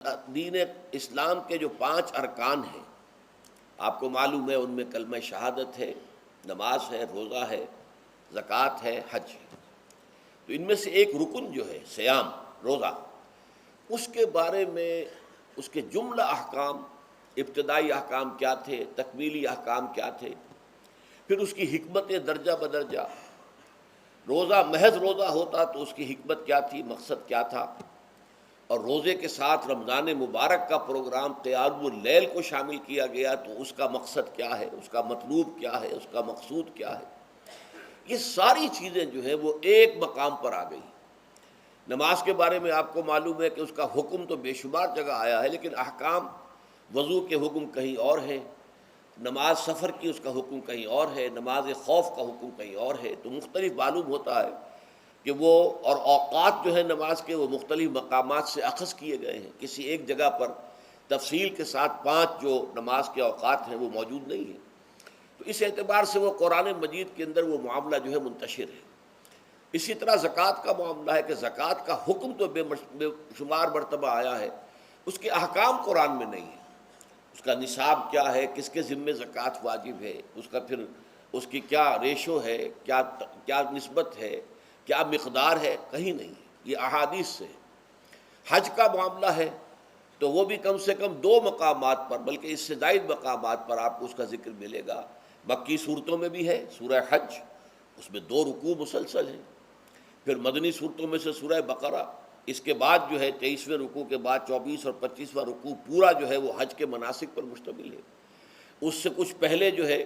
دین اسلام کے جو 5 ارکان ہیں، آپ کو معلوم ہے ان میں کلمہ شہادت ہے، نماز ہے، روزہ ہے، زکوٰۃ ہے، حج ہے۔ تو ان میں سے ایک رکن جو ہے صیام، روزہ، اس کے بارے میں اس کے جملہ احکام، ابتدائی احکام کیا تھے، تکمیلی احکام کیا تھے، پھر اس کی حکمت درجہ بدرجہ۔ روزہ محض روزہ ہوتا تو اس کی حکمت کیا تھی، مقصد کیا تھا، اور روزے کے ساتھ رمضان مبارک کا پروگرام قیام اللیل کو شامل کیا گیا تو اس کا مقصد کیا ہے، اس کا مطلوب کیا ہے، اس کا مقصود کیا ہے۔ یہ ساری چیزیں جو ہیں وہ ایک مقام پر آ گئی۔ نماز کے بارے میں آپ کو معلوم ہے کہ اس کا حکم تو بے شمار جگہ آیا ہے، لیکن احکام، وضو کے حکم کہیں اور ہیں، نماز سفر کی اس کا حکم کہیں اور ہے، نماز خوف کا حکم کہیں اور ہے۔ تو مختلف معلوم ہوتا ہے کہ وہ، اور اوقات جو ہے نماز کے وہ مختلف مقامات سے اخذ کیے گئے ہیں، کسی ایک جگہ پر تفصیل کے ساتھ 5 جو نماز کے اوقات ہیں وہ موجود نہیں ہیں۔ تو اس اعتبار سے وہ قرآن مجید کے اندر وہ معاملہ جو ہے منتشر ہے۔ اسی طرح زکوٰۃ کا معاملہ ہے کہ زکوٰۃ کا حکم تو بے شمار مرتبہ آیا ہے، اس کے احکام قرآن میں نہیں ہیں۔ اس کا نصاب کیا ہے، کس کے ذمے زکوٰۃ واجب ہے، اس کا پھر اس کی کیا ریشو ہے، کیا نسبت ہے، کیا مقدار ہے، کہیں نہیں ہے، یہ احادیث سے۔ حج کا معاملہ ہے تو وہ بھی کم سے کم 2 مقامات پر، بلکہ اس سے زائد مقامات پر آپ کو اس کا ذکر ملے گا۔ مکی صورتوں میں بھی ہے سورہ حج، اس میں 2 رکوع مسلسل ہیں۔ پھر مدنی صورتوں میں سے سورہ بقرہ، اس کے بعد جو ہے 23ویں رکوع کے بعد 24 اور 25واں رکوع پورا جو ہے وہ حج کے مناسک پر مشتمل ہے۔ اس سے کچھ پہلے جو ہے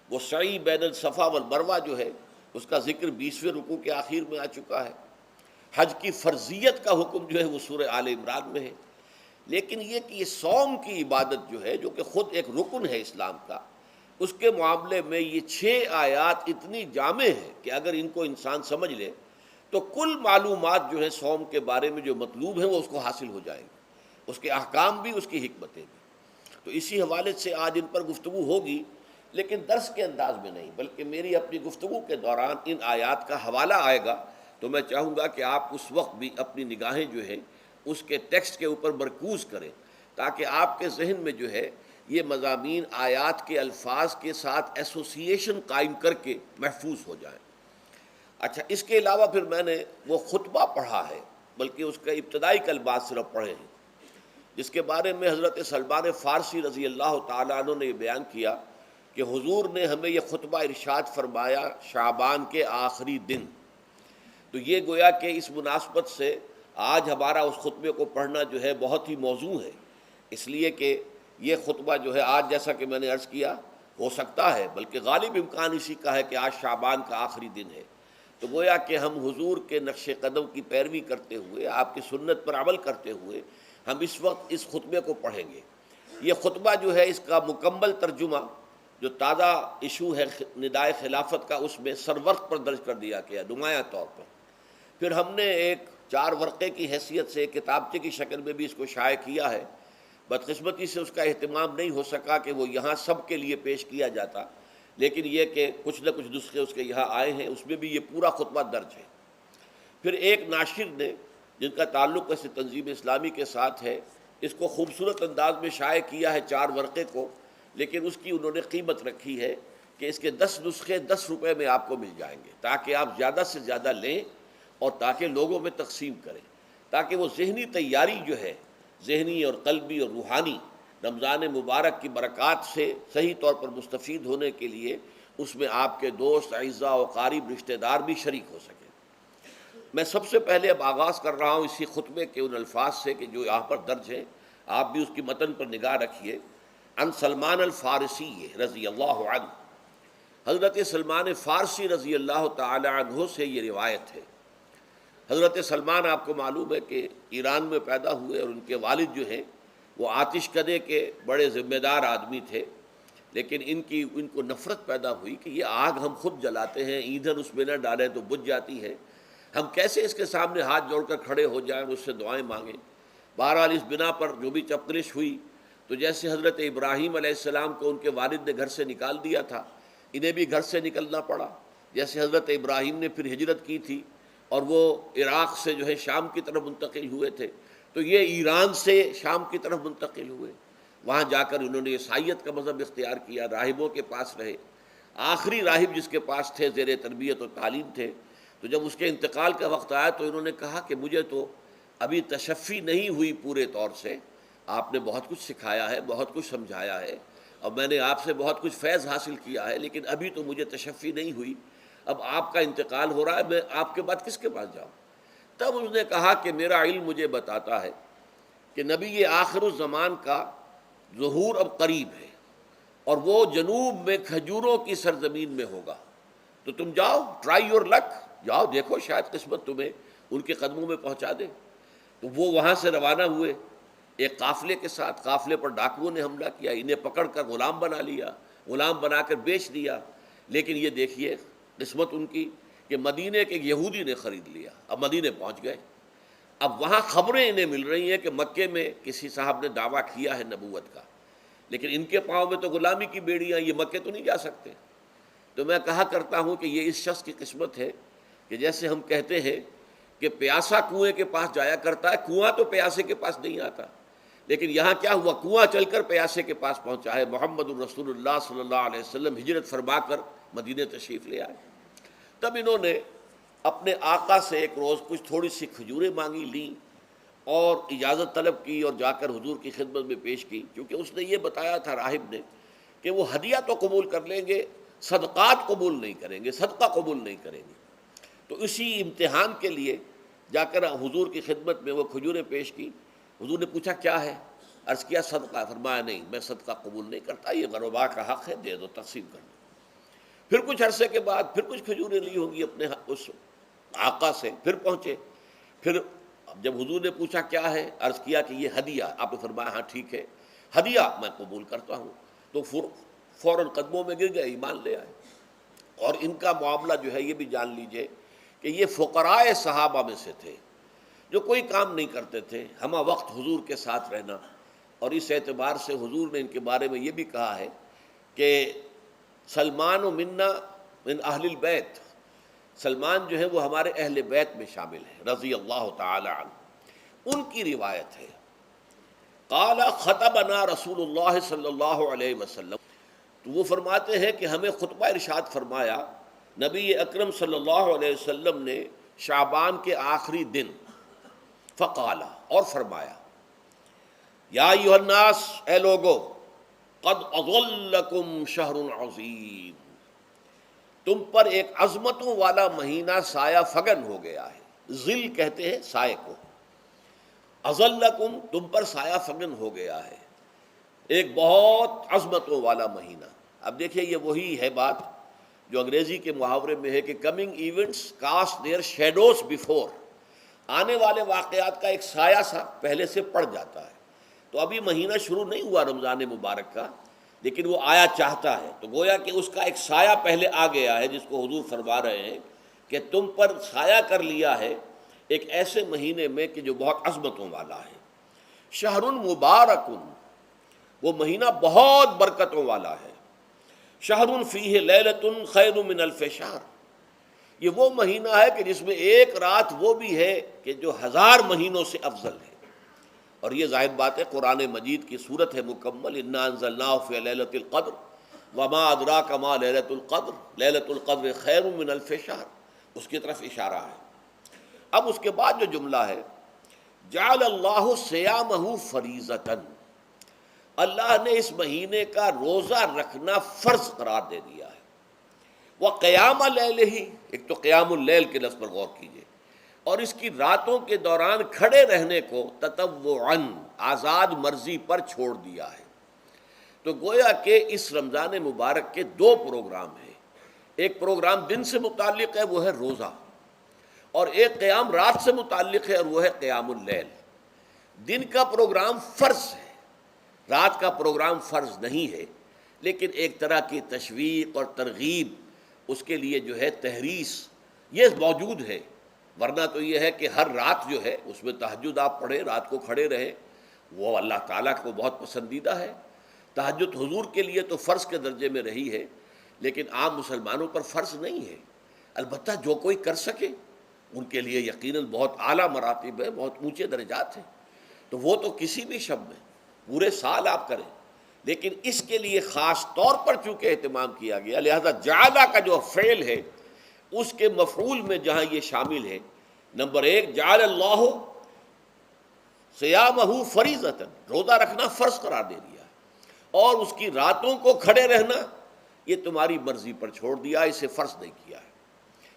وہ سعی بین الصفا والمروہ جو ہے اس کا ذکر 20ویں رکوع کے آخر میں آ چکا ہے۔ حج کی فرضیت کا حکم جو ہے وہ سورہ آل عمران میں ہے۔ لیکن یہ کہ یہ صوم کی عبادت جو ہے، جو کہ خود ایک رکن ہے اسلام کا، اس کے معاملے میں یہ 6 آیات اتنی جامع ہیں کہ اگر ان کو انسان سمجھ لے تو کل معلومات جو ہے صوم کے بارے میں جو مطلوب ہیں وہ اس کو حاصل ہو جائیں گے، اس کے احکام بھی، اس کی حکمتیں بھی۔ تو اسی حوالے سے آج ان پر گفتگو ہوگی، لیکن درس کے انداز میں نہیں، بلکہ میری اپنی گفتگو کے دوران ان آیات کا حوالہ آئے گا تو میں چاہوں گا کہ آپ اس وقت بھی اپنی نگاہیں جو ہے اس کے ٹیکسٹ کے اوپر مرکوز کریں، تاکہ آپ کے ذہن میں جو ہے یہ مضامین آیات کے الفاظ کے ساتھ ایسوسیشن قائم کر کے محفوظ ہو جائیں۔ اچھا، اس کے علاوہ پھر میں نے وہ خطبہ پڑھا ہے، بلکہ اس کے ابتدائی کلمات صرف پڑھے ہیں، جس کے بارے میں حضرت سلمان فارسی رضی اللہ تعالیٰ عنہ نے یہ بیان کیا کہ حضور نے ہمیں یہ خطبہ ارشاد فرمایا شعبان کے آخری دن۔ تو یہ گویا کہ اس مناسبت سے آج ہمارا اس خطبے کو پڑھنا جو ہے بہت ہی موزوں ہے، اس لیے کہ یہ خطبہ جو ہے آج، جیسا کہ میں نے عرض کیا، ہو سکتا ہے بلکہ غالب امکان اسی کا ہے کہ آج شعبان کا آخری دن ہے۔ تو گویا کہ ہم حضور کے نقش قدم کی پیروی کرتے ہوئے، آپ کی سنت پر عمل کرتے ہوئے ہم اس وقت اس خطبے کو پڑھیں گے۔ یہ خطبہ جو ہے اس کا مکمل ترجمہ جو تازہ ایشو ہے ندائے خلافت کا، اس میں سرورق پر درج کر دیا گیا نمایاں طور پر۔ پھر ہم نے ایک 4 ورقے کی حیثیت سے کتابچے کی شکل میں بھی اس کو شائع کیا ہے۔ بدقسمتی سے اس کا اہتمام نہیں ہو سکا کہ وہ یہاں سب کے لیے پیش کیا جاتا، لیکن یہ کہ کچھ نہ کچھ نسخے اس کے یہاں آئے ہیں، اس میں بھی یہ پورا خطبہ درج ہے۔ پھر ایک ناشر نے، جن کا تعلق ایسے تنظیم اسلامی کے ساتھ ہے، اس کو خوبصورت انداز میں شائع کیا ہے 4 ورقے کو، لیکن اس کی انہوں نے قیمت رکھی ہے کہ اس کے 10 نسخے 10 روپے میں آپ کو مل جائیں گے، تاکہ آپ زیادہ سے زیادہ لیں اور تاکہ لوگوں میں تقسیم کریں، تاکہ وہ ذہنی تیاری جو ہے، ذہنی اور قلبی اور روحانی، رمضان مبارک کی برکات سے صحیح طور پر مستفید ہونے کے لیے اس میں آپ کے دوست، اعزاء و قریب، رشتہ دار بھی شریک ہو سکیں۔ میں سب سے پہلے اب آغاز کر رہا ہوں اسی خطبے کے ان الفاظ سے کہ جو یہاں پر درج ہیں، آپ بھی اس کی متن پر نگاہ رکھیے۔ ان سلمان الفارسی رضی اللہ عنہ، حضرت سلمان فارسی رضی اللہ تعالی عنہ سے یہ روایت ہے۔ حضرت سلمان آپ کو معلوم ہے کہ ایران میں پیدا ہوئے، اور ان کے والد جو ہیں وہ آتش کدے کے بڑے ذمہ دار آدمی تھے، لیکن ان کو نفرت پیدا ہوئی کہ یہ آگ ہم خود جلاتے ہیں، ایندھن اس میں نہ ڈالیں تو بجھ جاتی ہے، ہم کیسے اس کے سامنے ہاتھ جوڑ کر کھڑے ہو جائیں اور اس سے دعائیں مانگیں۔ بہرحال اس بنا پر جو بھی چپقلش ہوئی، تو جیسے حضرت ابراہیم علیہ السلام کو ان کے والد نے گھر سے نکال دیا تھا، انہیں بھی گھر سے نکلنا پڑا۔ جیسے حضرت ابراہیم نے پھر ہجرت کی تھی اور وہ عراق سے جو ہے شام کی طرف منتقل ہوئے تھے، تو یہ ایران سے شام کی طرف منتقل ہوئے، وہاں جا کر انہوں نے عیسائیت کا مذہب اختیار کیا، راہبوں کے پاس رہے۔ آخری راہب جس کے پاس تھے، زیر تربیت و تعلیم تھے، تو جب اس کے انتقال کا وقت آیا تو انہوں نے کہا کہ مجھے تو ابھی تشفی نہیں ہوئی پورے طور سے، آپ نے بہت کچھ سکھایا ہے، بہت کچھ سمجھایا ہے، اور میں نے آپ سے بہت کچھ فیض حاصل کیا ہے، لیکن ابھی تو مجھے تشفی نہیں ہوئی۔ اب آپ کا انتقال ہو رہا ہے، میں آپ کے بعد کس کے پاس جاؤں؟ تب اس نے کہا کہ میرا علم مجھے بتاتا ہے کہ نبی یہ آخر الزمان کا ظہور اب قریب ہے، اور وہ جنوب میں کھجوروں کی سرزمین میں ہوگا، تو تم جاؤ، ٹرائی یور لک، جاؤ دیکھو شاید قسمت تمہیں ان کے قدموں میں پہنچا دے۔ تو وہ وہاں سے روانہ ہوئے ایک قافلے کے ساتھ، قافلے پر ڈاکوؤں نے حملہ کیا، انہیں پکڑ کر غلام بنا لیا، غلام بنا کر بیچ دیا، لیکن یہ دیکھیے قسمت ان کی کہ مدینے کے ایک یہودی نے خرید لیا، اب مدینے پہنچ گئے۔ اب وہاں خبریں انہیں مل رہی ہیں کہ مکے میں کسی صاحب نے دعویٰ کیا ہے نبوت کا، لیکن ان کے پاؤں میں تو غلامی کی بیڑیاں، یہ مکے تو نہیں جا سکتے۔ تو میں کہا کرتا ہوں کہ یہ اس شخص کی قسمت ہے کہ جیسے ہم کہتے ہیں کہ پیاسا کنویں کے پاس جایا کرتا ہے، کنواں تو پیاسے کے پاس نہیں آتا، لیکن یہاں کیا ہوا، کنواں چل کر پیاسے کے پاس پہنچا ہے۔ محمد الرسول اللہ صلی اللہ علیہ وسلم ہجرت فرما کر مدینہ تشریف لے آئے۔ تب انہوں نے اپنے آقا سے ایک روز کچھ تھوڑی سی کھجوریں مانگی، لیں اور اجازت طلب کی اور جا کر حضور کی خدمت میں پیش کی، کیونکہ اس نے یہ بتایا تھا راہب نے کہ وہ ہدیہ تو قبول کر لیں گے، صدقات قبول نہیں کریں گے، صدقہ قبول نہیں کریں گے۔ تو اسی امتحان کے لیے جا کر حضور کی خدمت میں وہ کھجوریں پیش کی۔ حضور نے پوچھا کیا ہے؟ عرض کیا صدقہ، فرمایا نہیں میں صدقہ قبول نہیں کرتا، یہ غربا کا حق ہے، دے دو، تقسیم کر دو۔ پھر کچھ عرصے کے بعد پھر کچھ کھجوریں لی ہوں گی اپنے اس آقا سے، پھر پہنچے، پھر جب حضور نے پوچھا کیا ہے، عرض کیا کہ یہ ہدیہ، آپ نے فرمایا ہاں ٹھیک ہے، ہدیہ میں قبول کرتا ہوں۔ تو فوراً قدموں میں گر گئے، ایمان لے آئے۔ اور ان کا معاملہ جو ہے یہ بھی جان لیجئے کہ یہ فقراء صحابہ میں سے تھے جو کوئی کام نہیں کرتے تھے، ہمہ وقت حضور کے ساتھ رہنا، اور اس اعتبار سے حضور نے ان کے بارے میں یہ بھی کہا ہے کہ سلمان و منا من اہل البیت، سلمان جو ہے وہ ہمارے اہل بیت میں شامل ہے رضی اللہ تعالی عنہ۔ ان کی روایت ہے قال خطبنا رسول اللہ صلی اللہ علیہ وسلم، تو وہ فرماتے ہیں کہ ہمیں خطبہ ارشاد فرمایا نبی اکرم صلی اللہ علیہ وسلم نے شعبان کے آخری دن، فقال، اور فرمایا یا ایھا الناس، اے لوگو، قد اظلکم شہر عظیم، تم پر ایک عظمتوں والا مہینہ سایہ فگن ہو گیا ہے۔ ظل کہتے ہیں سائے کو، اظلکم تم پر سایہ فگن ہو گیا ہے، ایک بہت عظمتوں والا مہینہ۔ اب دیکھیے یہ وہی ہے بات جو انگریزی کے محاورے میں ہے کہ coming events cast their shadows before, آنے والے واقعات کا ایک سایہ سا پہلے سے پڑ جاتا ہے۔ تو ابھی مہینہ شروع نہیں ہوا رمضان مبارک کا، لیکن وہ آیا چاہتا ہے، تو گویا کہ اس کا ایک سایہ پہلے آ گیا ہے، جس کو حضور فرما رہے ہیں کہ تم پر سایہ کر لیا ہے ایک ایسے مہینے میں کہ جو بہت عظمتوں والا ہے۔ شہر مبارک، وہ مہینہ بہت برکتوں والا ہے۔ شہر فیہ لیلۃ خیر من الف شہر، یہ وہ مہینہ ہے کہ جس میں ایک رات وہ بھی ہے کہ جو 1000 مہینوں سے افضل ہے۔ اور یہ ظاہر بات ہے قرآن مجید کی صورت ہے مکمل، انا انزلناہ فی لیلۃ القدر وما ادراک ما لیلۃ القدر لیلۃ القدر خیر من الف شہر، اس کی طرف اشارہ ہے۔ اب اس کے بعد جو جملہ ہے جعل اللہ صیامہ فریضۃ، اللہ نے اس مہینے کا روزہ رکھنا فرض قرار دے دیا ہے۔ وقیام لیلہ، ایک تو قیام اللیل کے لفظ پر غور کیجیے، اور اس کی راتوں کے دوران کھڑے رہنے کو تطوعاً، آزاد مرضی پر چھوڑ دیا ہے۔ تو گویا کہ اس رمضان مبارک کے 2 پروگرام ہیں، ایک پروگرام دن سے متعلق ہے وہ ہے روزہ، اور ایک قیام رات سے متعلق ہے اور وہ ہے قیام اللیل۔ دن کا پروگرام فرض ہے، رات کا پروگرام فرض نہیں ہے، لیکن ایک طرح کی تشویق اور ترغیب، اس کے لیے جو ہے تحریص، یہ موجود ہے۔ ورنہ تو یہ ہے کہ ہر رات جو ہے اس میں تہجد آپ پڑھیں، رات کو کھڑے رہیں، وہ اللہ تعالیٰ کو بہت پسندیدہ ہے۔ تہجد حضور کے لیے تو فرض کے درجے میں رہی ہے، لیکن عام مسلمانوں پر فرض نہیں ہے۔ البتہ جو کوئی کر سکے ان کے لیے یقیناً بہت اعلیٰ مراتب ہے، بہت اونچے درجات ہیں۔ تو وہ تو کسی بھی شب میں پورے سال آپ کریں، لیکن اس کے لیے خاص طور پر چونکہ اہتمام کیا گیا، لہذا جعلہ کا جو فعل ہے اس کے مفعول میں جہاں یہ شامل ہے، نمبر ایک جعل اللہ صیامہ فریضۃ، روزہ رکھنا فرض قرار دے دیا، اور اس کی راتوں کو کھڑے رہنا یہ تمہاری مرضی پر چھوڑ دیا، اسے فرض نہیں کیا ہے۔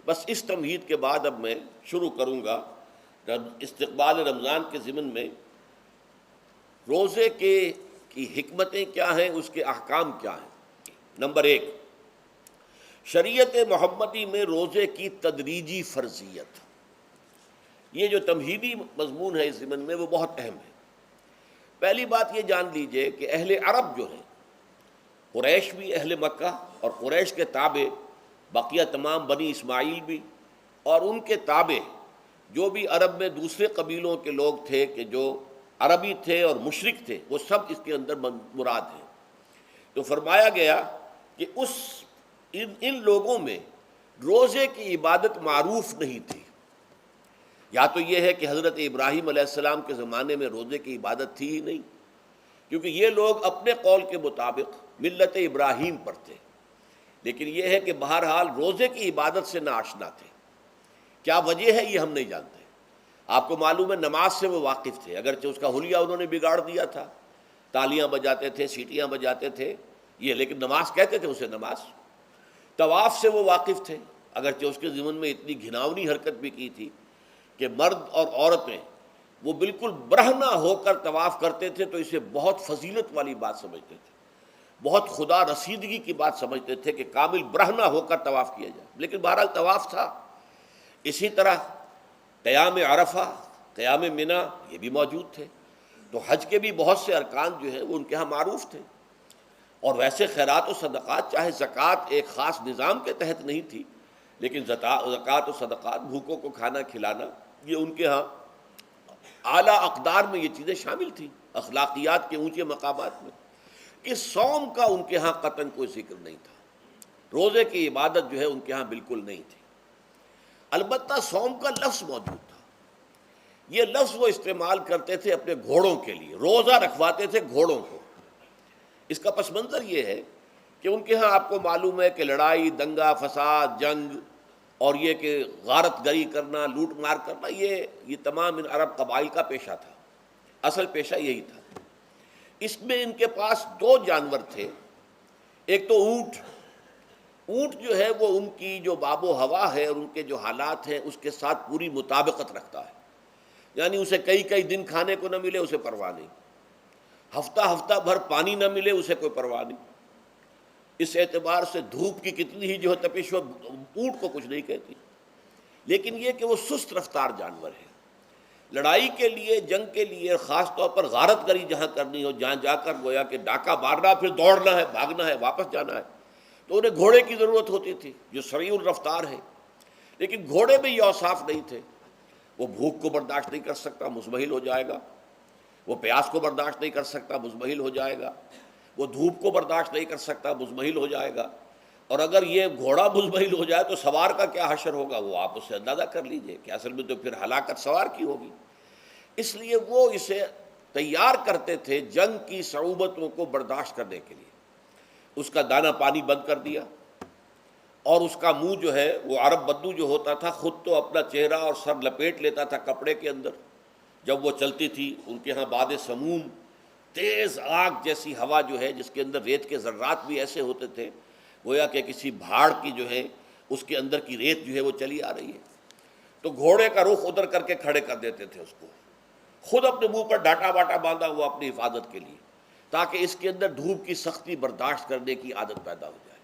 بس اس تمہید کے بعد اب میں شروع کروں گا استقبال رمضان کے ضمن میں روزے کی حکمتیں کیا ہیں، اس کے احکام کیا ہیں۔ نمبر ایک، شریعت محمدی میں روزے کی تدریجی فرضیت، یہ جو تمہیدی مضمون ہے اس ضمن میں وہ بہت اہم ہے۔ پہلی بات یہ جان لیجئے کہ اہل عرب جو ہیں، قریش بھی، اہل مکہ اور قریش کے تابع بقیہ تمام بنی اسماعیل بھی، اور ان کے تابع جو بھی عرب میں دوسرے قبیلوں کے لوگ تھے کہ جو عربی تھے اور مشرک تھے، وہ سب اس کے اندر مراد ہیں۔ تو فرمایا گیا کہ ان لوگوں میں روزے کی عبادت معروف نہیں تھی۔ یا تو یہ ہے کہ حضرت ابراہیم علیہ السلام کے زمانے میں روزے کی عبادت تھی ہی نہیں، کیونکہ یہ لوگ اپنے قول کے مطابق ملت ابراہیم پر تھے، لیکن یہ ہے کہ بہرحال روزے کی عبادت سے ناآشنا تھے۔ کیا وجہ ہے یہ ہم نہیں جانتے۔ آپ کو معلوم ہے نماز سے وہ واقف تھے، اگرچہ اس کا حلیہ انہوں نے بگاڑ دیا تھا، تالیاں بجاتے تھے، سیٹیاں بجاتے تھے یہ، لیکن نماز کہتے تھے اسے نماز۔ طواف سے وہ واقف تھے، اگرچہ اس کے ضمن میں اتنی گھناؤنی حرکت بھی کی تھی کہ مرد اور عورتیں وہ بالکل برہنہ ہو کر طواف کرتے تھے، تو اسے بہت فضیلت والی بات سمجھتے تھے، بہت خدا رسیدگی کی بات سمجھتے تھے کہ کامل برہنہ ہو کر طواف کیا جائے، لیکن بہرحال طواف تھا۔ اسی طرح قیام عرفہ، قیام منی یہ بھی موجود تھے۔ تو حج کے بھی بہت سے ارکان جو ہیں وہ ان کے ہاں معروف تھے، اور ویسے خیرات و صدقات، چاہے زکوٰۃ ایک خاص نظام کے تحت نہیں تھی، لیکن زکوٰۃ و صدقات، بھوکوں کو کھانا کھلانا، یہ ان کے ہاں اعلیٰ اقدار میں یہ چیزیں شامل تھیں، اخلاقیات کے اونچے مقامات میں۔ کہ صوم کا ان کے ہاں قطعاً کوئی ذکر نہیں تھا، روزے کی عبادت جو ہے ان کے ہاں بالکل نہیں تھی۔ البتہ صوم کا لفظ موجود تھا، یہ لفظ وہ استعمال کرتے تھے اپنے گھوڑوں کے لیے، روزہ رکھواتے تھے گھوڑوں کو۔ اس کا پس منظر یہ ہے کہ ان کے ہاں آپ کو معلوم ہے کہ لڑائی، دنگا فساد، جنگ، اور یہ کہ غارت گری کرنا، لوٹ مار کرنا، یہ تمام ان عرب قبائل کا پیشہ تھا، اصل پیشہ یہی تھا۔ اس میں ان کے پاس دو جانور تھے، ایک تو اونٹ۔ اونٹ جو ہے وہ ان کی جو باب و ہوا ہے اور ان کے جو حالات ہیں اس کے ساتھ پوری مطابقت رکھتا ہے، یعنی اسے کئی دن کھانے کو نہ ملے اسے پرواہ نہیں، ہفتہ بھر پانی نہ ملے اسے کوئی پرواہ نہیں۔ اس اعتبار سے دھوپ کی کتنی ہی جو ہے تپش ہو، اونٹ کو کچھ نہیں کہتی۔ لیکن یہ کہ وہ سست رفتار جانور ہے، لڑائی کے لیے، جنگ کے لیے، خاص طور پر غارت گری جہاں کرنی ہو، جہاں جا کر گویا کہ ڈاکہ مارنا، پھر دوڑنا ہے، بھاگنا ہے، واپس جانا ہے، تو انہیں گھوڑے کی ضرورت ہوتی تھی جو سریع الرفتار ہے۔ لیکن گھوڑے میں یہ اوصاف نہیں تھے، وہ بھوک کو برداشت نہیں کر سکتا، مزمحل ہو جائے گا، وہ پیاس کو برداشت نہیں کر سکتا، مزمحل ہو جائے گا، وہ دھوپ کو برداشت نہیں کر سکتا، مزمحل ہو جائے گا، اور اگر یہ گھوڑا مزمحل ہو جائے تو سوار کا کیا حشر ہوگا، وہ آپ اس سے اندازہ کر لیجئے کہ اصل میں تو پھر ہلاکت سوار کی ہوگی۔ اس لیے وہ اسے تیار کرتے تھے جنگ کی صعوبتوں کو برداشت کرنے کے لیے۔ اس کا دانہ پانی بند کر دیا، اور اس کا منہ جو ہے وہ عرب بدو جو ہوتا تھا خود تو اپنا چہرہ اور سر لپیٹ لیتا تھا کپڑے کے اندر جب وہ چلتی تھی۔ ان کے ہاں باد سموم، تیز آگ جیسی ہوا جو ہے جس کے اندر ریت کے ذرات بھی ایسے ہوتے تھے گویا کہ کسی بھاڑ کی جو ہے اس کے اندر کی ریت جو ہے وہ چلی آ رہی ہے، تو گھوڑے کا رخ ادھر کر کے کھڑے کر دیتے تھے اس کو، خود اپنے منہ پر ڈاٹا باٹا باندھا ہوا اپنی حفاظت کے لیے، تاکہ اس کے اندر دھوپ کی سختی برداشت کرنے کی عادت پیدا ہو جائے،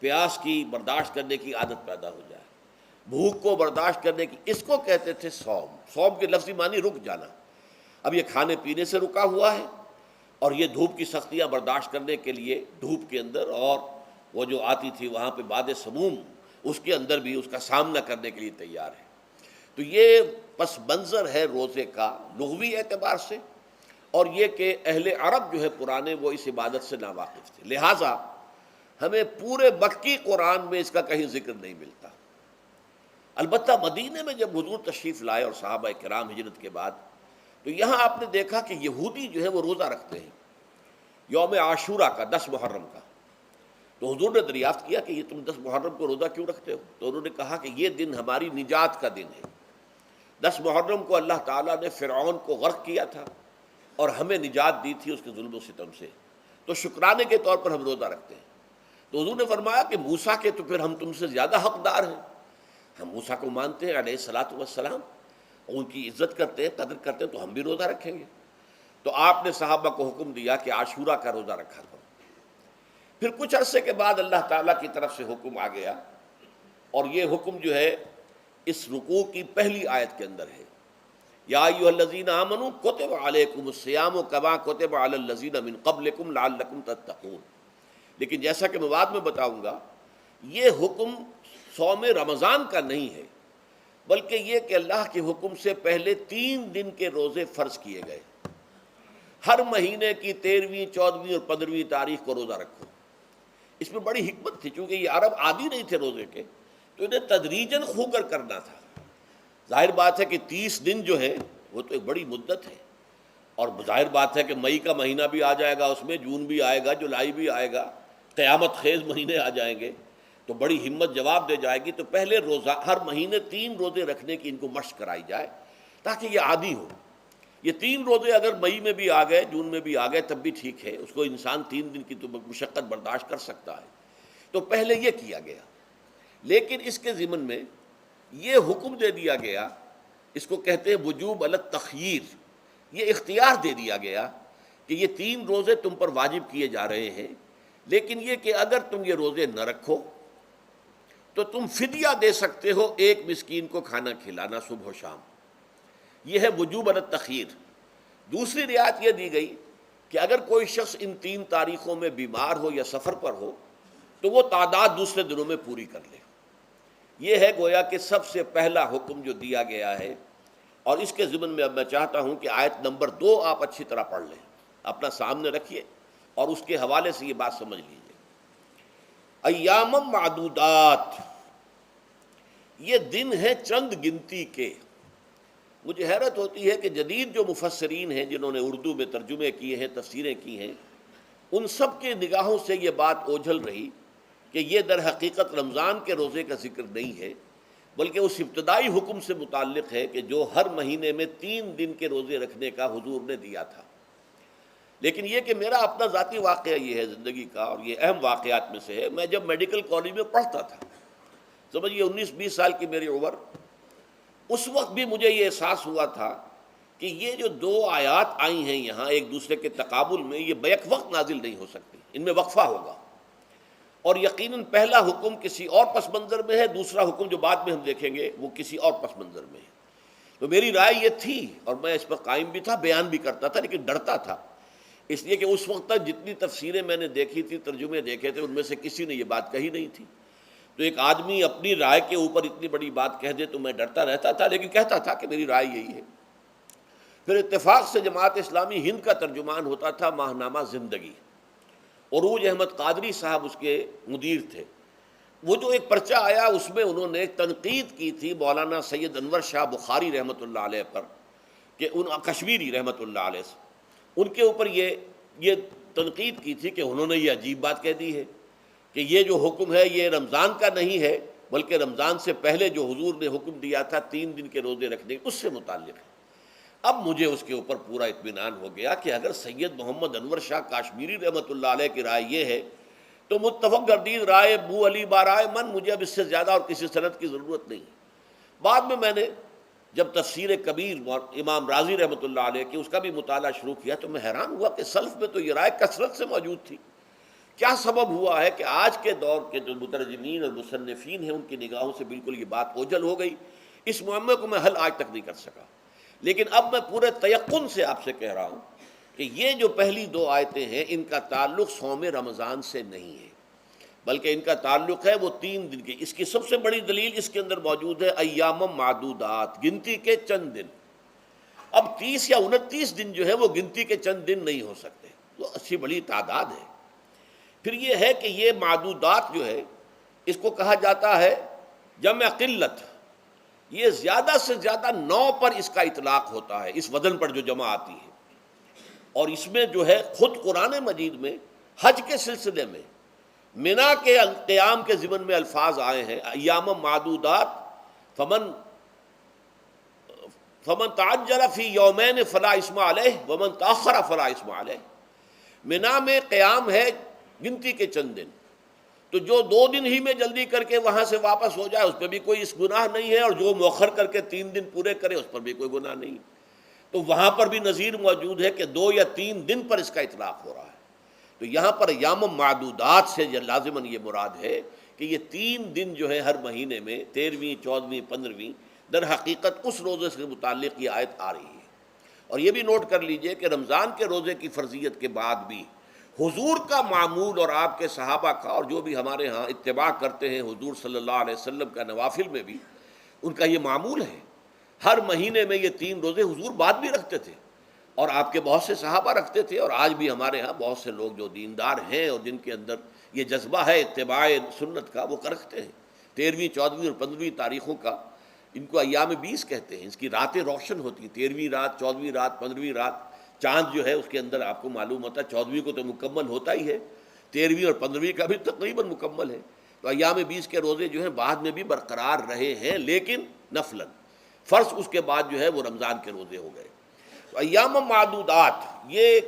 پیاس کی برداشت کرنے کی عادت پیدا ہو جائے، بھوک کو برداشت کرنے کی۔ اس کو کہتے تھے صوم۔ صوم کے لفظی معنی رک جانا۔ اب یہ کھانے پینے سے رکا ہوا ہے، اور یہ دھوپ کی سختیاں برداشت کرنے کے لیے دھوپ کے اندر، اور وہ جو آتی تھی وہاں پہ باد سموم، اس کے اندر بھی اس کا سامنا کرنے کے لیے تیار ہے۔ تو یہ پس منظر ہے روزے کا لغوی اعتبار سے، اور یہ کہ اہل عرب جو ہے پرانے وہ اس عبادت سے ناواقف تھے، لہٰذا ہمیں پورے مکی قرآن میں اس کا کہیں ذکر نہیں ملتا۔ البتہ مدینے میں جب حضور تشریف لائے اور صحابہ کرام ہجرت کے بعد، تو یہاں آپ نے دیکھا کہ یہودی جو ہے وہ روزہ رکھتے ہیں یوم عاشورہ کا، 10 محرم کا. تو حضور نے دریافت کیا کہ یہ تم 10 محرم کو روزہ کیوں رکھتے ہو؟ تو انہوں نے کہا کہ یہ دن ہماری نجات کا دن ہے. 10 محرم کو اللہ تعالیٰ نے فرعون کو غرق کیا تھا اور ہمیں نجات دی تھی اس کے ظلم و ستم سے، تو شکرانے کے طور پر ہم روزہ رکھتے ہیں. تو حضور نے فرمایا کہ موسیٰ کے تو پھر ہم تم سے زیادہ حقدار ہیں، ہم موسیٰ کو مانتے ہیں علیہ الصلاۃ والسلام، ان کی عزت کرتے ہیں، قدر کرتے ہیں، تو ہم بھی روزہ رکھیں گے. تو آپ نے صحابہ کو حکم دیا کہ عاشورہ کا روزہ رکھا کرو. پھر کچھ عرصے کے بعد اللہ تعالیٰ کی طرف سے حکم آ گیا، اور یہ حکم جو ہے اس رکوع کی پہلی آیت کے اندر ہے، یا ایھا الذین آمنوا کتب علیکم الصیام کما کتب علی الذین من قبلکم لعلکم تتقون. لیکن جیسا کہ میں بعد میں بتاؤں گا، یہ حکم صوم رمضان کا نہیں ہے، بلکہ یہ کہ اللہ کے حکم سے پہلے 3 دن کے روزے فرض کیے گئے. ہر مہینے کی 13ویں، 14ویں اور 15ویں تاریخ کو روزہ رکھو. اس میں بڑی حکمت تھی، چونکہ یہ عرب عادی نہیں تھے روزے کے، تو انہیں تدریجاً خو کر کرنا تھا. ظاہر بات ہے کہ 30 دن جو ہے وہ تو ایک بڑی مدت ہے، اور ظاہر بات ہے کہ مئی کا مہینہ بھی آ جائے گا، اس میں جون بھی آئے گا، جولائی بھی آئے گا، قیامت خیز مہینے آ جائیں گے، تو بڑی ہمت جواب دے جائے گی. تو پہلے روزہ ہر مہینے 3 روزے رکھنے کی ان کو مشق کرائی جائے تاکہ یہ عادی ہو. یہ 3 روزے اگر مئی میں بھی آ گئے، جون میں بھی آ گئے، تب بھی ٹھیک ہے، اس کو انسان 3 دن کی تو مشقت برداشت کر سکتا ہے. تو پہلے یہ کیا گیا. لیکن اس کے ضمن میں یہ حکم دے دیا گیا، اس کو کہتے ہیں وجوب علی التخییر، یہ اختیار دے دیا گیا کہ یہ 3 روزے تم پر واجب کیے جا رہے ہیں، لیکن یہ کہ اگر تم یہ روزے نہ رکھو تو تم فدیہ دے سکتے ہو، 1 مسکین کو کھانا کھلانا صبح و شام. یہ ہے وجوب علی التخییر. دوسری رعایت یہ دی گئی کہ اگر کوئی شخص ان 3 تاریخوں میں بیمار ہو یا سفر پر ہو تو وہ تعداد دوسرے دنوں میں پوری کر لے. یہ ہے گویا کہ سب سے پہلا حکم جو دیا گیا ہے. اور اس کے ضمن میں اب میں چاہتا ہوں کہ آیت نمبر 2 آپ اچھی طرح پڑھ لیں، اپنا سامنے رکھیے اور اس کے حوالے سے یہ بات سمجھ لیجیے. ایام معدودات، یہ دن ہیں چند گنتی کے. مجھے حیرت ہوتی ہے کہ جدید جو مفسرین ہیں جنہوں نے اردو میں ترجمے کیے ہیں، تفسیریں کی ہیں، ان سب کے نگاہوں سے یہ بات اوجھل رہی کہ یہ در حقیقت رمضان کے روزے کا ذکر نہیں ہے، بلکہ اس ابتدائی حکم سے متعلق ہے کہ جو ہر مہینے میں 3 دن کے روزے رکھنے کا حضور نے دیا تھا. لیکن یہ کہ میرا اپنا ذاتی واقعہ یہ ہے زندگی کا، اور یہ اہم واقعات میں سے ہے. میں جب میڈیکل کالج میں پڑھتا تھا، سمجھیے 19-20 سال کی میری عمر، اس وقت بھی مجھے یہ احساس ہوا تھا کہ یہ جو 2 آیات آئی ہیں یہاں ایک دوسرے کے تقابل میں، یہ بیک وقت نازل نہیں ہو سکتی، ان میں وقفہ ہوگا. اور یقیناً پہلا حکم کسی اور پس منظر میں ہے، دوسرا حکم جو بعد میں ہم دیکھیں گے وہ کسی اور پس منظر میں ہے. تو میری رائے یہ تھی، اور میں اس پر قائم بھی تھا، بیان بھی کرتا تھا، لیکن ڈرتا تھا، اس لیے کہ اس وقت تک جتنی تفسیریں میں نے دیکھی تھی، ترجمے دیکھے تھے، ان میں سے کسی نے یہ بات کہی نہیں تھی. تو ایک آدمی اپنی رائے کے اوپر اتنی بڑی بات کہہ دے تو میں ڈرتا رہتا تھا، لیکن کہتا تھا کہ میری رائے یہی ہے. پھر اتفاق سے جماعت اسلامی ہند کا ترجمان ہوتا تھا ماہنامہ زندگی، عروج احمد قادری صاحب اس کے مدیر تھے. وہ جو ایک پرچہ آیا اس میں انہوں نے تنقید کی تھی مولانا سید انور شاہ بخاری رحمۃ اللہ علیہ پر، کہ کشمیری رحمۃ اللہ علیہ سے، ان کے اوپر یہ تنقید کی تھی کہ انہوں نے یہ عجیب بات کہہ دی ہے کہ یہ جو حکم ہے یہ رمضان کا نہیں ہے، بلکہ رمضان سے پہلے جو حضور نے حکم دیا تھا 3 دن کے روزے رکھنے اس سے متعلق ہے. اب مجھے اس کے اوپر پورا اطمینان ہو گیا کہ اگر سید محمد انور شاہ کاشمیری رحمۃ اللہ علیہ کی رائے یہ ہے تو متفق گردید رائے بو علی بارائے من، مجھے اب اس سے زیادہ اور کسی سند کی ضرورت نہیں. بعد میں نے جب تفسیر کبیر امام رازی رحمۃ اللہ علیہ کی اس کا بھی مطالعہ شروع کیا تو میں حیران ہوا کہ سلف میں تو یہ رائے کثرت سے موجود تھی. کیا سبب ہوا ہے کہ آج کے دور کے جو مترجمین اور مصنفین ہیں ان کی نگاہوں سے بالکل یہ بات اوجھل ہو گئی. اس معاملے کو میں حل آج تک نہیں کر سکا، لیکن اب میں پورے تیقن سے آپ سے کہہ رہا ہوں کہ یہ جو پہلی 2 آیتیں ہیں ان کا تعلق صوم رمضان سے نہیں ہے، بلکہ ان کا تعلق ہے وہ 3 دن کی. اس کی سب سے بڑی دلیل اس کے اندر موجود ہے ایام معدودات، گنتی کے چند دن. اب 30 یا 29 دن جو ہے وہ گنتی کے چند دن نہیں ہو سکتے، وہ اچھی بڑی تعداد ہے. پھر یہ ہے کہ یہ معدودات جو ہے اس کو کہا جاتا ہے جمع قلت، یہ زیادہ سے زیادہ 9 پر اس کا اطلاق ہوتا ہے، اس وزن پر جو جمع آتی ہے۔ اور اس میں جو ہے خود قرآن مجید میں حج کے سلسلے میں منا کے قیام کے ضمن میں الفاظ آئے ہیں، ایام معدودات، فمن تعجل فی یومین فلا اسم علیہ ومن تاخر فلا اسم علیہ۔ منا میں قیام ہے گنتی کے چند دن، تو جو 2 دن ہی میں جلدی کر کے وہاں سے واپس ہو جائے اس پہ بھی کوئی اس گناہ نہیں ہے، اور جو مؤخر کر کے 3 دن پورے کرے اس پر بھی کوئی گناہ نہیں۔ تو وہاں پر بھی نظیر موجود ہے کہ 2 یا 3 دن پر اس کا اطلاق ہو رہا ہے۔ تو یہاں پر ایام معدودات سے لازماً یہ مراد ہے کہ یہ 3 دن جو ہے ہر مہینے میں 13ویں، 14ویں، 15ویں، در حقیقت اس روزے سے متعلق یہ آیت آ رہی ہے۔ اور یہ بھی نوٹ کر لیجئے کہ رمضان کے روزے کی فرضیت کے بعد بھی حضور کا معمول اور آپ کے صحابہ کا، اور جو بھی ہمارے ہاں اتباع کرتے ہیں حضور صلی اللہ علیہ وسلم کا نوافل میں بھی ان کا یہ معمول ہے۔ ہر مہینے میں یہ 3 روزے حضور بعد بھی رکھتے تھے، اور آپ کے بہت سے صحابہ رکھتے تھے، اور آج بھی ہمارے ہاں بہت سے لوگ جو دیندار ہیں اور جن کے اندر یہ جذبہ ہے اتباع سنت کا، وہ رکھتے ہیں۔ 13ویں، 14ویں اور 15ویں تاریخوں کا ان کو ایام 20 کہتے ہیں۔ اس کی راتیں روشن ہوتی ہیں، 13ویں رات، 14ویں رات، 15ویں رات۔ چاند جو ہے اس کے اندر آپ کو معلوم ہوتا ہے 14ویں کو تو مکمل ہوتا ہی ہے، 13ویں اور 15ویں کا بھی تقریباً مکمل ہے۔ تو ایام 20 کے روزے جو ہیں بعد میں بھی برقرار رہے ہیں، لیکن نفلاً، فرض اس کے بعد جو ہے وہ رمضان کے روزے ہو گئے۔ تو ایام معدودات یہ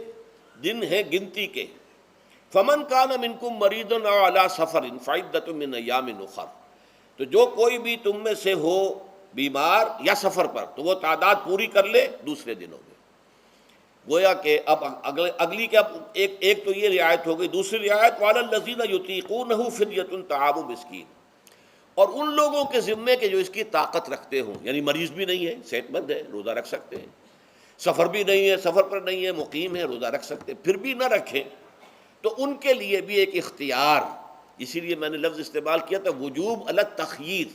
دن ہیں گنتی کے۔ فمن کان منکم مریضا او علی سفر فعدۃ من ایام اخر، تو جو کوئی بھی تم میں سے ہو بیمار یا سفر پر تو وہ تعداد پوری کر لے دوسرے دنوں میں۔ گویا کہ اب اگلی کے ایک تو یہ رعایت ہو گئی، دوسری رعایت وعلی الذین یطیقونہ فدیۃ طعام مسکین، اور ان لوگوں کے ذمے کے جو اس کی طاقت رکھتے ہوں، یعنی مریض بھی نہیں ہے، صحت مند ہے، روزہ رکھ سکتے ہیں، سفر بھی نہیں ہے، سفر پر نہیں ہے، مقیم ہے، روزہ رکھ سکتے ہیں، پھر بھی نہ رکھیں تو ان کے لیے بھی ایک اختیار، اسی لیے میں نے لفظ استعمال کیا تھا وجوب علی التخییر،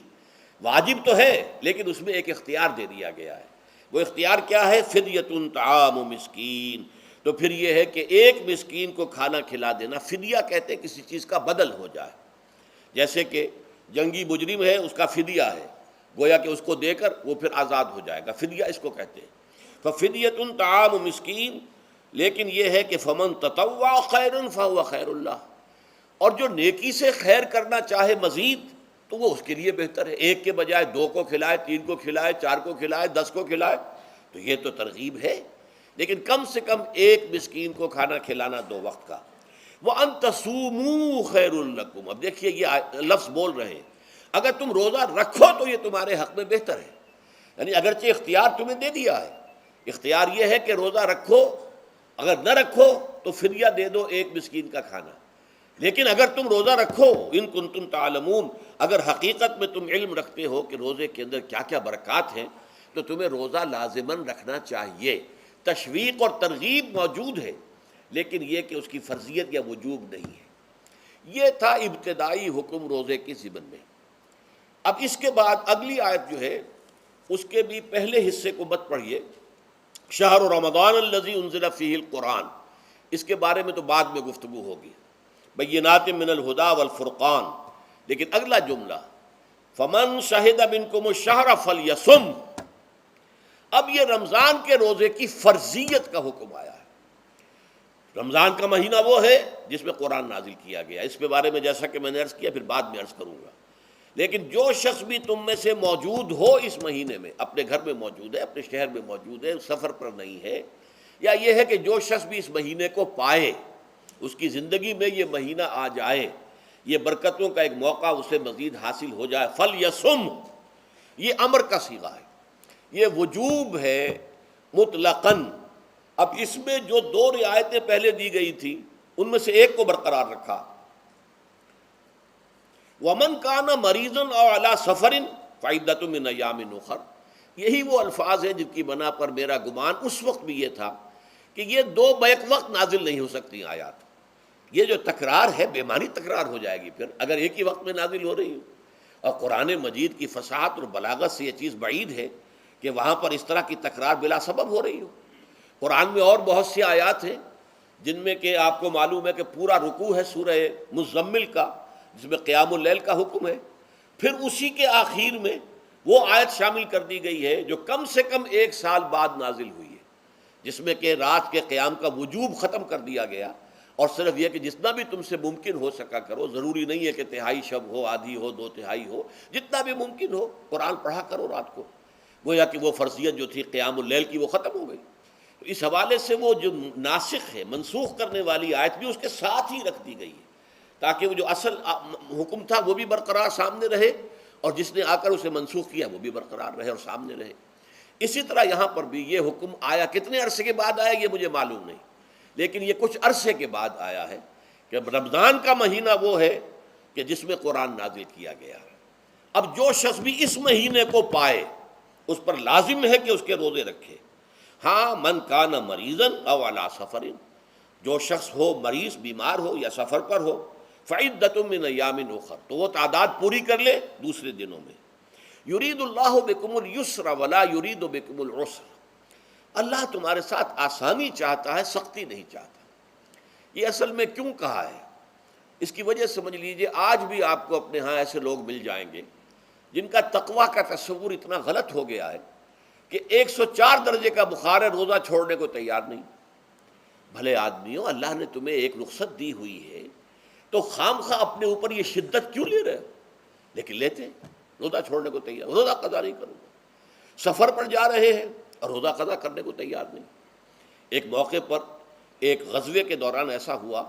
واجب تو ہے لیکن اس میں ایک اختیار دے دیا گیا ہے۔ وہ اختیار کیا ہے؟ فدیۃ طعام مسکین، تو پھر یہ ہے کہ ایک مسکین کو کھانا کھلا دینا۔ فدیہ کہتے ہیں کسی چیز کا بدل ہو جائے، جیسے کہ جنگی مجرم ہے اس کا فدیہ ہے، گویا کہ اس کو دے کر وہ پھر آزاد ہو جائے گا، فدیہ اس کو کہتے ہیں۔ ففدیۃ طعام مسکین، لیکن یہ ہے کہ فمن تطوع خیرا فہو خیر اللہ، اور جو نیکی سے خیر کرنا چاہے مزید تو وہ اس کے لیے بہتر ہے، ایک کے بجائے 2 کو کھلائے، 3 کو کھلائے، 4 کو کھلائے، 10 کو کھلائے، تو یہ تو ترغیب ہے، لیکن کم سے کم ایک مسکین کو کھانا کھلانا 2 وقت کا۔ وَأَن تَصُومُوا خَيْرٌ لَكُمْ، اب دیکھیے یہ لفظ بول رہے ہیں، اگر تم روزہ رکھو تو یہ تمہارے حق میں بہتر ہے، یعنی اگرچہ اختیار تمہیں دے دیا ہے، اختیار یہ ہے کہ روزہ رکھو، اگر نہ رکھو تو فدیہ دے دو ایک مسکین کا کھانا، لیکن اگر تم روزہ رکھو ان کنتم تعلمون، اگر حقیقت میں تم علم رکھتے ہو کہ روزے کے اندر کیا کیا برکات ہیں تو تمہیں روزہ لازماً رکھنا چاہیے۔ تشویق اور ترغیب موجود ہے، لیکن یہ کہ اس کی فرضیت یا وجوب نہیں ہے۔ یہ تھا ابتدائی حکم روزے کے ضمن میں۔ اب اس کے بعد اگلی آیت جو ہے اس کے بھی پہلے حصے کو مت پڑھیے، شہر رمضان الذی انزل فیہ القرآن، اس کے بارے میں تو بعد میں گفتگو ہوگی، بینات من الہدی والفرقان، لیکن اگلا جملہ فمن شہد منکم الشہر فلیصم، اب یہ رمضان کے روزے کی فرضیت کا حکم آیا ہے۔ رمضان کا مہینہ وہ ہے جس میں قرآن نازل کیا گیا، اس کے بارے میں جیسا کہ میں نے عرض کیا پھر بعد میں عرض کروں گا، لیکن جو شخص بھی تم میں سے موجود ہو اس مہینے میں، اپنے گھر میں موجود ہے، اپنے شہر میں موجود ہے، سفر پر نہیں ہے، یا یہ ہے کہ جو شخص بھی اس مہینے کو پائے، اس کی زندگی میں یہ مہینہ آ جائے، یہ برکتوں کا ایک موقع اسے مزید حاصل ہو جائے، فلیصم، یہ امر کا صیغہ ہے، یہ وجوب ہے مطلقاً۔ اب اس میں جو 2 رعایتیں پہلے دی گئی تھیں ان میں سے ایک کو برقرار رکھا، وَمَنْ كَانَ مَرِيضًا أَوْ عَلَى سَفَرٍ فَعِدَّةٌ مِّنْ أَيَّامٍ أُخَرَ، یہی وہ الفاظ ہیں جن کی بنا پر میرا گمان اس وقت بھی یہ تھا کہ یہ 2 بیک وقت نازل نہیں ہو سکتی آیات، یہ جو تکرار ہے بے معنی تکرار ہو جائے گی پھر اگر ایک ہی وقت میں نازل ہو رہی ہو، اور قرآن مجید کی فصاحت اور بلاغت سے یہ چیز بعید ہے کہ وہاں پر اس طرح کی تکرار بلا سبب ہو رہی ہو۔ قرآن میں اور بہت سی آیات ہیں جن میں کہ آپ کو معلوم ہے کہ پورا رکوع ہے سورہ مزمل کا، جس میں قیام اللیل کا حکم ہے، پھر اسی کے آخر میں وہ آیت شامل کر دی گئی ہے جو کم سے کم 1 سال بعد نازل ہوئی ہے، جس میں کہ رات کے قیام کا وجوب ختم کر دیا گیا، اور صرف یہ کہ جتنا بھی تم سے ممکن ہو سکا کرو، ضروری نہیں ہے کہ تہائی شب ہو، آدھی ہو، 2/3 ہو، جتنا بھی ممکن ہو قرآن پڑھا کرو رات کو، گویا کہ وہ فرضیت جو تھی قیام اللیل کی وہ ختم ہو گئی۔ تو اس حوالے سے وہ جو ناسخ ہے، منسوخ کرنے والی آیت بھی اس کے ساتھ ہی رکھ دی گئی ہے، تاکہ وہ جو اصل حکم تھا وہ بھی برقرار سامنے رہے، اور جس نے آ کر اسے منسوخ کیا وہ بھی برقرار رہے اور سامنے رہے۔ اسی طرح یہاں پر بھی یہ حکم آیا، کتنے عرصے کے بعد آیا یہ مجھے معلوم نہیں، لیکن یہ کچھ عرصے کے بعد آیا ہے کہ رمضان کا مہینہ وہ ہے کہ جس میں قرآن نازل کیا گیا ہے۔ اب جو شخص بھی اس مہینے کو پائے اس پر لازم ہے کہ اس کے روزے رکھے۔ ہاں، من کان مریضاً او علی سفر، جو شخص ہو مریض، بیمار ہو یا سفر پر ہو، فعدۃ من ایام اخر، تو وہ تعداد پوری کر لے دوسرے دنوں میں۔ یرید اللہ بکم الیسر ولا یرید بکم العسر، اللہ تمہارے ساتھ آسانی چاہتا ہے، سختی نہیں چاہتا۔ یہ اصل میں کیوں کہا ہے، اس کی وجہ سمجھ لیجئے۔ آج بھی آپ کو اپنے ہاں ایسے لوگ مل جائیں گے جن کا تقویٰ کا تصور اتنا غلط ہو گیا ہے کہ 104 درجے کا بخار ہے، روزہ چھوڑنے کو تیار نہیں۔ بھلے آدمیوں، اللہ نے تمہیں ایک رخصت دی ہوئی ہے تو خام خواہ اپنے اوپر یہ شدت کیوں لے رہے ہو؟ لیکن لیتے ہیں، روزہ چھوڑنے کو تیار، روزہ قضا نہیں کروں گا۔ سفر پر جا رہے ہیں اور روزہ قضا کرنے کو تیار نہیں۔ ایک موقع پر ایک غزوے کے دوران ایسا ہوا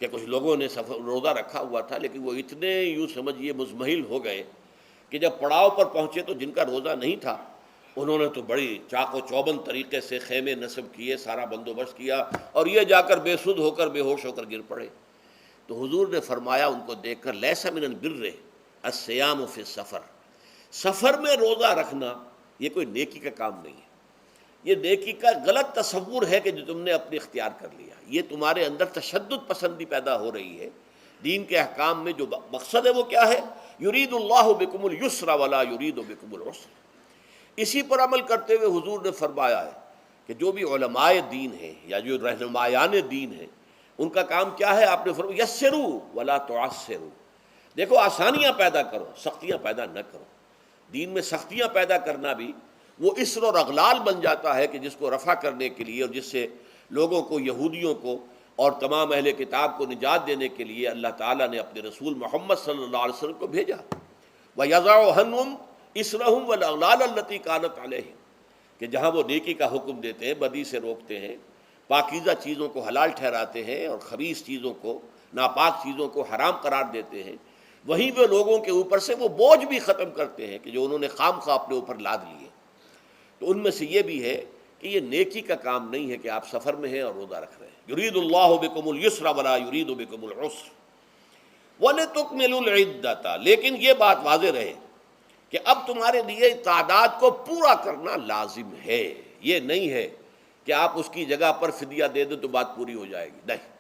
کہ کچھ لوگوں نے روزہ رکھا ہوا تھا، لیکن وہ اتنے یوں سمجھیے مزمحل ہو گئے کہ جب پڑاؤ پر پہنچے تو جن کا روزہ نہیں تھا انہوں نے تو بڑی چاق و چوبند طریقے سے خیمے نصب کیے، سارا بندوبست کیا، اور یہ جا کر بے سدھ ہو کر، بے ہوش ہو کر گر پڑے۔ تو حضور نے فرمایا ان کو دیکھ کر، لیس من البر الصیام فی السفر، سفر میں روزہ رکھنا یہ کوئی نیکی کا کام نہیں ہے، یہ نیکی کا غلط تصور ہے کہ جو تم نے اپنے اختیار کر لیا۔ یہ تمہارے اندر تشدد پسندی پیدا ہو رہی ہے۔ دین کے احکام میں جو مقصد ہے وہ کیا ہے؟ یرید اللہ بکم الیسر ولا یرید بکم العسر۔ اسی پر عمل کرتے ہوئے حضور نے فرمایا ہے کہ جو بھی علماء دین ہیں یا جو رہنمایان دین ہیں ان کا کام کیا ہے؟ آپ نے فرمایا یسروا ولا تعسروا، دیکھو آسانیاں پیدا کرو، سختیاں پیدا نہ کرو۔ دین میں سختیاں پیدا کرنا بھی وہ اسر اور اغلال بن جاتا ہے کہ جس کو رفع کرنے کے لیے اور جس سے لوگوں کو، یہودیوں کو اور تمام اہل کتاب کو نجات دینے کے لیے اللہ تعالیٰ نے اپنے رسول محمد صلی اللہ علیہ وسلم کو بھیجا۔ وَيَضَعُ عَنْهُمْ إِصْرَهُمْ وَالْأَغْلَالَ الَّتِي كَانَتْ عَلَيْهِمْ، کہ جہاں وہ نیکی کا حکم دیتے ہیں، بدی سے روکتے ہیں، پاکیزہ چیزوں کو حلال ٹھہراتے ہیں اور خبیث چیزوں کو، ناپاک چیزوں کو حرام قرار دیتے ہیں، وہیں وہ لوگوں کے اوپر سے وہ بوجھ بھی ختم کرتے ہیں کہ جو انہوں نے خام خواہ اپنے اوپر لاد لیے۔ تو ان میں سے یہ بھی ہے کہ یہ نیکی کا کام نہیں ہے کہ آپ سفر میں ہیں اور روزہ رکھ رہے ہیں۔ یرید اللہ بکم الیسر ولا یرید بکم العسر وَلِتُكْمِلُوا الْعِدَّةَ، لیکن یہ بات واضح رہے کہ اب تمہارے لیے تعداد کو پورا کرنا لازم ہے۔ یہ نہیں ہے کہ آپ اس کی جگہ پر فدیہ دے دیں تو بات پوری ہو جائے گی، نہیں۔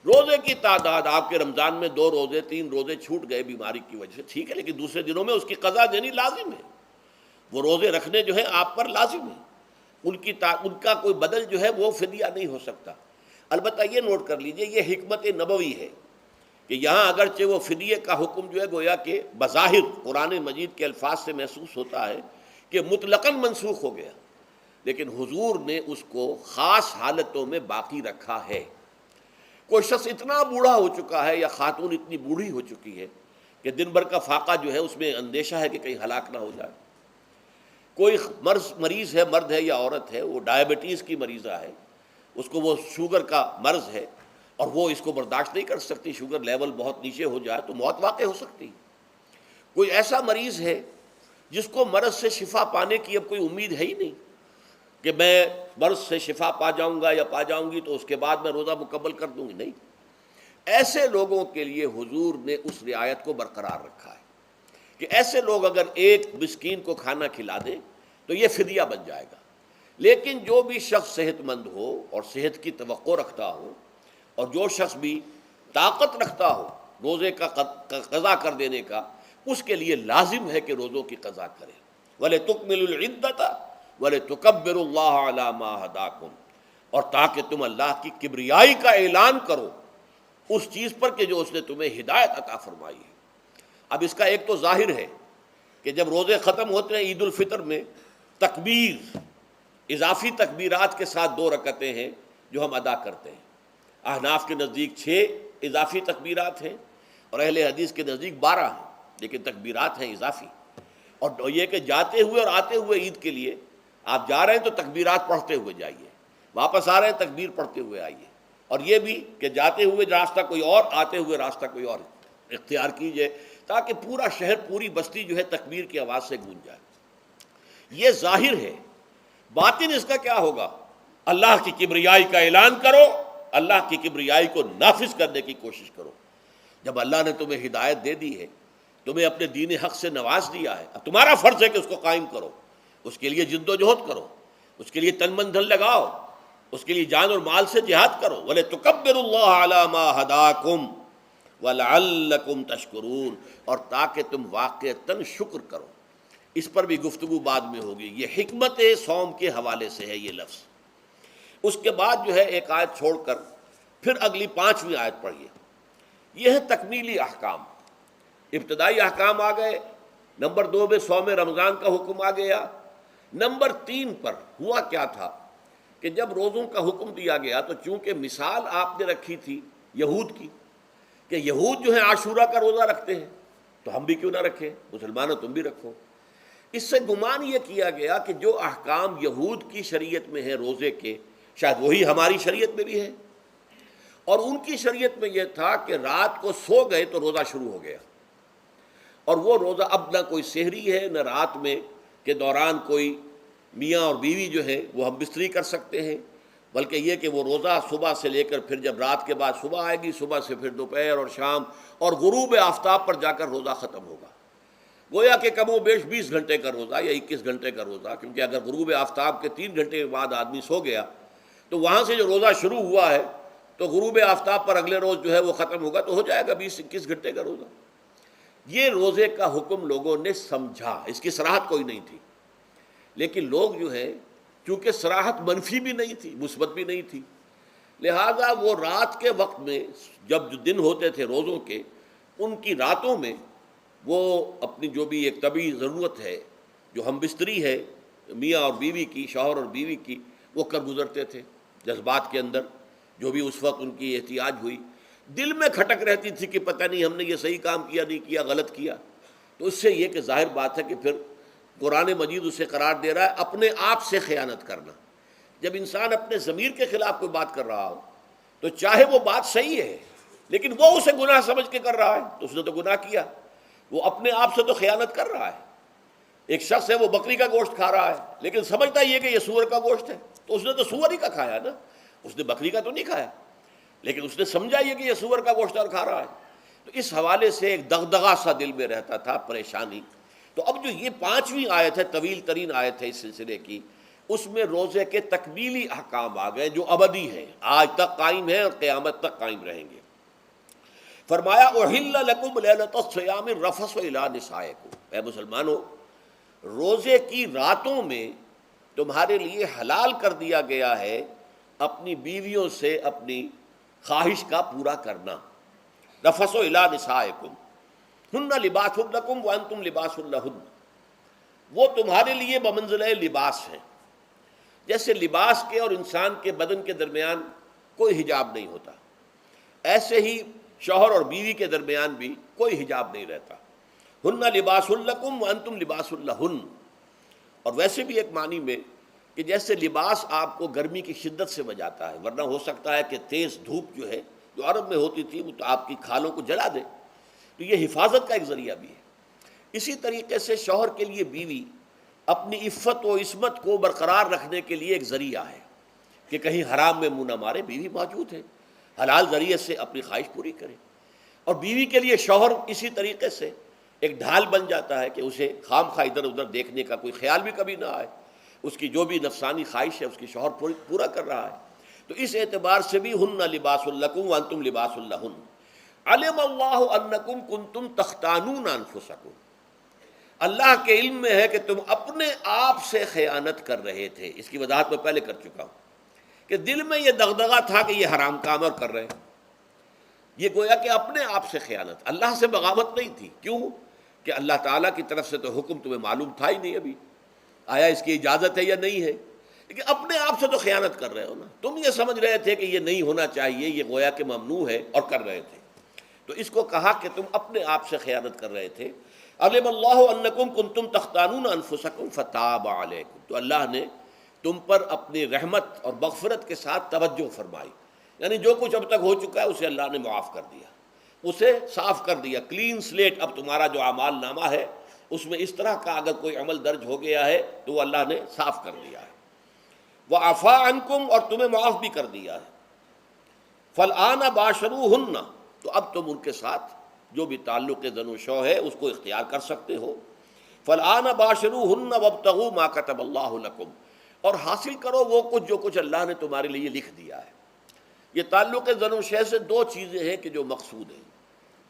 روزے کی تعداد، آپ کے رمضان میں 2 روزے 3 روزے چھوٹ گئے بیماری کی وجہ سے، ٹھیک ہے، لیکن دوسرے دنوں میں اس کی قضا دینی لازم ہے۔ وہ روزے رکھنے جو ہیں آپ پر لازم ہے، ان کا کوئی بدل جو ہے وہ فدیہ نہیں ہو سکتا۔ البتہ یہ نوٹ کر لیجئے، یہ حکمت نبوی ہے کہ یہاں اگرچہ وہ فدیے کا حکم جو ہے گویا کہ بظاہر قرآن مجید کے الفاظ سے محسوس ہوتا ہے کہ مطلقاً منسوخ ہو گیا، لیکن حضور نے اس کو خاص حالتوں میں باقی رکھا ہے۔ کوئی شخص اتنا بوڑھا ہو چکا ہے یا خاتون اتنی بوڑھی ہو چکی ہے کہ دن بھر کا فاقہ جو ہے اس میں اندیشہ ہے کہ کہیں ہلاک نہ ہو جائے۔ کوئی مریض ہے، مرد ہے یا عورت ہے، وہ ڈائبٹیز کی مریضہ ہے، اس کو وہ شوگر کا مرض ہے اور وہ اس کو برداشت نہیں کر سکتی، شوگر لیول بہت نیچے ہو جائے تو موت واقع ہو سکتی۔ کوئی ایسا مریض ہے جس کو مرض سے شفا پانے کی اب کوئی امید ہے ہی نہیں کہ میں مرض سے شفا پا جاؤں گا یا پا جاؤں گی تو اس کے بعد میں روزہ مکمل کر دوں گی، نہیں۔ ایسے لوگوں کے لیے حضور نے اس رعایت کو برقرار رکھا ہے کہ ایسے لوگ اگر ایک مسکین کو کھانا کھلا دیں تو یہ فدیہ بن جائے گا۔ لیکن جو بھی شخص صحت مند ہو اور صحت کی توقع رکھتا ہو اور جو شخص بھی طاقت رکھتا ہو روزے کا قضا کر دینے کا، اس کے لیے لازم ہے کہ روزوں کی قضا کرے۔ وَلِتُكْمِلُوا الْعِدَّةَ وَلِتُكَبِّرُوا اللَّهَ عَلَىٰ مَا هَدَاكُمْ، اور تاکہ تم اللہ کی کبریائی کا اعلان کرو اس چیز پر کہ جو اس نے تمہیں ہدایت عطا فرمائی ہے۔ اب اس کا ایک تو ظاہر ہے کہ جب روزے ختم ہوتے ہیں عید الفطر میں تکبیر، اضافی تکبیرات کے ساتھ 2 رکعتیں ہیں جو ہم ادا کرتے ہیں۔ احناف کے نزدیک 6 اضافی تکبیرات ہیں اور اہل حدیث کے نزدیک 12 ہیں، لیکن تکبیرات ہیں اضافی۔ اور یہ کہ جاتے ہوئے اور آتے ہوئے عید کے لیے آپ جا رہے ہیں تو تکبیرات پڑھتے ہوئے جائیے، واپس آ رہے ہیں تکبیر پڑھتے ہوئے آئیے، اور یہ بھی کہ جاتے ہوئے راستہ کوئی اور، آتے ہوئے راستہ کوئی اور اختیار کیجئے، تاکہ پورا شہر، پوری بستی جو ہے تکبیر کی آواز سے گونج جائے۔ یہ ظاہر ہے، باطن اس کا کیا ہوگا؟ اللہ کی کبریائی کا اعلان کرو، اللہ کی کبریائی کو نافذ کرنے کی کوشش کرو۔ جب اللہ نے تمہیں ہدایت دے دی ہے، تمہیں اپنے دین حق سے نواز دیا ہے، اب تمہارا فرض ہے کہ اس کو قائم کرو، اس کے لیے جد و جہد کرو، اس کے لیے تن من دھن لگاؤ، اس کے لیے جان اور مال سے جہاد کرو۔ وَلِتُكَبِّرُوا اللَّهَ عَلَى مَا هَدَاكُمْ وَلَعَلَّكُمْ تَشْكُرُونَ، اور تاکہ تم واقعتاً شکر کرو۔ اس پر بھی گفتگو بعد میں ہوگی۔ یہ حکمت صوم کے حوالے سے ہے یہ لفظ۔ اس کے بعد جو ہے ایک آیت چھوڑ کر پھر اگلی 5ویں آیت پڑھیے۔ یہ ہے تکمیلی احکام۔ ابتدائی احکام آ گئے، نمبر 2 میں صوم رمضان کا حکم آ گیا۔ نمبر 3 پر ہوا کیا تھا کہ جب روزوں کا حکم دیا گیا تو چونکہ مثال آپ نے رکھی تھی یہود کی کہ یہود جو ہے عاشورہ کا روزہ رکھتے ہیں تو ہم بھی کیوں نہ رکھیں، مسلمانوں تم بھی رکھو۔ اس سے گمان یہ کیا گیا کہ جو احکام یہود کی شریعت میں ہیں روزے کے، شاید وہی ہماری شریعت میں بھی ہے، اور ان کی شریعت میں یہ تھا کہ رات کو سو گئے تو روزہ شروع ہو گیا، اور وہ روزہ اب نہ کوئی سحری ہے نہ رات میں کے دوران کوئی میاں اور بیوی جو ہے وہ ہم بستری کر سکتے ہیں، بلکہ یہ کہ وہ روزہ صبح سے لے کر پھر جب رات کے بعد صبح آئے گی، صبح سے پھر دوپہر اور شام اور غروب آفتاب پر جا کر روزہ ختم ہوگا۔ گویا کہ کم و بیش 20 گھنٹے کا روزہ یا 21 گھنٹے کا روزہ، کیونکہ اگر غروب آفتاب کے 3 گھنٹے بعد آدمی سو گیا تو وہاں سے جو روزہ شروع ہوا ہے تو غروب آفتاب پر اگلے روز جو ہے وہ ختم ہوگا، تو ہو جائے گا 20-21 گھنٹے کا روزہ۔ یہ روزے کا حکم لوگوں نے سمجھا، اس کی صراحت کوئی نہیں تھی، لیکن لوگ جو ہے چونکہ صراحت منفی بھی نہیں تھی مثبت بھی نہیں تھی، لہذا وہ رات کے وقت میں جب جو دن ہوتے تھے روزوں کے، ان کی راتوں میں وہ اپنی جو بھی ایک طبعی ضرورت ہے، جو ہم بستری ہے میاں اور بیوی کی، شوہر اور بیوی کی، وہ کر گزرتے تھے۔ جذبات کے اندر جو بھی اس وقت ان کی احتیاج ہوئی، دل میں کھٹک رہتی تھی کہ پتہ نہیں ہم نے یہ صحیح کام کیا نہیں کیا، غلط کیا، تو اس سے یہ کہ ظاہر بات ہے کہ پھر قرآن مجید اسے قرار دے رہا ہے اپنے آپ سے خیانت کرنا۔ جب انسان اپنے ضمیر کے خلاف کوئی بات کر رہا ہو تو چاہے وہ بات صحیح ہے لیکن وہ اسے گناہ سمجھ کے کر رہا ہے تو اس نے تو گناہ کیا، وہ اپنے آپ سے تو خیانت کر رہا ہے۔ ایک شخص ہے وہ بکری کا گوشت کھا رہا ہے لیکن سمجھتا یہ کہ یہ سور کا گوشت ہے، تو اس نے تو سور ہی کا کھایا نا، اس نے بکری کا تو نہیں کھایا، لیکن اس نے سمجھا یہ کہ یہ سور کا گوشت اور کھا رہا ہے۔ تو اس حوالے سے ایک دغدغہ سا دل میں رہتا تھا، پریشانی۔ تو اب جو یہ 5ویں آیت ہے، طویل ترین آیت ہے اس سلسلے کی، اس میں روزے کے تکمیلی احکام آ گئے جو ابدی ہیں، آج تک قائم ہیں اور قیامت تک قائم رہیں گے۔ فرمایا احل لکم لیلۃ الصیام الرفث الی نسائکم، اے مسلمانوں روزے کی راتوں میں تمہارے لیے حلال کر دیا گیا ہے اپنی بیویوں سے اپنی خواہش کا پورا کرنا۔ رفث الی نسائکم ہن لباس لکم وانتم لباس لہن، وہ تمہارے لیے بمنزلہ لباس ہیں، جیسے لباس کے اور انسان کے بدن کے درمیان کوئی حجاب نہیں ہوتا، ایسے ہی شوہر اور بیوی کے درمیان بھی کوئی حجاب نہیں رہتا۔ ہن لباس لکم وانتم لباس لہن، اور ویسے بھی ایک معنی میں کہ جیسے لباس آپ کو گرمی کی شدت سے بچاتا ہے، ورنہ ہو سکتا ہے کہ تیز دھوپ جو ہے جو عرب میں ہوتی تھی وہ تو آپ کی کھالوں کو جلا دے، تو یہ حفاظت کا ایک ذریعہ بھی ہے۔ اسی طریقے سے شوہر کے لیے بیوی اپنی عفت و عصمت کو برقرار رکھنے کے لیے ایک ذریعہ ہے کہ کہیں حرام میں منہ نہ مارے، بیوی موجود ہے، حلال ذریعے سے اپنی خواہش پوری کرے۔ اور بیوی کے لیے شوہر اسی طریقے سے ایک ڈھال بن جاتا ہے کہ اسے خام خواہ ادھر ادھر دیکھنے کا کوئی خیال بھی کبھی نہ آئے، اس کی جو بھی نفسانی خواہش ہے اس کی شوہر پورا کر رہا ہے۔ تو اس اعتبار سے بھی ہن لباس لکم وانتم لباس لہن، علم اللہ انکم کنتم تختانون انفسکم، اللہ کے علم میں ہے کہ تم اپنے آپ سے خیانت کر رہے تھے۔ اس کی وضاحت میں پہلے کر چکا ہوں کہ دل میں یہ دغدغہ تھا کہ یہ حرام کام اور کر رہے ہیں، یہ گویا کہ اپنے آپ سے خیانت، اللہ سے بغاوت نہیں تھی۔ کیوں؟ کہ اللہ تعالیٰ کی طرف سے تو حکم تمہیں معلوم تھا ہی نہیں ابھی، آیا اس کی اجازت ہے یا نہیں ہے؟ لیکن اپنے آپ سے تو خیانت کر رہے ہو نا، تم یہ سمجھ رہے تھے کہ یہ نہیں ہونا چاہیے، یہ گویا کہ ممنوع ہے اور کر رہے تھے، تو اس کو کہا کہ تم اپنے آپ سے خیانت کر رہے تھے۔ علم اللہ انکم کنتم تختانون انفسکم فتاب علیکم، تو اللہ نے تم پر اپنی رحمت اور مغفرت کے ساتھ توجہ فرمائی، یعنی جو کچھ اب تک ہو چکا ہے اسے اللہ نے معاف کر دیا، اسے صاف کر دیا، کلین سلیٹ۔ اب تمہارا جو اعمال نامہ ہے اس میں اس طرح کا اگر کوئی عمل درج ہو گیا ہے تو وہ اللہ نے صاف کر دیا ہے۔ وعفا عنکم، اور تمہیں معاف بھی کر دیا ہے۔ فالآن باشروہن، تو اب تم ان کے ساتھ جو بھی تعلق زن و شو ہے اس کو اختیار کر سکتے ہو۔ فالآن باشروہن وابتغوا ما کتب اللہ لکم، اور حاصل کرو وہ کچھ جو کچھ اللہ نے تمہارے لیے لکھ دیا ہے۔ یہ تعلق زن و شے سے دو چیزیں ہیں کہ جو مقصود ہیں،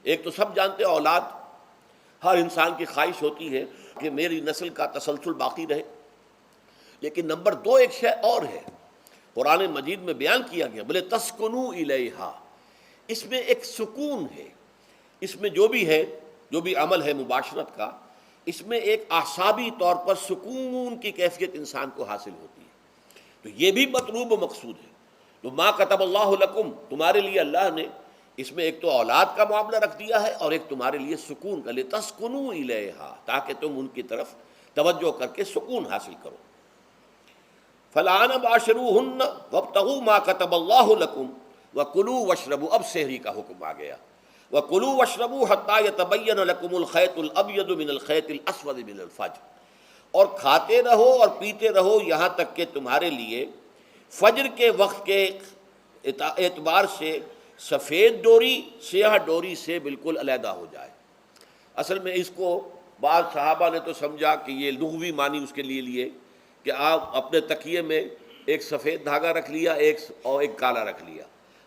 ایک تو سب جانتے ہیں اولاد، ہر انسان کی خواہش ہوتی ہے کہ میری نسل کا تسلسل باقی رہے، لیکن نمبر دو ایک شے اور ہے، قرآن مجید میں بیان کیا گیا، بولے تسکنوا الیہا، اس میں ایک سکون ہے، اس میں جو بھی ہے، جو بھی عمل ہے مباشرت کا، اس میں ایک اعصابی طور پر سکون کی کیفیت انسان کو حاصل ہوتی ہے، تو یہ بھی مطلوب و مقصود ہے۔ تو ما کتب اللہ لکم، تمہارے لیے اللہ نے اس میں ایک تو اولاد کا معاملہ رکھ دیا ہے اور ایک تمہارے لیے سکون کا، لتسکنوا الیہا، تاکہ تم ان کی طرف توجہ کر کے سکون حاصل کرو۔ فالآن باشروہن وابتغوا ما کتب اللہ لکم وکلوا واشربوا، اب سحری کا حکم آ گیا، وکلوا واشربوا حتی یتبین لکم الخیط الابیض من الخیط الاسود من الفجر، اور کھاتے رہو اور پیتے رہو یہاں تک کہ تمہارے لیے فجر کے وقت کے اعتبار سے سفید ڈوری سیاہ ڈوری سے بالکل علیحدہ ہو جائے۔ اصل میں اس کو بعض صحابہ نے تو سمجھا کہ یہ لغوی معنی اس کے لیے کہ آپ اپنے تکیے میں ایک سفید دھاگا رکھ لیا اور ایک کالا رکھ لیا،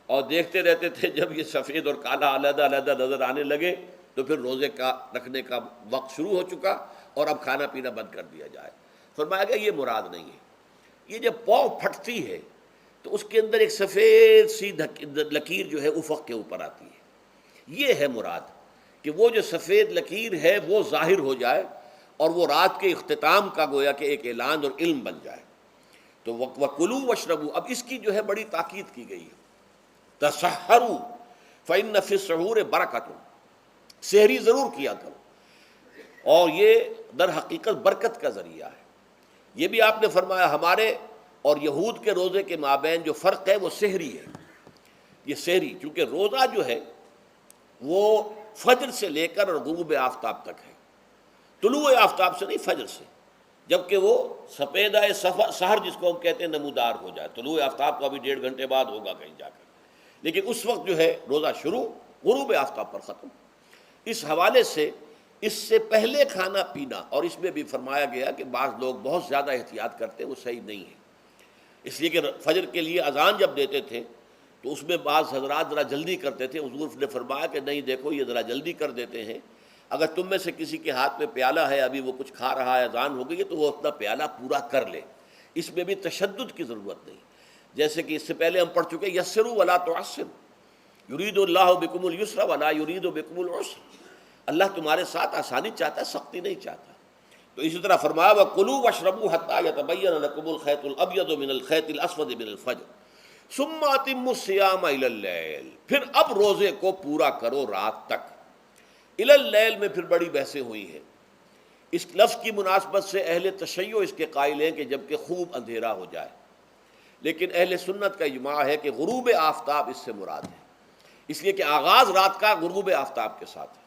اور دیکھتے رہتے تھے، جب یہ سفید اور کالا علیحدہ علیحدہ نظر آنے لگے تو پھر روزے کا رکھنے کا وقت شروع ہو چکا اور اب کھانا پینا بند کر دیا جائے۔ فرمایا گیا یہ مراد نہیں ہے، یہ جب پاؤں پھٹتی ہے تو اس کے اندر ایک سفید سی لکیر جو ہے افق کے اوپر آتی ہے، یہ ہے مراد، کہ وہ جو سفید لکیر ہے وہ ظاہر ہو جائے اور وہ رات کے اختتام کا گویا کہ ایک اعلان اور علم بن جائے۔ تو وَكُلُوا وَاشْرَبُوا، اب اس کی جو ہے بڑی تاکید کی گئی ہے، تَسَحَّرُوا فَإِنَّ فِي السُّحُورِ بَرَكَةٌ، سحری ضرور کیا کرو، اور یہ در حقیقت برکت کا ذریعہ ہے۔ یہ بھی آپ نے فرمایا ہمارے اور یہود کے روزے کے مابین جو فرق ہے وہ سحری ہے، یہ سحری، چونکہ روزہ جو ہے وہ فجر سے لے کر اور غروب آفتاب تک ہے، طلوع آفتاب سے نہیں، فجر سے، جبکہ وہ سپیدہ سحر جس کو ہم کہتے ہیں نمودار ہو جائے، طلوع آفتاب کو ابھی 1.5 گھنٹے بعد ہوگا کہیں جا کر، لیکن اس وقت جو ہے روزہ شروع، غروب آفتاب پر ختم۔ اس حوالے سے اس سے پہلے کھانا پینا، اور اس میں بھی فرمایا گیا کہ بعض لوگ بہت زیادہ احتیاط کرتے ہیں، وہ صحیح نہیں ہے، اس لیے کہ فجر کے لیے اذان جب دیتے تھے تو اس میں بعض حضرات ذرا جلدی کرتے تھے، حضور نے فرمایا کہ نہیں دیکھو یہ ذرا جلدی کر دیتے ہیں، اگر تم میں سے کسی کے ہاتھ میں پیالہ ہے، ابھی وہ کچھ کھا رہا ہے، اذان ہو گئی ہے، تو وہ اپنا پیالہ پورا کر لے، اس میں بھی تشدد کی ضرورت نہیں، جیسے کہ اس سے پہلے ہم پڑھ چکے یسروا ولا تعسروا، یرید اللہ بکم الیسر ولا یرید بکم العسر، اللہ تمہارے ساتھ آسانی چاہتا ہے، سختی نہیں چاہتا۔ تو اسی طرح فرمایا وَكُلُوا وَاشْرَبُوا حَتَّى يَتَبَيَّنَ لَكُمُ الْخَيْطُ الْأَبْيَضُ مِنَ الْخَيْطِ الْأَسْوَدِ مِنَ الْفَجْرِ ثُمَّ أَتِمُّوا الصِّيَامَ إِلَى اللَّيْلِ، پھر اب روزے کو پورا کرو رات تک۔ إِلَى اللَّيْلِ میں پھر بڑی بحثیں ہوئی ہیں، اس لفظ کی مناسبت سے اہل تشیع اس کے قائل ہیں کہ جب کہ خوب اندھیرا ہو جائے، لیکن اہل سنت کا اجماع ہے کہ غروب آفتاب اس سے مراد ہے، اس لیے کہ آغاز رات کا غروب آفتاب کے ساتھ ہے،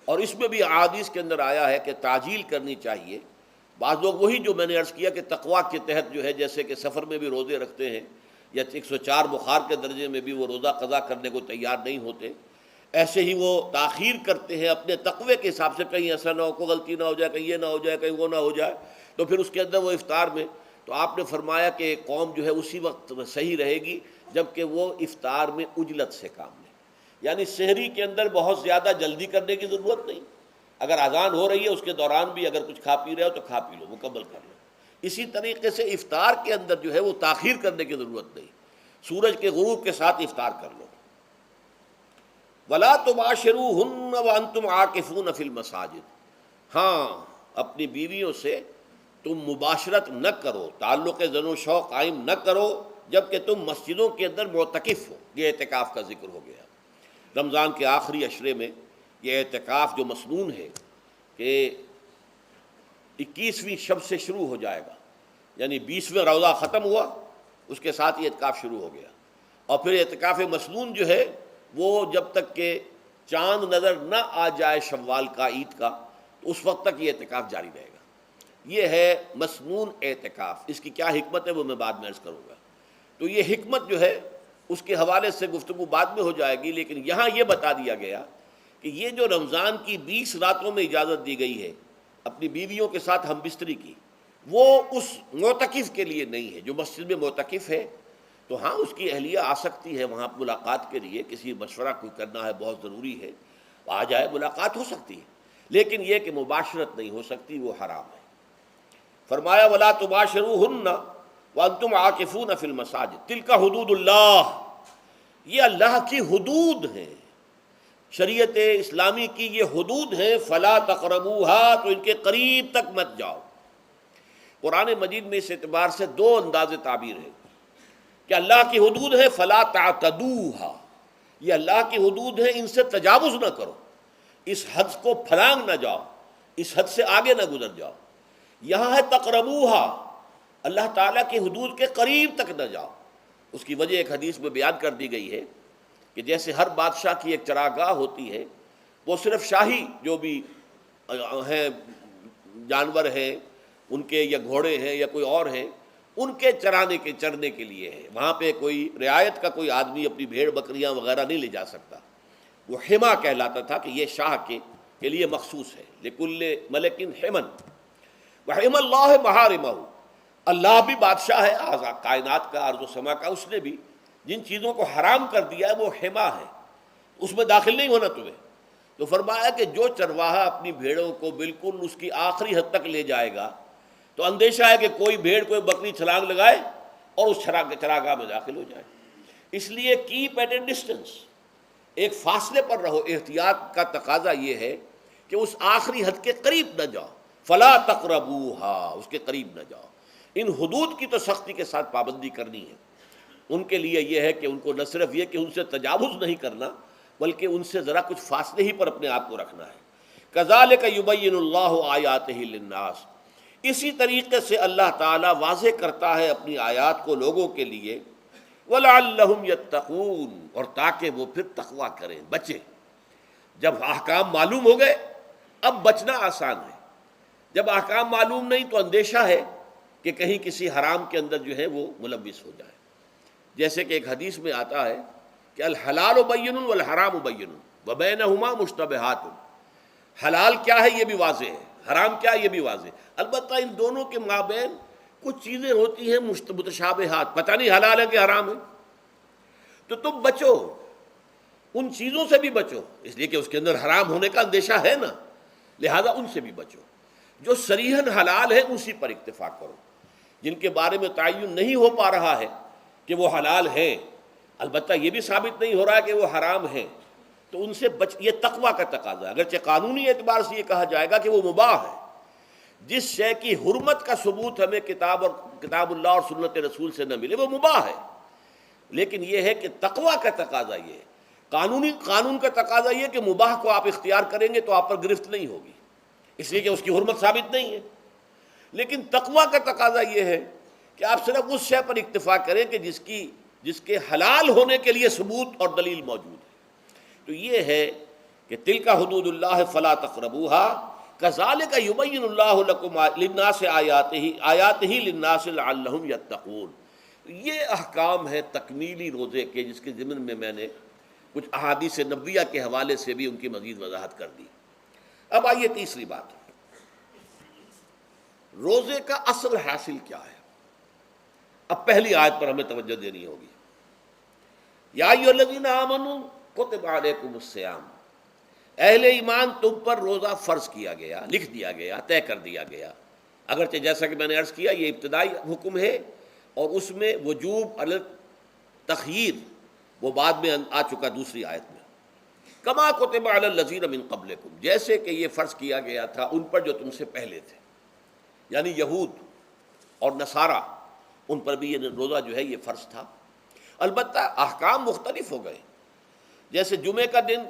اور اس میں بھی احادیث کے اندر آیا ہے کہ تعجیل کرنی چاہیے۔ بعض لوگ وہی جو میں نے عرض کیا کہ تقویٰ کے تحت جو ہے، جیسے کہ سفر میں بھی روزے رکھتے ہیں، یا 104 بخار کے درجے میں بھی وہ روزہ قضا کرنے کو تیار نہیں ہوتے، ایسے ہی وہ تاخیر کرتے ہیں اپنے تقوی کے حساب سے، کہیں ایسا نہ ہو، کوئی غلطی نہ ہو جائے، کہیں یہ نہ ہو جائے، کہیں وہ نہ ہو جائے، تو پھر اس کے اندر وہ افطار میں، تو آپ نے فرمایا کہ قوم جو ہے اسی وقت صحیح رہے گی جب کہ وہ افطار میں عجلت سے کام لے، یعنی سحری کے اندر بہت زیادہ جلدی کرنے کی ضرورت نہیں، اگر اذان ہو رہی ہے اس کے دوران بھی اگر کچھ کھا پی رہے ہو تو کھا پی لو، مکمل کر لو۔ اسی طریقے سے افطار کے اندر جو ہے وہ تاخیر کرنے کی ضرورت نہیں، سورج کے غروب کے ساتھ افطار کر لو۔ وَلَا تُبَاشِرُوهُنَّ وَأَنْتُمْ عَاكِفُونَ فِي الْمَسَاجِدِ، ہاں اپنی بیویوں سے تم مباشرت نہ کرو، تعلق زن و شو قائم نہ کرو جب کہ تم مسجدوں کے اندر معتکف ہو۔ یہ اعتکاف کا ذکر ہو گیا۔ رمضان کے آخری عشرے میں یہ اعتکاف جو مسنون ہے کہ 21ویں شب سے شروع ہو جائے گا، یعنی 20واں روزہ ختم ہوا اس کے ساتھ یہ اعتکاف شروع ہو گیا، اور پھر اعتکاف مسنون جو ہے وہ جب تک کہ چاند نظر نہ آ جائے شوال کا، عید کا، تو اس وقت تک یہ اعتکاف جاری رہے گا۔ یہ ہے مسنون اعتکاف۔ اس کی کیا حکمت ہے وہ میں بعد میں عرض کروں گا۔ تو یہ حکمت جو ہے اس کے حوالے سے گفتگو بعد میں ہو جائے گی، لیکن یہاں یہ بتا دیا گیا کہ یہ جو رمضان کی 20 راتوں میں اجازت دی گئی ہے اپنی بیویوں کے ساتھ ہم بستری کی، وہ اس معتکف کے لیے نہیں ہے جو مسجد میں معتکف ہے۔ تو ہاں اس کی اہلیہ آ سکتی ہے وہاں ملاقات کے لیے، کسی مشورہ کوئی کرنا ہے بہت ضروری ہے، آ جائے، ملاقات ہو سکتی ہے، لیکن یہ کہ مباشرت نہیں ہو سکتی، وہ حرام ہے۔ فرمایا وَلَا تُبَاشِرُوهُنَّ وَأَنْتُمْ عَاكِفُونَ فِي الْمَسَاجِدِ تِلْكَ حُدُودُ اللَّهِ، یہ اللہ کی حدود ہیں، شریعت اسلامی کی یہ حدود ہیں۔ فَلَا تَقْرَبُوهَا، تو ان کے قریب تک مت جاؤ۔ قرآن مجید میں اس اعتبار سے دو انداز تعبیر ہے کہ اللہ کی حدود ہے فَلَا تَعْتَدُوهَا، یہ اللہ کی حدود ہے، ان سے تجاوز نہ کرو، اس حد کو پھلانگ نہ جاؤ، اس حد سے آگے نہ گزر جاؤ۔ یہاں ہے تقربوہا، اللہ تعالیٰ کی حدود کے قریب تک نہ جاؤ۔ اس کی وجہ ایک حدیث میں بیان کر دی گئی ہے کہ جیسے ہر بادشاہ کی ایک چراگاہ ہوتی ہے، وہ صرف شاہی جو بھی ہیں جانور ہیں ان کے، یا گھوڑے ہیں یا کوئی اور ہیں، ان کے چرنے کے لیے ہے، وہاں پہ کوئی رعایت کا کوئی آدمی اپنی بھیڑ بکریاں وغیرہ نہیں لے جا سکتا۔ وہ حما کہلاتا تھا کہ یہ شاہ کے لیے مخصوص ہے، لکل ملک حمن وحم اللہ محارمہ، اللہ بھی بادشاہ ہے کائنات کا، ارض و سما کا، اس نے بھی جن چیزوں کو حرام کر دیا ہے وہ حما ہے، اس میں داخل نہیں ہونا تمہیں۔ تو فرمایا کہ جو چرواہا اپنی بھیڑوں کو بالکل اس کی آخری حد تک لے جائے گا تو اندیشہ ہے کہ کوئی بھیڑ کوئی بکری چھلانگ لگائے اور اس چراگاہ میں داخل ہو جائے۔ اس لیے کیپ ایٹ اے ڈسٹینس، ایک فاصلے پر رہو۔ احتیاط کا تقاضا یہ ہے کہ اس آخری حد کے قریب نہ جاؤ، فلا تقربوہا، اس کے قریب نہ جاؤ۔ ان حدود کی تو سختی کے ساتھ پابندی کرنی ہے۔ ان کے لیے یہ ہے کہ ان کو نہ صرف یہ کہ ان سے تجاوز نہیں کرنا، بلکہ ان سے ذرا کچھ فاصلے ہی پر اپنے آپ کو رکھنا ہے۔ کذالک یبین اللہ آیاتہ للناس، اسی طریقے سے اللہ تعالیٰ واضح کرتا ہے اپنی آیات کو لوگوں کے لیے، وَلَعَلَّهُمْ يَتَّقُونَ، اور تاکہ وہ پھر تقویٰ کریں، بچیں۔ جب احکام معلوم ہو گئے اب بچنا آسان ہے، جب احکام معلوم نہیں تو اندیشہ ہے کہ کہیں کسی حرام کے اندر جو ہے وہ ملوث ہو جائے۔ جیسے کہ ایک حدیث میں آتا ہے کہ الحلال بین والحرام بین وبینہما مشتبہات، حلال کیا ہے یہ بھی واضح ہے، حرام کیا ہے یہ بھی واضح ہے، البتہ ان دونوں کے مابین کچھ چیزیں ہوتی ہیں متشابہات، پتہ نہیں حلال ہے کہ حرام ہے، تو تم بچو، ان چیزوں سے بھی بچو، اس لیے کہ اس کے اندر حرام ہونے کا اندیشہ ہے نا، لہذا ان سے بھی بچو۔ جو صریحاً حلال ہے اسی پر اتفاق کرو، جن کے بارے میں تعین نہیں ہو پا رہا ہے کہ وہ حلال ہیں، البتہ یہ بھی ثابت نہیں ہو رہا ہے کہ وہ حرام ہیں، تو ان سے یہ تقویٰ کا تقاضا ہے۔ اگرچہ قانونی اعتبار سے یہ کہا جائے گا کہ وہ مباح ہے، جس شے کی حرمت کا ثبوت ہمیں کتاب اللہ اور سنت رسول سے نہ ملے وہ مباح ہے، لیکن یہ ہے کہ تقویٰ کا تقاضا یہ ہے، قانون کا تقاضا یہ کہ مباح کو آپ اختیار کریں گے تو آپ پر گرفت نہیں ہوگی، اس لیے کہ اس کی حرمت ثابت نہیں ہے، لیکن تقویٰ کا تقاضا یہ ہے کہ آپ صرف اس شے پر اکتفا کریں کہ جس کے حلال ہونے کے لیے ثبوت اور دلیل موجود ہے۔ تو یہ ہے کہ تلک حدود اللہ فلا تقربوها کذالک یبین اللہ لکم للناس آیاتہ للناس لعلہم یتقون۔ یہ احکام ہے تکمیلی روزے کے، جس کے ضمن میں میں نے کچھ احادیث نبویہ کے حوالے سے بھی ان کی مزید وضاحت کر دی۔ اب آئیے تیسری بات، روزے کا اصل حاصل کیا ہے۔ اب پہلی آیت پر ہمیں توجہ دینی ہوگی، یا ایھا الذین آمنوا کتب علیکم الصیام، اہل ایمان تم پر روزہ فرض کیا گیا، لکھ دیا گیا، طے کر دیا گیا، اگرچہ جیسا کہ میں نے عرض کیا یہ ابتدائی حکم ہے اور اس میں وجوب علی تخییر وہ بعد میں آ چکا دوسری آیت میں۔ کما کتب علی الذین من قبلکم، جیسے کہ یہ فرض کیا گیا تھا ان پر جو تم سے پہلے تھے، یعنی یہود اور نصارہ، ان پر بھی یہ روزہ جو ہے یہ فرض تھا۔ البتہ احکام مختلف ہو گئے، جیسے جمعے کا دن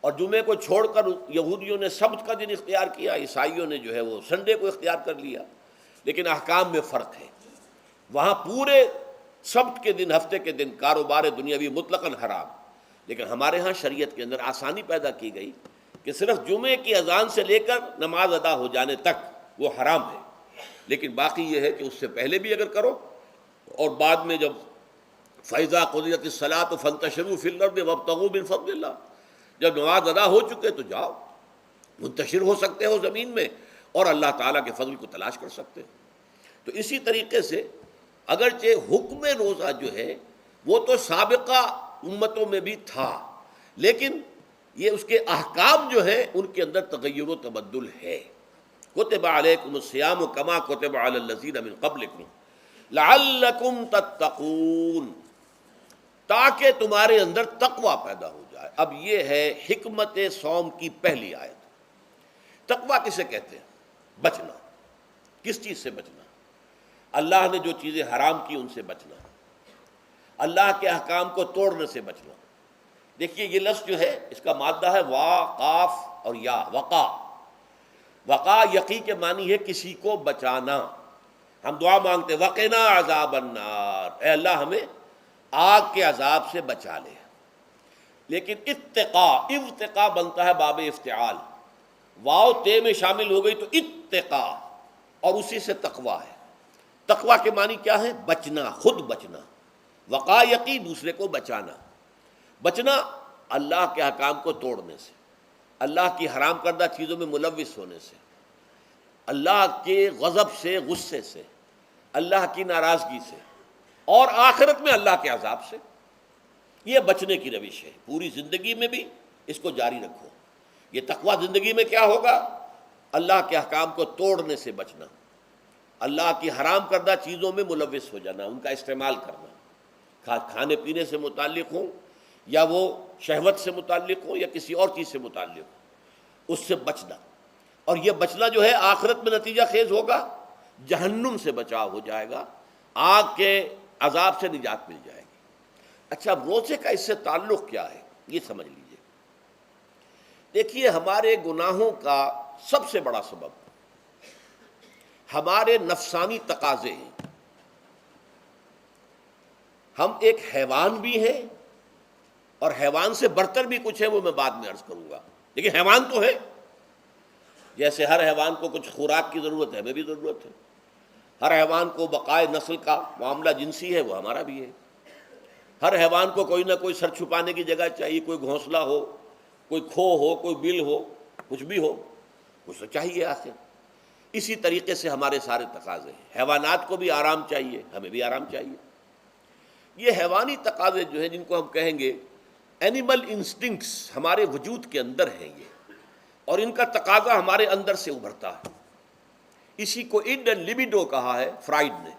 اور جمعے کو چھوڑ کر یہودیوں نے سبت کا دن اختیار کیا، عیسائیوں نے جو ہے وہ سنڈے کو اختیار کر لیا، لیکن احکام میں فرق ہے۔ وہاں پورے سبت کے دن، ہفتے کے دن کاروبار دنیاوی مطلقاً حرام، لیکن ہمارے ہاں شریعت کے اندر آسانی پیدا کی گئی کہ صرف جمعے کی اذان سے لے کر نماز ادا ہو جانے تک وہ حرام ہے، لیکن باقی یہ ہے کہ اس سے پہلے بھی اگر کرو اور بعد میں جب فَإِذَا قُضِيَتِ الصَّلَاةُ فَانتَشِرُوا فِي الْأَرْضِ وَابْتَغُوا مِن فَضْلِ اللَّهِ، جب نماز ادا ہو چکے تو جاؤ، منتشر ہو سکتے ہو زمین میں اور اللہ تعالیٰ کے فضل کو تلاش کر سکتے ہو۔ تو اسی طریقے سے اگرچہ حکم روزہ جو ہے وہ تو سابقہ امتوں میں بھی تھا، لیکن یہ اس کے احکام جو ہے ان کے اندر تغیر و تبدل ہے۔ کتب علیکم الصیام کما کتب علی الذین من قبلکم لعلکم تتقون، تاکہ تمہارے اندر تقوی پیدا ہو جائے۔ اب یہ ہے حکمت صوم کی پہلی آیت۔ تقوی کسے کہتے ہیں؟ بچنا۔ کس چیز سے بچنا؟ اللہ نے جو چیزیں حرام کی ان سے بچنا، اللہ کے احکام کو توڑنے سے بچنا۔ دیکھیے یہ لفظ جو ہے اس کا مادہ ہے وا، قاف اور یا، وقا۔ وقا یقی کے معنی ہے کسی کو بچانا۔ ہم دعا مانگتے وقنا عذاب النار، اے اللہ ہمیں آگ کے عذاب سے بچا لے، لیکن ارتقا بنتا ہے باب افتعال، واو تے میں شامل ہو گئی تو اتقا، اور اسی سے تقوی ہے۔ تقوی کے معنی کیا ہے؟ بچنا، خود بچنا۔ وقا یقی دوسرے کو بچانا۔ بچنا اللہ کے احکام کو توڑنے سے، اللہ کی حرام کردہ چیزوں میں ملوث ہونے سے، اللہ کے غضب سے، غصے سے، اللہ کی ناراضگی سے، اور آخرت میں اللہ کے عذاب سے۔ یہ بچنے کی روش ہے، پوری زندگی میں بھی اس کو جاری رکھو۔ یہ تقویٰ زندگی میں کیا ہوگا؟ اللہ کے احکام کو توڑنے سے بچنا، اللہ کی حرام کردہ چیزوں میں ملوث ہو جانا، ان کا استعمال کرنا، کھانے پینے سے متعلق ہوں یا وہ شہوت سے متعلق ہوں یا کسی اور چیز سے متعلق ہوں، اس سے بچنا۔ اور یہ بچنا جو ہے آخرت میں نتیجہ خیز ہوگا، جہنم سے بچاؤ ہو جائے گا، آگ کے عذاب سے نجات مل جائے گی۔ اچھا روزے کا اس سے تعلق کیا ہے یہ سمجھ لیجئے۔ دیکھیے ہمارے گناہوں کا سب سے بڑا سبب ہمارے نفسانی تقاضے ہیں۔ ہم ایک حیوان بھی ہیں اور حیوان سے برتر بھی کچھ ہے، وہ میں بعد میں عرض کروں گا، لیکن حیوان تو ہے۔ جیسے ہر حیوان کو کچھ خوراک کی ضرورت ہے، ہمیں بھی ضرورت ہے۔ ہر حیوان کو بقائے نسل کا معاملہ جنسی ہے، وہ ہمارا بھی ہے۔ ہر حیوان کو کوئی نہ کوئی سر چھپانے کی جگہ چاہیے، کوئی گھونسلہ ہو، کوئی کھو ہو، کوئی بل ہو، کچھ بھی ہو، کچھ تو چاہیے آخر۔ اسی طریقے سے ہمارے سارے تقاضے ہیں۔ حیوانات کو بھی آرام چاہیے، ہمیں بھی آرام چاہیے۔ یہ حیوانی تقاضے جو ہیں جن کو ہم کہیں گے اینیمل انسٹنکٹس، ہمارے وجود کے اندر ہیں یہ، اور ان کا تقاضا ہمارے اندر سے ابھرتا ہے۔ اسی کو اڈ اینڈ لیبیڈو کہا ہے فرائڈ نے۔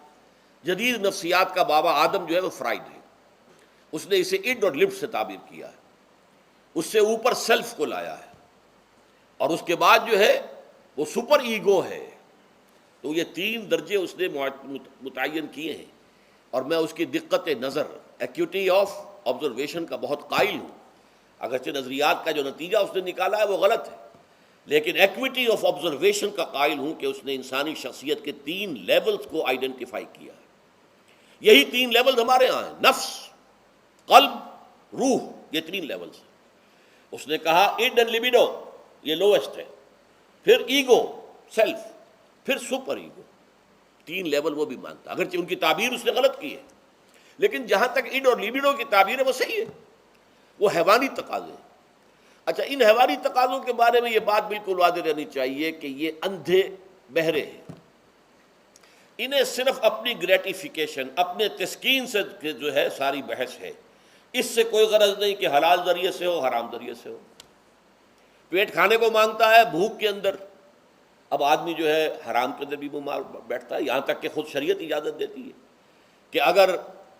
جدید نفسیات کا بابا آدم جو ہے وہ فرائڈ ہے، اس نے اسے اڈ اور لب سے تعبیر کیا ہے، اس سے اوپر سیلف کو لایا ہے، اور اس کے بعد جو ہے وہ سپر ایگو ہے۔ تو یہ تین درجے اس نے متعین کیے ہیں، اور میں اس کی دقت نظر، ایکیوٹی آف آبزرویشن کا بہت قائل ہوں۔ اگرچہ نظریات کا جو نتیجہ اس نے نکالا ہے وہ غلط ہے، لیکن ایکویٹی آف آبزرویشن کا قائل ہوں کہ اس نے انسانی شخصیت کے 3 لیولز کو آئیڈینٹیفائی کیا ہے۔ یہی 3 لیولز ہمارے ہاں ہیں، نفس، قلب، روح، یہ 3 لیولز ہیں۔ اس نے کہا اڈ اینڈ لیبیڈو یہ لویسٹ ہے، پھر ایگو، سیلف، پھر سپر ایگو۔ 3 لیول وہ بھی مانتا، اگرچہ ان کی تعبیر اس نے غلط کی ہے، لیکن جہاں تک اڈ اور لیبیڈو کی تعبیر ہے وہ صحیح ہے، وہ حیوانی تقاضے ہیں۔ اچھا ان حیوانی تقاضوں کے بارے میں یہ بات بالکل واضح رہنی چاہیے کہ یہ اندھے بہرے ہیں، انہیں صرف اپنی گریٹیفیکیشن، اپنے تسکین سے جو ہے ساری بحث ہے، اس سے کوئی غرض نہیں کہ حلال ذریعے سے ہو حرام ذریعے سے ہو۔ پیٹ کھانے کو مانگتا ہے بھوک کے اندر، اب آدمی جو ہے حرام کے اندر بھی بیمار بیٹھتا ہے، یہاں تک کہ خود شریعت اجازت دیتی ہے کہ اگر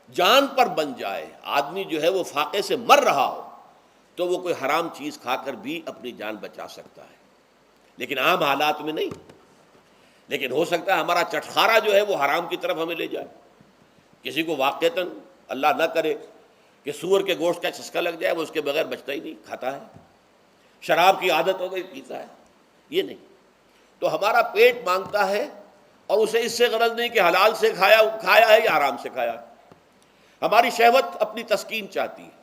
جان پر بن جائے، آدمی جو ہے وہ فاقے سے مر رہا ہو، تو وہ کوئی حرام چیز کھا کر بھی اپنی جان بچا سکتا ہے، لیکن عام حالات میں نہیں۔ لیکن ہو سکتا ہے ہمارا چٹخارا جو ہے وہ حرام کی طرف ہمیں لے جائے۔ کسی کو واقعتاً اللہ نہ کرے کہ سور کے گوشت کا چسکا لگ جائے، وہ اس کے بغیر بچتا ہی نہیں، کھاتا ہے۔ شراب کی عادت ہو گئی، پیتا ہے، یہ نہیں۔ تو ہمارا پیٹ مانگتا ہے، اور اسے اس سے غرض نہیں کہ حلال سے کھایا ہے یا حرام سے کھایا ہے۔ ہماری شہوت اپنی تسکین چاہتی ہے،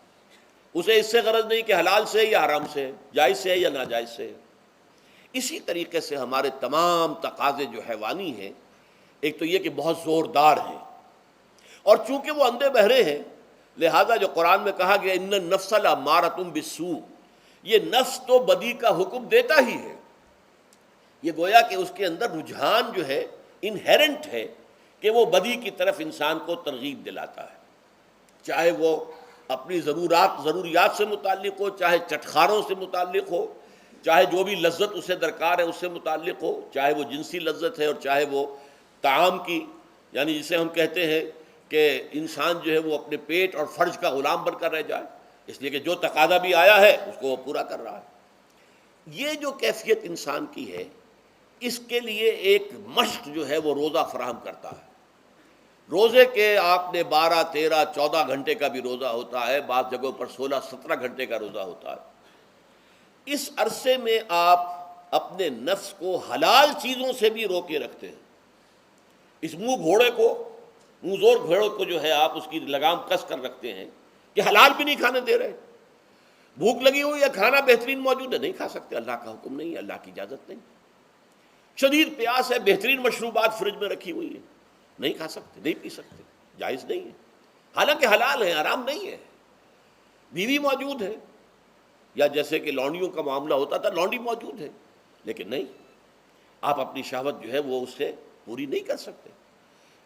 اسے اس سے غرض نہیں کہ حلال سے یا حرام سے، جائز سے یا ناجائز سے۔ اسی طریقے سے ہمارے تمام تقاضے جو حیوانی ہیں، ایک تو یہ کہ بہت زوردار ہیں، اور چونکہ وہ اندھے بہرے ہیں، لہذا جو قرآن میں کہا گیا ان النفس لامارۃ بالسوء، یہ نفس تو بدی کا حکم دیتا ہی ہے۔ یہ گویا کہ اس کے اندر رجحان جو ہے انہیرنٹ ہے کہ وہ بدی کی طرف انسان کو ترغیب دلاتا ہے، چاہے وہ اپنی ضروریات سے متعلق ہو، چاہے چٹخاروں سے متعلق ہو، چاہے جو بھی لذت اسے درکار ہے اس سے متعلق ہو، چاہے وہ جنسی لذت ہے اور چاہے وہ طعام کی، یعنی جسے ہم کہتے ہیں کہ انسان جو ہے وہ اپنے پیٹ اور فرج کا غلام بن کر رہ جائے، اس لیے کہ جو تقاضا بھی آیا ہے اس کو وہ پورا کر رہا ہے۔ یہ جو کیفیت انسان کی ہے، اس کے لیے ایک مشق جو ہے وہ روزہ فراہم کرتا ہے۔ روزے کے آپ نے 12، 13، 14 گھنٹے کا بھی روزہ ہوتا ہے، بعض جگہوں پر 16، 17 گھنٹے کا روزہ ہوتا ہے۔ اس عرصے میں آپ اپنے نفس کو حلال چیزوں سے بھی روکے رکھتے ہیں۔ اس منہ زور گھوڑے کو جو ہے آپ اس کی لگام کس کر رکھتے ہیں کہ حلال بھی نہیں کھانے دے رہے۔ بھوک لگی ہوئی ہے، کھانا بہترین موجود ہے، نہیں کھا سکتے، اللہ کا حکم نہیں ہے، اللہ کی اجازت نہیں۔ شدید پیاس ہے، بہترین مشروبات فریج میں رکھی ہوئی ہے، نہیں کھا سکتے، نہیں پی سکتے، جائز نہیں ہے، حالانکہ حلال ہے، حرام نہیں ہے۔ بیوی موجود ہے، یا جیسے کہ لونڈیوں کا معاملہ ہوتا تھا، لونڈی موجود ہے، لیکن نہیں، آپ اپنی شہوت جو ہے وہ اس سے پوری نہیں کر سکتے۔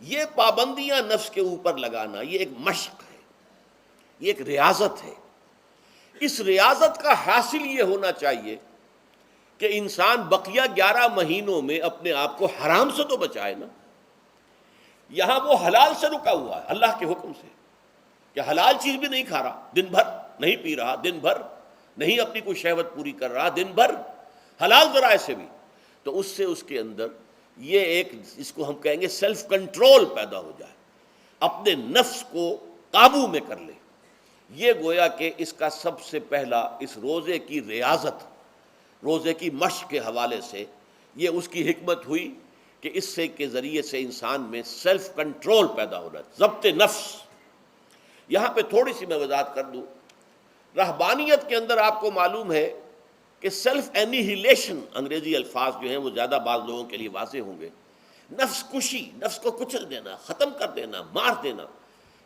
یہ پابندیاں نفس کے اوپر لگانا، یہ ایک مشق ہے، یہ ایک ریاضت ہے۔ اس ریاضت کا حاصل یہ ہونا چاہیے کہ انسان بقیہ 11 مہینوں میں اپنے آپ کو حرام سے تو بچائے نا۔ یہاں وہ حلال سے رکا ہوا ہے اللہ کے حکم سے، کہ حلال چیز بھی نہیں کھا رہا، دن بھر نہیں پی رہا، دن بھر نہیں اپنی کوئی شہوت پوری کر رہا، دن بھر حلال ذرائع سے بھی، تو اس سے اس کے اندر یہ ایک، اس کو ہم کہیں گے سیلف کنٹرول پیدا ہو جائے، اپنے نفس کو قابو میں کر لے۔ یہ گویا کہ اس کا سب سے پہلا، اس روزے کی ریاضت، روزے کی مشق کے حوالے سے یہ اس کی حکمت ہوئی کہ اس سے کے ذریعے سے انسان میں سیلف کنٹرول پیدا ہو رہا ہے، ضبط نفس۔ یہاں پہ تھوڑی سی میں وضاحت کر دوں، رہبانیت کے اندر آپ کو معلوم ہے کہ سیلف اینیہیلیشن، انگریزی الفاظ جو ہیں وہ زیادہ بعض لوگوں کے لیے واضح ہوں گے، نفس کشی، نفس کو کچل دینا، ختم کر دینا، مار دینا،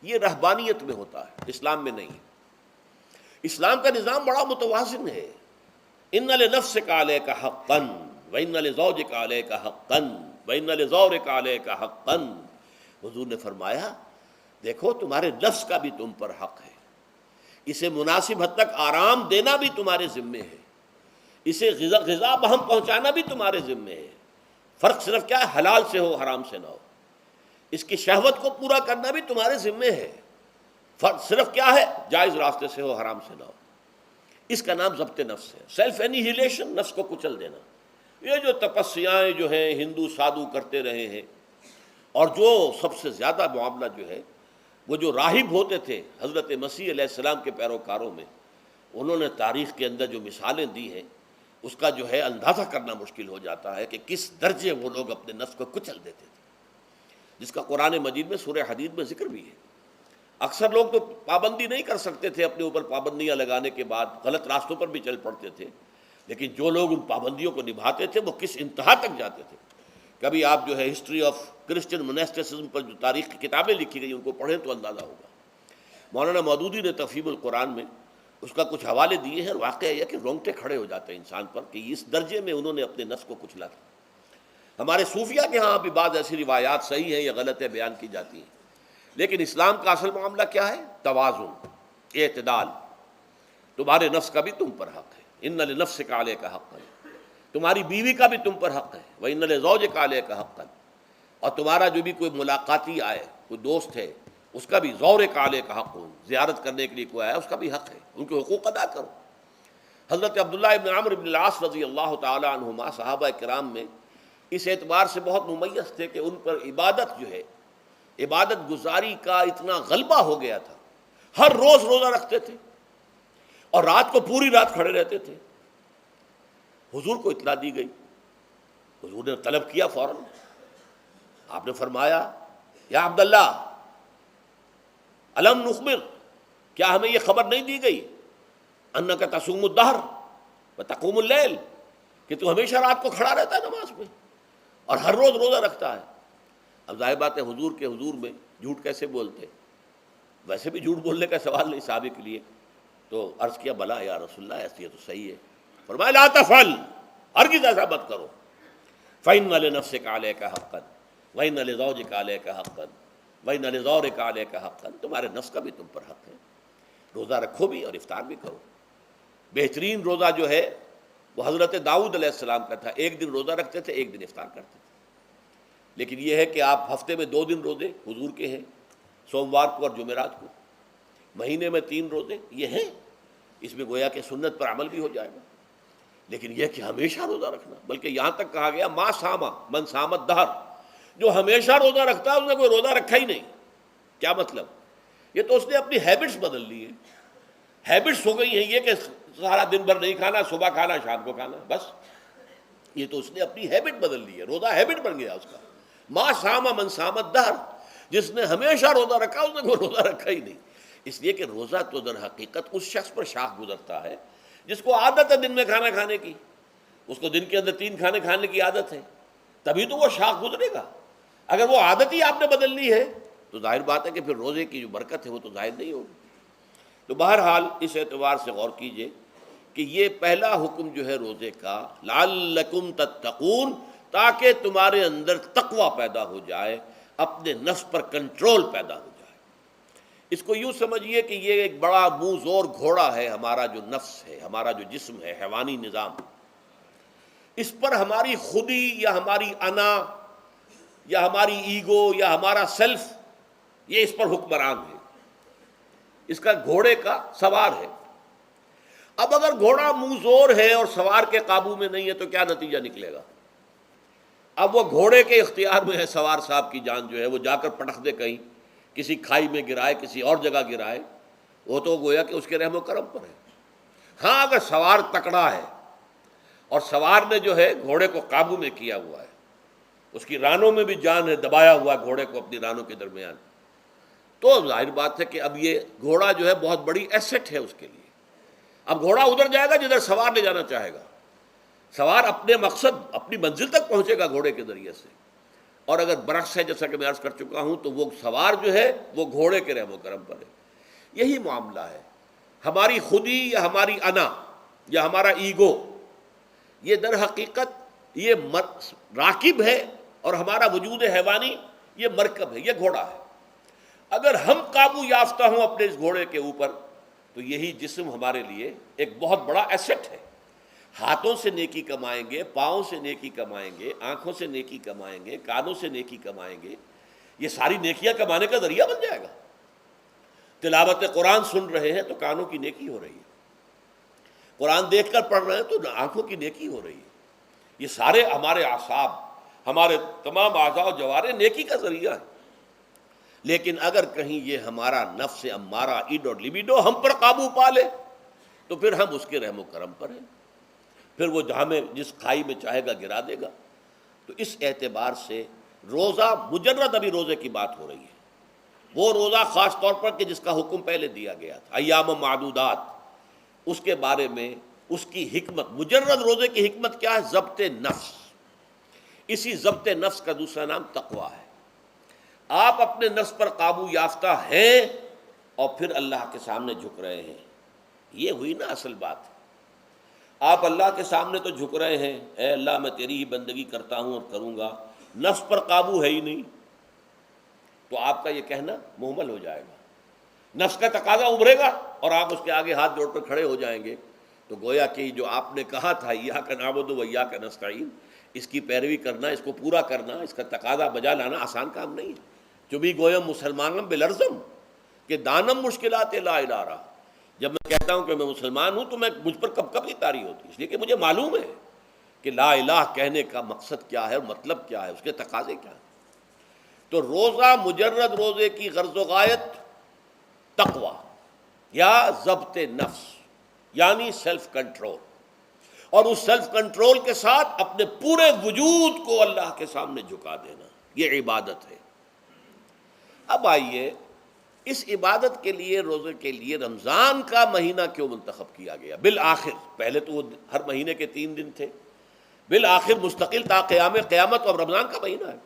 یہ رہبانیت میں ہوتا ہے، اسلام میں نہیں۔ اسلام کا نظام بڑا متوازن ہے۔ ان لنفسک علیک حقا وان لزوجک علیک حقا وان لزورک علیک حقا۔ حضور نے فرمایا دیکھو تمہارے نفس کا بھی تم پر حق ہے، اسے مناسب حد تک آرام دینا بھی تمہارے ذمے ہے، اسے غذا بہم پہنچانا بھی تمہارے ذمے ہے۔ فرق صرف کیا ہے، حلال سے ہو، حرام سے نہ ہو۔ اس کی شہوت کو پورا کرنا بھی تمہارے ذمے ہے، فرق صرف کیا ہے، جائز راستے سے ہو، حرام سے نہ ہو۔ اس کا نام ضبط نفس ہے، سیلف اینیہیلیشن، نفس کو کچل دینا۔ یہ جو تپسیائیں جو ہیں ہندو سادھو کرتے رہے ہیں، اور جو سب سے زیادہ معاملہ جو ہے وہ جو راہب ہوتے تھے حضرت مسیح علیہ السلام کے پیروکاروں میں، انہوں نے تاریخ کے اندر جو مثالیں دی ہیں، اس کا جو ہے اندازہ کرنا مشکل ہو جاتا ہے کہ کس درجے وہ لوگ اپنے نفس کو کچل دیتے تھے، جس کا قرآن مجید میں سورہ حدید میں ذکر بھی ہے۔ اکثر لوگ تو پابندی نہیں کر سکتے تھے، اپنے اوپر پابندیاں لگانے کے بعد غلط راستوں پر بھی چل پڑتے تھے، لیکن جو لوگ ان پابندیوں کو نبھاتے تھے وہ کس انتہا تک جاتے تھے۔ کبھی آپ جو ہے ہسٹری آف کرسچن مناسٹسزم پر جو تاریخ کی کتابیں لکھی گئی ان کو پڑھیں تو اندازہ ہوگا۔ مولانا مودودی نے تفہیم القرآن میں اس کا کچھ حوالے دیے ہیں، اور واقعہ یہ کہ رونگٹے کھڑے ہو جاتے ہیں انسان پر کہ اس درجے میں انہوں نے اپنے نفس کو کچلا تھا۔ ہمارے صوفیہ کے ہاں بھی بعض ایسی روایات صحیح ہیں یا غلط ہے بیان کی جاتی ہیں، لیکن اسلام کا اصل معاملہ کیا ہے، توازن، اعتدال۔ تمہارے نفس کا بھی تم پر حق ہے، ان لنفسک علیک حقا، تمہاری بیوی کا بھی تم پر حق ہے، وَإِنَّ لِزَوْجِكَ عَلَيْكَ حَقًّا، اور تمہارا جو بھی کوئی ملاقاتی آئے، کوئی دوست ہے، اس کا بھی زورک علیک حق، زیارت کرنے کے لیے کوئی آیا اس کا بھی حق ہے، ان کے حقوق ادا کرو۔ حضرت عبداللہ ابن عمرو ابن العاص رضی اللہ تعالی عنہما صحابہ کرام میں اس اعتبار سے بہت ممیز تھے کہ ان پر عبادت جو ہے، عبادت گزاری کا اتنا غلبہ ہو گیا تھا، ہر روز روزہ رکھتے تھے اور رات کو پوری رات کھڑے رہتے تھے۔ حضور کو اطلاع دی گئی، حضور نے طلب کیا فوراً، آپ نے فرمایا یا عبداللہ الم نخبر، کیا ہمیں یہ خبر نہیں دی گئی انک تصوم الدہر وتقوم اللیل، کہ تو ہمیشہ رات کو کھڑا رہتا ہے نماز میں اور ہر روز روزہ رکھتا ہے۔ اب ظاہر بات ہے حضور کے حضور میں جھوٹ کیسے بولتے، ویسے بھی جھوٹ بولنے کا سوال نہیں صحابہ کے لیے، تو عرض کیا بلا یا رسول اللہ ایسی ہے تو صحیح ہے۔ فرمایا لا تفعل، ہرگز ایسا مت کرو، فإن لنفسك عليك حقا وإن لزوجك عليك حقا وإن لزورك عليك حقا، تمہارے نفس کا بھی تم پر حق ہے، روزہ رکھو بھی اور افطار بھی کرو۔ بہترین روزہ جو ہے وہ حضرت داؤد علیہ السلام کا تھا، ایک دن روزہ رکھتے تھے، ایک دن افطار کرتے تھے۔ لیکن یہ ہے کہ آپ ہفتے میں 2 دن روزے حضور کے ہیں، سوموار کو اور جمعرات کو، مہینے میں 3 روزے یہ ہیں، اس میں گویا کہ سنت پر عمل بھی ہو جائے گا۔ لیکن یہ کہ ہمیشہ روزہ رکھنا، بلکہ یہاں تک کہا گیا ما ساما من سام الدہر، جو ہمیشہ روزہ رکھتا ہے اس نے کوئی روزہ رکھا ہی نہیں۔ کیا مطلب؟ یہ تو اس نے اپنی ہیبٹس بدل لی ہیں، ہیبٹس ہو گئی ہیں یہ کہ سارا دن بھر نہیں کھانا، صبح کھانا شام کو کھانا، بس یہ تو اس نے اپنی ہیبٹ بدل لی ہے، روزہ ہیبٹ بن گیا اس کا۔ ما ساما من سام الدہر، جس نے ہمیشہ روزہ رکھا اس نے کوئی روزہ رکھا ہی نہیں۔ اس لیے کہ روزہ تو در حقیقت اس شخص پر شاخ گزرتا ہے جس کو عادت ہے دن میں کھانا کھانے کی، اس کو دن کے اندر 3 کھانے کھانے کی عادت ہے، تبھی تو وہ شاخ گزرے گا۔ اگر وہ عادت ہی آپ نے بدل لی ہے تو ظاہر بات ہے کہ پھر روزے کی جو برکت ہے وہ تو ظاہر نہیں ہوگی۔ تو بہرحال اس اعتبار سے غور کیجئے کہ یہ پہلا حکم جو ہے روزے کا، لعلکم تتقون، تاکہ تمہارے اندر تقوی پیدا ہو جائے، اپنے نفس پر کنٹرول پیدا ہو جائے۔ اس کو یوں سمجھیے کہ یہ ایک بڑا منہ زور گھوڑا ہے، ہمارا جو نفس ہے، ہمارا جو جسم ہے، حیوانی نظام، اس پر ہماری خودی یا ہماری انا یا ہماری ایگو یا ہمارا سیلف، یہ اس پر حکمران ہے، اس کا گھوڑے کا سوار ہے۔ اب اگر گھوڑا منہ زور ہے اور سوار کے قابو میں نہیں ہے تو کیا نتیجہ نکلے گا؟ اب وہ گھوڑے کے اختیار میں ہے، سوار صاحب کی جان جو ہے وہ جا کر پٹک دے کہیں، کسی کھائی میں گرائے، کسی اور جگہ گرائے، وہ تو گویا کہ اس کے رحم و کرم پر ہے۔ ہاں اگر سوار تکڑا ہے اور سوار نے جو ہے گھوڑے کو قابو میں کیا ہوا ہے، اس کی رانوں میں بھی جان ہے، دبایا ہوا ہے گھوڑے کو اپنی رانوں کے درمیان، تو ظاہر بات ہے کہ اب یہ گھوڑا جو ہے بہت بڑی ایسٹ ہے اس کے لیے۔ اب گھوڑا ادھر جائے گا جدھر سوار لے جانا چاہے گا، سوار اپنے مقصد اپنی منزل تک پہنچے گا گھوڑے کے ذریعے سے، اور اگر برعکس ہے جیسا کہ میں عرض کر چکا ہوں تو وہ سوار جو ہے وہ گھوڑے کے رحم و کرم پر ہے۔ یہی معاملہ ہے، ہماری خودی یا ہماری انا یا ہمارا ایگو، یہ در حقیقت یہ راکب ہے، اور ہمارا وجود حیوانی یہ مرکب ہے، یہ گھوڑا ہے۔ اگر ہم قابو یافتہ ہوں اپنے اس گھوڑے کے اوپر تو یہی جسم ہمارے لیے ایک بہت بڑا ایسٹ ہے۔ ہاتھوں سے نیکی کمائیں گے، پاؤں سے نیکی کمائیں گے، آنکھوں سے نیکی کمائیں گے، کانوں سے نیکی کمائیں گے، یہ ساری نیکیاں کمانے کا ذریعہ بن جائے گا۔ تلاوت قرآن سن رہے ہیں تو کانوں کی نیکی ہو رہی ہے، قرآن دیکھ کر پڑھ رہے ہیں تو آنکھوں کی نیکی ہو رہی ہے۔ یہ سارے ہمارے اعصاب، ہمارے تمام اعضاء و جوارح نیکی کا ذریعہ ہے۔ لیکن اگر کہیں یہ ہمارا نفس امارہ، ایڈ اور لیبیڈو ہم پر قابو پا لے تو پھر ہم اس کے رحم و کرم پر ہیں، پھر وہ ہمیں جس کھائی میں چاہے گا گرا دے گا۔ تو اس اعتبار سے روزہ مجرد ابھی روزے کی بات ہو رہی ہے، وہ روزہ خاص طور پر کہ جس کا حکم پہلے دیا گیا تھا، ایام معدودات، اس کے بارے میں اس کی حکمت، مجرد روزے کی حکمت کیا ہے؟ ضبط نفس۔ اسی ضبط نفس کا دوسرا نام تقوی ہے۔ آپ اپنے نفس پر قابو یافتہ ہیں اور پھر اللہ کے سامنے جھک رہے ہیں، یہ ہوئی نا اصل بات۔ آپ اللہ کے سامنے تو جھک رہے ہیں، اے اللہ میں تیری ہی بندگی کرتا ہوں اور کروں گا، نفس پر قابو ہے ہی نہیں، تو آپ کا یہ کہنا محمل ہو جائے گا، نفس کا تقاضا ابھرے گا اور آپ اس کے آگے ہاتھ جوڑ کر کھڑے ہو جائیں گے، تو گویا کہ جو آپ نے کہا تھا ایاک نعبد و ایاک نستعین، اس کی پیروی کرنا، اس کو پورا کرنا، اس کا تقاضا بجا لانا آسان کام نہیں ہے۔ چبی گویم مسلمانم بلرزم کہ دانم مشکلات لا الارا، جب میں کہتا ہوں کہ میں مسلمان ہوں تو مجھ پر کب کب نہیں طاری ہوتی، اس لیے کہ مجھے معلوم ہے کہ لا الہ کہنے کا مقصد کیا ہے اور مطلب کیا ہے، اس کے تقاضے کیا ہیں۔ تو روزہ مجرد روزے کی غرض و غایت تقویٰ یا ضبط نفس یعنی سیلف کنٹرول، اور اس سیلف کنٹرول کے ساتھ اپنے پورے وجود کو اللہ کے سامنے جھکا دینا، یہ عبادت ہے۔ اب آئیے اس عبادت کے لیے، روزے کے لیے رمضان کا مہینہ کیوں منتخب کیا گیا بالآخر؟ پہلے تو وہ ہر مہینے کے 3 دن تھے، بالآخر مستقل تا قیام قیامت اور رمضان کا مہینہ ہے۔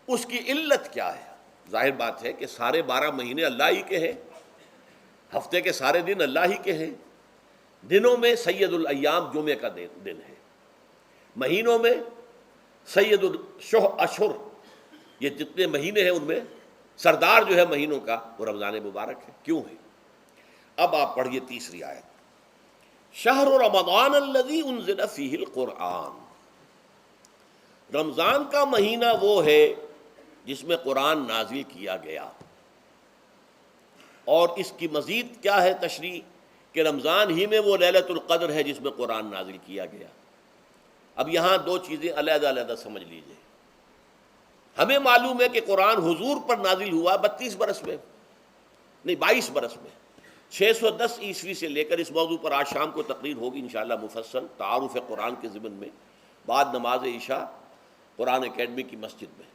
اس کی علت کیا ہے؟ ظاہر بات ہے کہ سارے 12 مہینے اللہ ہی کے ہیں، ہفتے کے سارے دن اللہ ہی کے ہیں، دنوں میں سید الایام جمعے کا دن ہے، مہینوں میں سید الاشہر، یہ جتنے مہینے ہیں ان میں سردار جو ہے مہینوں کا وہ رمضان مبارک ہے۔ کیوں ہے؟ اب آپ پڑھیے تیسری آیت، شہر رمضان الذی انزل فیہ القرآن، رمضان کا مہینہ وہ ہے جس میں قرآن نازل کیا گیا۔ اور اس کی مزید کیا ہے تشریح کہ رمضان ہی میں وہ لیلۃ القدر ہے جس میں قرآن نازل کیا گیا۔ اب یہاں 2 چیزیں علیحدہ علیحدہ سمجھ لیجئے۔ ہمیں معلوم ہے کہ قرآن حضور پر نازل ہوا 32 برس میں، نہیں 22 برس میں، 610 عیسوی سے لے کر اس موضوع پر آج شام کو تقریر ہوگی انشاءاللہ مفصل تعارف قرآن کے ضمن میں، بعد نماز عشاء قرآن اکیڈمی کی مسجد میں،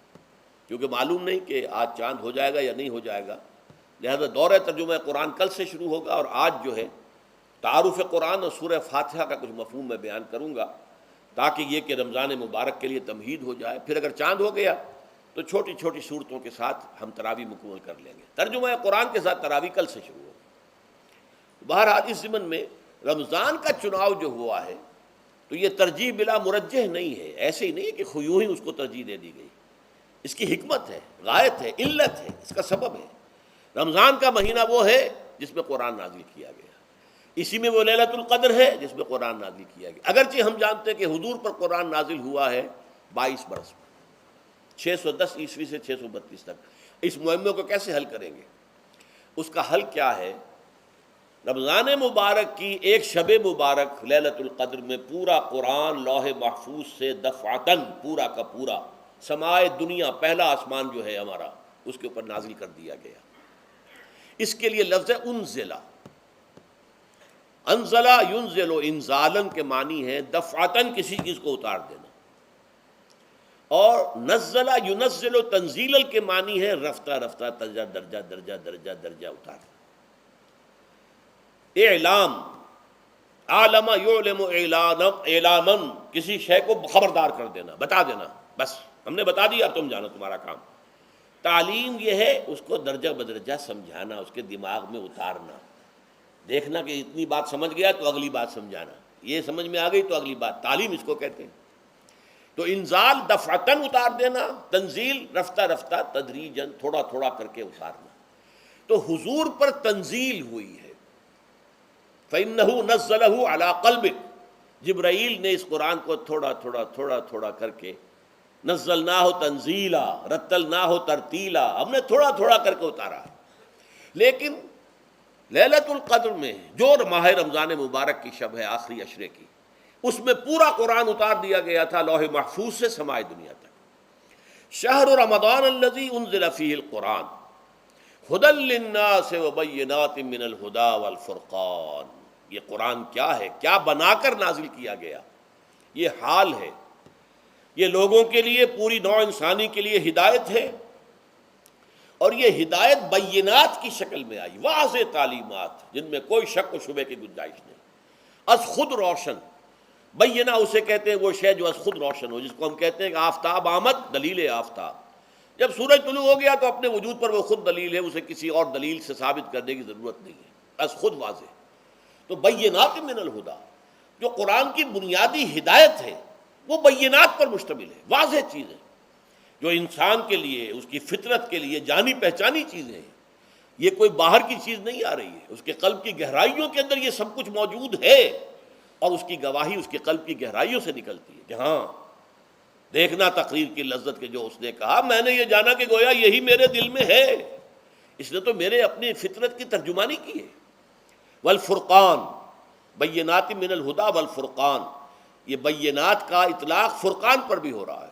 کیونکہ معلوم نہیں کہ آج چاند ہو جائے گا یا نہیں ہو جائے گا، لہذا دورہ ترجمہ قرآن کل سے شروع ہوگا، اور آج جو ہے تعارف قرآن اور سورہ فاتحہ کا کچھ مفہوم میں بیان کروں گا، تاکہ یہ کہ رمضان مبارک کے لیے تمہید ہو جائے۔ پھر اگر چاند ہو گیا تو چھوٹی چھوٹی صورتوں کے ساتھ ہم تراویح مکمل کر لیں گے، ترجمہ قرآن کے ساتھ تراویح کل سے شروع ہوگی۔ بہرحال اس ضمن میں رمضان کا چناؤ جو ہوا ہے تو یہ ترجیح بلا مرجح نہیں ہے، ایسے ہی نہیں ہے کہ یوں ہی اس کو ترجیح دے دی گئی، اس کی حکمت ہے، غایت ہے، علت ہے، اس کا سبب ہے۔ رمضان کا مہینہ وہ ہے جس میں قرآن نازل کیا گیا، اسی میں وہ لیلۃ القدر ہے جس میں قرآن نازل کیا گیا، اگرچہ ہم جانتے ہیں کہ حضور پر قرآن نازل ہوا ہے 22 برس میں، 610 عیسوی سے 632 تک۔ اس معمے کو کیسے حل کریں گے؟ اس کا حل کیا ہے؟ رمضان مبارک کی ایک شب مبارک لیلۃ القدر میں پورا قرآن لوح محفوظ سے دفعتاً پورا کا پورا سمائے دنیا، پہلا آسمان جو ہے ہمارا، اس کے اوپر نازل کر دیا گیا۔ اس کے لیے لفظ انزلہ، انزلہ ینزل انزالن کے معنی ہے دفعتاً کسی چیز کو اتار دینا، اور نزلہ ینزل تنزیلا کے معنی ہے رفتہ رفتہ درجہ درجہ درجہ درجہ درجہ اتارنا۔ اعلام، عالم یعلم اعلاما، کسی شے کو خبردار کر دینا، بتا دینا، بس ہم نے بتا دیا، تم جانو، تمہارا کام۔ تعلیم یہ ہے اس کو درجہ بدرجہ سمجھانا، اس کے دماغ میں اتارنا، دیکھنا کہ اتنی بات سمجھ گیا تو اگلی بات سمجھانا، یہ سمجھ میں آ گئی تو اگلی بات، تعلیم اس کو کہتے ہیں۔ تو انزال دفعتاً اتار دینا، تنزیل رفتہ رفتہ تدریجاً تھوڑا تھوڑا کر کے اتارنا۔ تو حضور پر تنزیل ہوئی ہے، فَإِنَّهُ نَزَّلَهُ عَلَىٰ قَلْبِكَ، جبرائیل نے اس قرآن کو تھوڑا تھوڑا تھوڑا تھوڑا کر کے نزلناہ تنزیلا، رتلناہ ترتیلا، ہم نے تھوڑا تھوڑا کر کے اتارا۔ لیکن لیلۃ القدر میں جو ماہ رمضان مبارک کی شب ہے آخری عشرے کی، اس میں پورا قرآن اتار دیا گیا تھا لوح محفوظ سے سمائے دنیا تک۔ شہر رمضان الذی انزل فیہ القرآن ھدی للناس وبینات من الہدی والفرقان، یہ قرآن کیا ہے، کیا بنا کر نازل کیا گیا؟ یہ حال ہے، یہ لوگوں کے لیے، پوری نوع انسانی کے لیے ہدایت ہے، اور یہ ہدایت بینات کی شکل میں آئی، واضح تعلیمات جن میں کوئی شک و شبے کی گنجائش نہیں، از خود روشن۔ بینہ اسے کہتے ہیں وہ شے جو از خود روشن ہو، جس کو ہم کہتے ہیں کہ آفتاب آمد، دلیل آفتاب، جب سورج طلوع ہو گیا تو اپنے وجود پر وہ خود دلیل ہے، اسے کسی اور دلیل سے ثابت کرنے کی ضرورت نہیں ہے، از خود واضح۔ تو بینات من الہدی، جو قرآن کی بنیادی ہدایت ہے وہ بینات پر مشتمل ہے، واضح چیز ہے، جو انسان کے لیے، اس کی فطرت کے لیے جانی پہچانی چیزیں ہیں، یہ کوئی باہر کی چیز نہیں آ رہی ہے، اس کے قلب کی گہرائیوں کے اندر یہ سب کچھ موجود ہے، اور اس کی گواہی اس کے قلب کی گہرائیوں سے نکلتی ہے کہ ہاں دیکھنا تقریر کی لذت کے جو اس نے کہا، میں نے یہ جانا کہ گویا یہی میرے دل میں ہے، اس نے تو میرے اپنی فطرت کی ترجمانی کی ہے۔ والفرقان، بینات من الہدا والفرقان، یہ بینات کا اطلاق فرقان پر بھی ہو رہا ہے،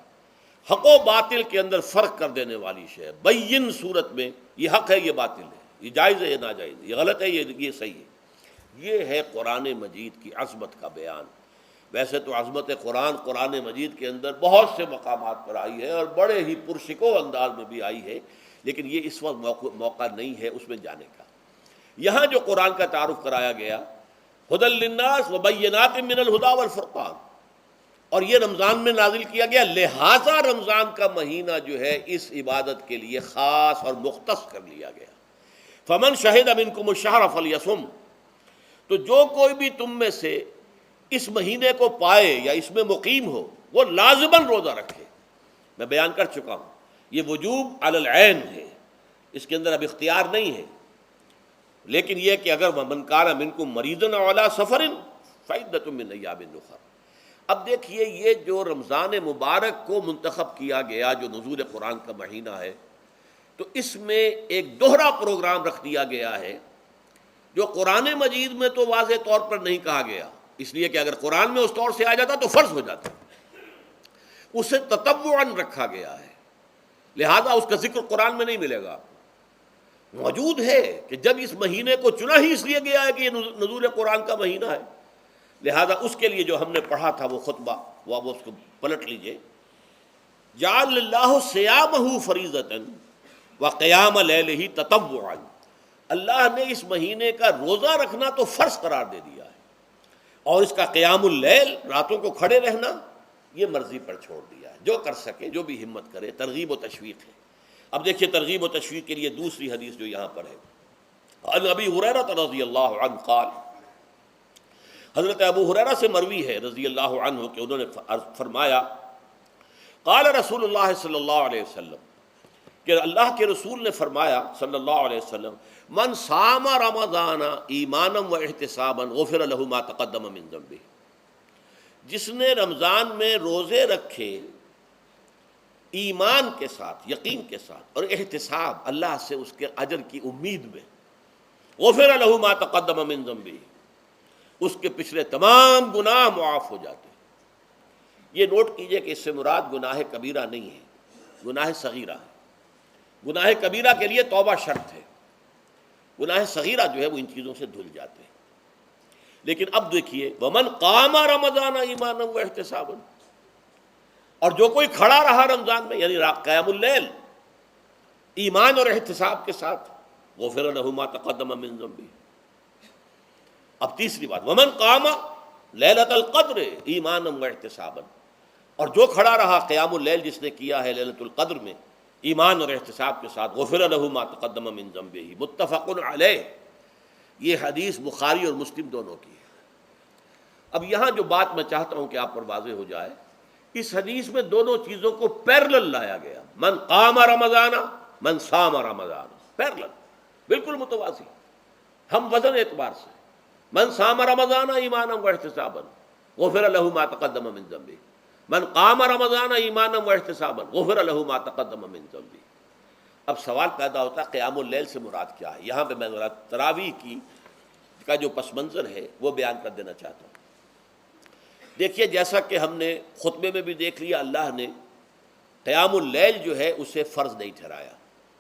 حق و باطل کے اندر فرق کر دینے والی شے. بین صورت میں یہ حق ہے، یہ باطل ہے، یہ جائز ہے، یہ ناجائز ہے، یہ غلط ہے، یہ صحیح ہے. یہ ہے قرآن مجید کی عظمت کا بیان. ویسے تو عظمت قرآن مجید کے اندر بہت سے مقامات پر آئی ہے اور بڑے ہی پرشکو انداز میں بھی آئی ہے، لیکن یہ اس وقت موقع نہیں ہے اس میں جانے کا. یہاں جو قرآن کا تعارف کرایا گیا، ہدی للناس وبینات من الہدی والفرقان، اور یہ رمضان میں نازل کیا گیا، لہٰذا رمضان کا مہینہ جو ہے اس عبادت کے لیے خاص اور مختص کر لیا گیا. فمن شہد منکم الشہر فلیصم، تو جو کوئی بھی تم میں سے اس مہینے کو پائے یا اس میں مقیم ہو وہ لازماً روزہ رکھے. میں بیان کر چکا ہوں یہ وجوب علی العین ہے، اس کے اندر اب اختیار نہیں ہے، لیکن یہ کہ اگر من کان منکم مریضا او علی سفر فعدۃ من ایام اخر. اب دیکھیے یہ جو رمضان مبارک کو منتخب کیا گیا جو نزول قرآن کا مہینہ ہے، تو اس میں ایک دوہرا پروگرام رکھ دیا گیا ہے جو قرآن مجید میں تو واضح طور پر نہیں کہا گیا، اس لیے کہ اگر قرآن میں اس طور سے آ جاتا تو فرض ہو جاتا، اسے تطوعاً رکھا گیا ہے، لہذا اس کا ذکر قرآن میں نہیں ملے گا. موجود ہے کہ جب اس مہینے کو چنا ہی اس لیے گیا ہے کہ یہ نزول قرآن کا مہینہ ہے، لہذا اس کے لیے جو ہم نے پڑھا تھا وہ خطبہ وہ اس کو پلٹ لیجئے. جعل اللہ صیامہ فریضۃ وقیام لیلہ تطوعا، اللہ نے اس مہینے کا روزہ رکھنا تو فرض قرار دے دیا ہے، اور اس کا قیام اللیل، راتوں کو کھڑے رہنا، یہ مرضی پر چھوڑ دیا ہے. جو کر سکے، جو بھی ہمت کرے، ترغیب و تشویق ہے. اب دیکھیے ترغیب و تشویق کے لیے دوسری حدیث جو یہاں پر ہے، عن ابی ہریرہ رضی اللہ عنہ قال، حضرت ابو ہریرہ سے مروی ہے رضی اللہ عنہ کہ انہوں نے فرمایا، قال رسول اللہ صلی اللہ علیہ وسلم، کہ اللہ کے رسول نے فرمایا صلی اللہ علیہ وسلم، من صام رمضان ایمانا و احتسابا غفر له ما تقدم من ذنبه، جس نے رمضان میں روزے رکھے ایمان کے ساتھ، یقین کے ساتھ، اور احتساب، اللہ سے اس کے اجر کی امید میں، غفر له ما تقدم من ذنبه، اس کے پچھلے تمام گناہ معاف ہو جاتے. یہ نوٹ کیجئے کہ اس سے مراد گناہ کبیرہ نہیں ہے، گناہ صغیرہ ہے. گناہ کبیرہ کے لیے توبہ شرط ہے، گناہ صغیرہ جو ہے وہ ان چیزوں سے دھل جاتے ہیں. لیکن اب دیکھیے ومن قام رمضان ایمانا و احتسابا، اور جو کوئی کھڑا رہا رمضان میں یعنی قیام اللیل ایمان اور احتساب کے ساتھ، غفر له ما تقدم من ذنبه. اب تیسری بات، ومن قام لیلۃ القدر ایمانا و احتسابا، اور جو کھڑا رہا قیام اللیل جس نے کیا ہے لیلۃ القدر میں ایمان اور احتساب کے ساتھ، غفر له ما تقدم من ذنبه. متفق علیہ، یہ حدیث بخاری اور مسلم دونوں کی ہے. اب یہاں جو بات میں چاہتا ہوں کہ آپ پر واضح ہو جائے، اس حدیث میں دونوں چیزوں کو پیرلل لایا گیا، من قام رمضان من صام رمضان، پیرلل، بالکل متوازی، ہم وزن اعتبار سے. من صام رمضان ایمانا و احتسابا غفر له ما تقدم من ذنبه، من قام رمضان ایمانا و احتسابا غفر له ما تقدم من ذنبه. اب سوال پیدا ہوتا ہے قیام اللیل سے مراد کیا ہے؟ یہاں پہ میں ذرا تراویح کا جو پس منظر ہے وہ بیان کر دینا چاہتا ہوں. دیکھیے جیسا کہ ہم نے خطبے میں بھی دیکھ لیا، اللہ نے قیام اللیل جو ہے اسے فرض نہیں ٹھہرایا،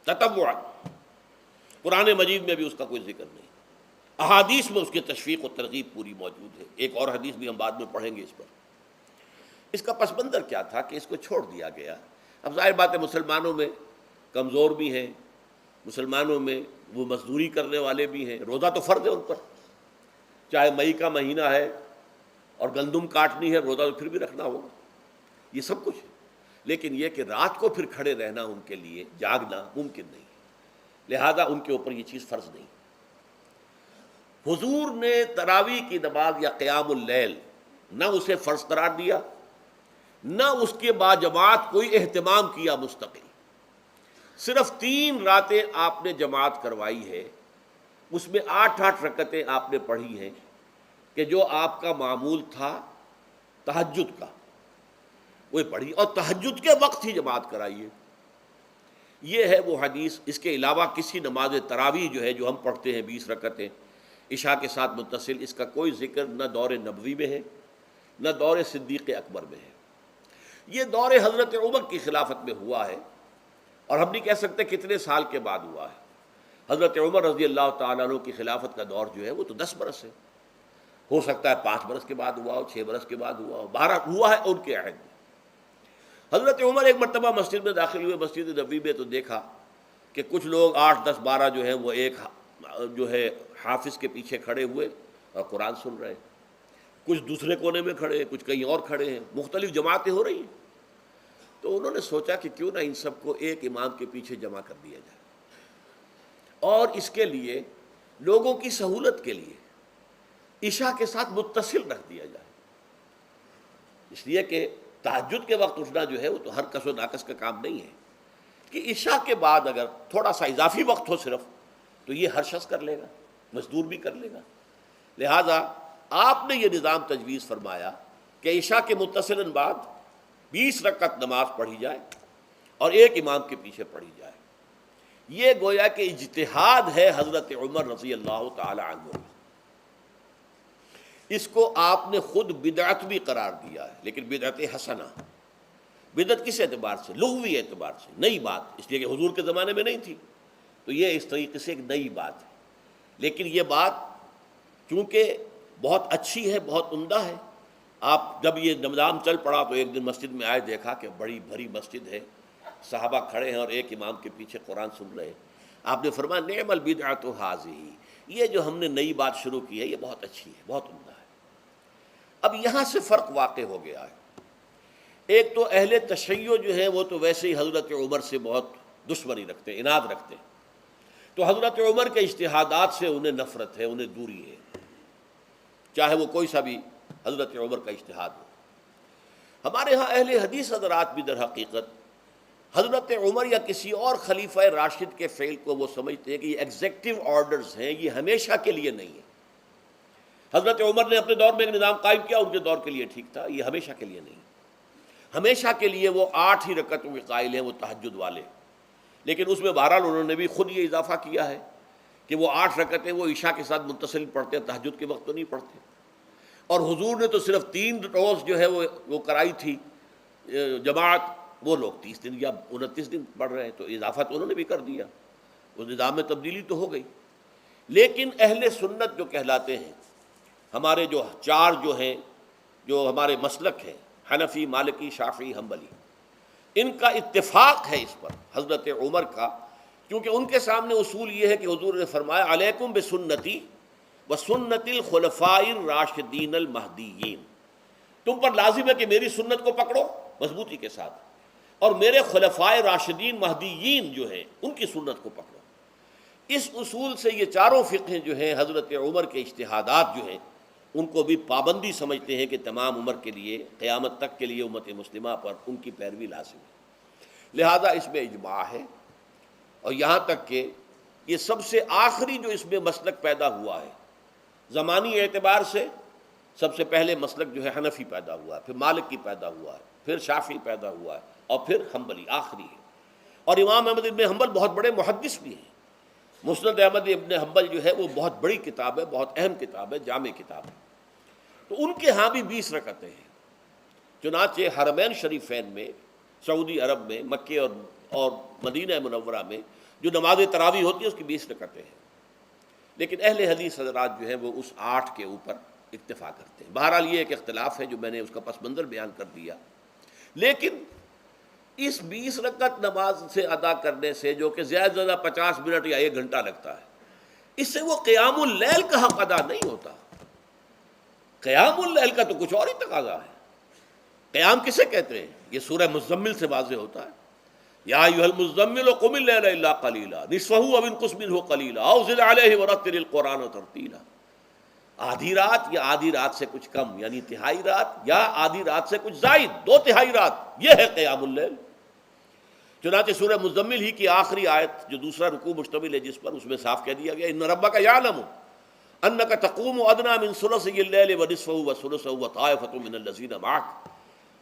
تطوعا. قرآن مجید میں بھی اس کا کوئی ذکر نہیں، احادیث میں اس کی تشویق و ترغیب پوری موجود ہے. ایک اور حدیث بھی ہم بعد میں پڑھیں گے اس پر. اس کا پس منظر کیا تھا کہ اس کو چھوڑ دیا گیا. اب ظاہر بات ہے مسلمانوں میں کمزور بھی ہیں، مسلمانوں میں وہ مزدوری کرنے والے بھی ہیں، روزہ تو فرض ہے ان پر، چاہے مئی کا مہینہ ہے اور گندم کاٹنی ہے، روزہ تو پھر بھی رکھنا ہوگا، یہ سب کچھ ہے. لیکن یہ کہ رات کو پھر کھڑے رہنا ان کے لیے، جاگنا ممکن نہیں، لہذا ان کے اوپر یہ چیز فرض نہیں. حضور نے تراویح کی نماز یا قیام اللیل نہ اسے فرض قرار دیا، نہ اس کے بعد جماعت کوئی اہتمام کیا مستقل. صرف 3 راتیں آپ نے جماعت کروائی ہے، اس میں 8 رکعتیں آپ نے پڑھی ہیں کہ جو آپ کا معمول تھا تہجد کا وہ پڑھی، اور تہجد کے وقت ہی جماعت کرائی ہے. یہ ہے وہ حدیث. اس کے علاوہ کسی نماز تراویح جو ہے جو ہم پڑھتے ہیں 20 رکعتیں، عشاء کے ساتھ متصل، اس کا کوئی ذکر نہ دور نبوی میں ہے نہ دور صدیق اکبر میں ہے۔ یہ دور حضرت عمر کی خلافت میں ہوا ہے، اور ہم نہیں کہہ سکتے کتنے سال کے بعد ہوا ہے۔ حضرت عمر رضی اللہ تعالیٰ عنہ کی خلافت کا دور جو ہے وہ تو 10 برس ہے، ہو سکتا ہے 5 برس کے بعد ہوا ہو، 6 برس کے بعد ہوا ہو، 12 ہوا ہے ان کے عہد میں۔ حضرت عمر ایک مرتبہ مسجد میں داخل ہوئے، مسجد نبوی میں، تو دیکھا کہ کچھ لوگ 8 10 12 جو ہیں وہ ایک جو ہے حافظ کے پیچھے کھڑے ہوئے اور قرآن سن رہے ہیں، کچھ دوسرے کونے میں کھڑے ہیں، کچھ کہیں اور کھڑے ہیں، مختلف جماعتیں ہو رہی ہیں۔ تو انہوں نے سوچا کہ کیوں نہ ان سب کو ایک امام کے پیچھے جمع کر دیا جائے، اور اس کے لیے لوگوں کی سہولت کے لیے عشاء کے ساتھ متصل رکھ دیا جائے، اس لیے کہ تہجد کے وقت اٹھنا جو ہے وہ تو ہر کس و ناقص کا کام نہیں ہے، کہ عشاء کے بعد اگر تھوڑا سا اضافی وقت ہو صرف، تو یہ ہر شخص کر لے گا، مزدور بھی کر لے گا۔ لہذا آپ نے یہ نظام تجویز فرمایا کہ عشاء کے متصلاً بعد 20 رکعت نماز پڑھی جائے اور ایک امام کے پیچھے پڑھی جائے۔ یہ گویا کہ اجتہاد ہے حضرت عمر رضی اللہ تعالی عنہ، اس کو آپ نے خود بدعت بھی قرار دیا ہے، لیکن بدعت حسنہ۔ بدعت کس اعتبار سے؟ لغوی اعتبار سے، نئی بات، اس لیے کہ حضور کے زمانے میں نہیں تھی، تو یہ اس طریقے سے ایک نئی بات ہے۔ لیکن یہ بات چونکہ بہت اچھی ہے، بہت عمدہ ہے، آپ جب یہ نظام چل پڑا تو ایک دن مسجد میں آئے، دیکھا کہ بڑی بھری مسجد ہے، صحابہ کھڑے ہیں اور ایک امام کے پیچھے قرآن سن رہے ہیں۔ آپ نے فرمایا نعم البدعۃ ھذہ، یہ جو ہم نے نئی بات شروع کی ہے یہ بہت اچھی ہے، بہت عمدہ ہے۔ اب یہاں سے فرق واقع ہو گیا ہے۔ ایک تو اہل تشیع جو ہیں وہ تو ویسے ہی حضرت عمر سے بہت دشمنی رکھتے ہیں، عناد رکھتے ہیں، تو حضرت عمر کے اجتہادات سے انہیں نفرت ہے، انہیں دوری ہے، چاہے وہ کوئی سا بھی حضرت عمر کا اجتہاد ہو۔ ہمارے ہاں اہل حدیث حضرات بھی در حقیقت حضرت عمر یا کسی اور خلیفہ راشد کے فعل کو وہ سمجھتے ہیں کہ یہ ایگزیکٹو آرڈرز ہیں، یہ ہمیشہ کے لیے نہیں ہے۔ حضرت عمر نے اپنے دور میں ایک نظام قائم کیا، ان کے دور کے لیے ٹھیک تھا، یہ ہمیشہ کے لیے نہیں۔ ہمیشہ کے لیے وہ 8 ہی رکعتوں کے قائل ہیں، وہ تہجد والے، لیکن اس میں بہرحال انہوں نے بھی خود یہ اضافہ کیا ہے کہ وہ 8 رکعتیں وہ عشاء کے ساتھ متصل پڑھتے ہیں، تہجد کے وقت تو نہیں پڑھتے۔ اور حضور نے تو صرف 3 روز جو ہے وہ کرائی تھی جماعت، وہ لوگ 30 دن یا 29 دن پڑھ رہے ہیں، تو اضافہ تو انہوں نے بھی کر دیا، اس نظام میں تبدیلی تو ہو گئی۔ لیکن اہل سنت جو کہلاتے ہیں، ہمارے جو 4 جو ہیں، جو ہمارے مسلک ہیں، حنفی، مالکی، شافعی، حنبلی، ان کا اتفاق ہے اس پر حضرت عمر کا، کیونکہ ان کے سامنے اصول یہ ہے کہ حضور نے فرمایا علیکم بسنتی وسنت الخلفاء الراشدین المہدیین، تم پر لازم ہے کہ میری سنت کو پکڑو مضبوطی کے ساتھ، اور میرے خلفائے راشدین مہدیین جو ہیں ان کی سنت کو پکڑو۔ اس اصول سے یہ چاروں فقہیں جو ہیں حضرت عمر کے اجتہادات جو ہیں ان کو بھی پابندی سمجھتے ہیں کہ تمام عمر کے لیے، قیامت تک کے لیے امت مسلمہ پر ان کی پیروی لازم ہے۔ لہذا اس میں اجماع ہے، اور یہاں تک کہ یہ سب سے آخری جو اس میں مسلک پیدا ہوا ہے زمانی اعتبار سے، سب سے پہلے مسلک جو ہے حنفی پیدا ہوا ہے، پھر مالکی پیدا ہوا ہے، پھر شافعی پیدا ہوا ہے، اور پھر حنبلی آخری ہے۔ اور امام احمد ابن حنبل بہت بڑے محدث بھی ہیں، مسند احمد ابن حنبل جو ہے وہ بہت بڑی کتاب ہے، بہت اہم کتاب ہے، جامع کتاب ہے، تو ان کے ہاں بھی 20 رکعتیں ہیں۔ چنانچہ حرمین شریفین میں، سعودی عرب میں، مکے اور مدینہ منورہ میں جو نماز تراویح ہوتی ہے اس کی 20 رکعتیں ہیں، لیکن اہل حدیث حضرات جو ہیں وہ اس 8 کے اوپر اکتفا کرتے ہیں۔ بہرحال یہ ایک اختلاف ہے جو میں نے اس کا پس منظر بیان کر دیا، لیکن اس 20 رکعت نماز سے ادا کرنے سے، جو کہ زیادہ سے زیادہ 50 منٹ یا 1 گھنٹہ لگتا ہے، اس سے وہ قیام اللیل کا حق ادا نہیں ہوتا۔ قیام اللیل کا تو کچھ اور ہی تقاضا ہے۔ قیام کسے کہتے ہیں؟ یہ سورہ مزمل سے واضح ہوتا ہے، یا ایھا المزمل قم اللیل الا قلیلا نصفہ او انقص منہ قلیلا او زد علیہ ورتل القرآن ترتیلا۔ آدھی رات یا آدھی رات سے کچھ کم، یعنی تہائی رات، یا آدھی رات سے کچھ زائد، 2/3 رات، یہ ہے قیام اللیل۔ چنانچہ سورہ مزمل ہی کی آخری آیت جو دوسرا رکوع مشتمل ہے جس پر، اس میں صاف کہہ دیا گیا ان ربک یعلم انک تقوم ادنی من ثلثی اللیل ونصفہ وثلثہ وطائفۃ من الذین معک۔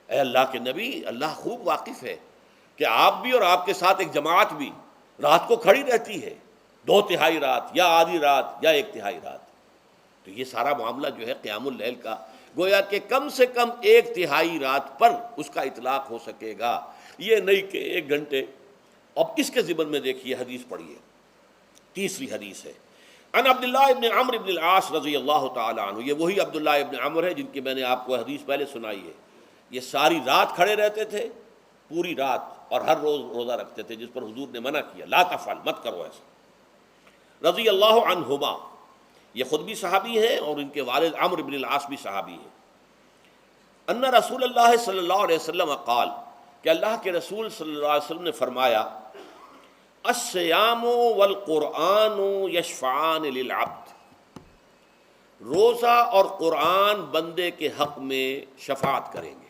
اے اللہ کے نبی، اللہ خوب واقف ہے کہ آپ بھی اور آپ کے ساتھ ایک جماعت بھی رات کو کھڑی رہتی ہے، 2/3 رات یا آدھی رات یا 1/3 رات۔ تو یہ سارا معاملہ جو ہے قیام اللیل کا، گویا کہ کم سے کم 1/3 رات پر اس کا اطلاق ہو سکے گا، یہ نہیں کہ 1 گھنٹے۔ اب اس کے ضمن میں دیکھیے حدیث پڑھیے، تیسری حدیث ہے ان عبداللہ ابن عمرو ابن العاص رضی اللہ تعالی عنہ، یہ وہی عبداللہ ابن عمرو ہے جن کی میں نے آپ کو حدیث پہلے سنائی ہے، یہ ساری رات کھڑے رہتے تھے، پوری رات، اور ہر روز روزہ رکھتے تھے، جس پر حضور نے منع کیا، لا تفعل، مت کرو ایسا، رضی اللہ عنہما، یہ خود بھی صحابی ہیں اور ان کے والد عمرو بن العاص بھی صحابی ہیں، ان رسول اللہ صلی اللہ علیہ وسلم قال، کہ اللہ کے رسول صلی اللہ علیہ وسلم نے فرمایا، الصیام والقرآن یشفعان للعبد، روزہ اور قرآن بندے کے حق میں شفاعت کریں گے۔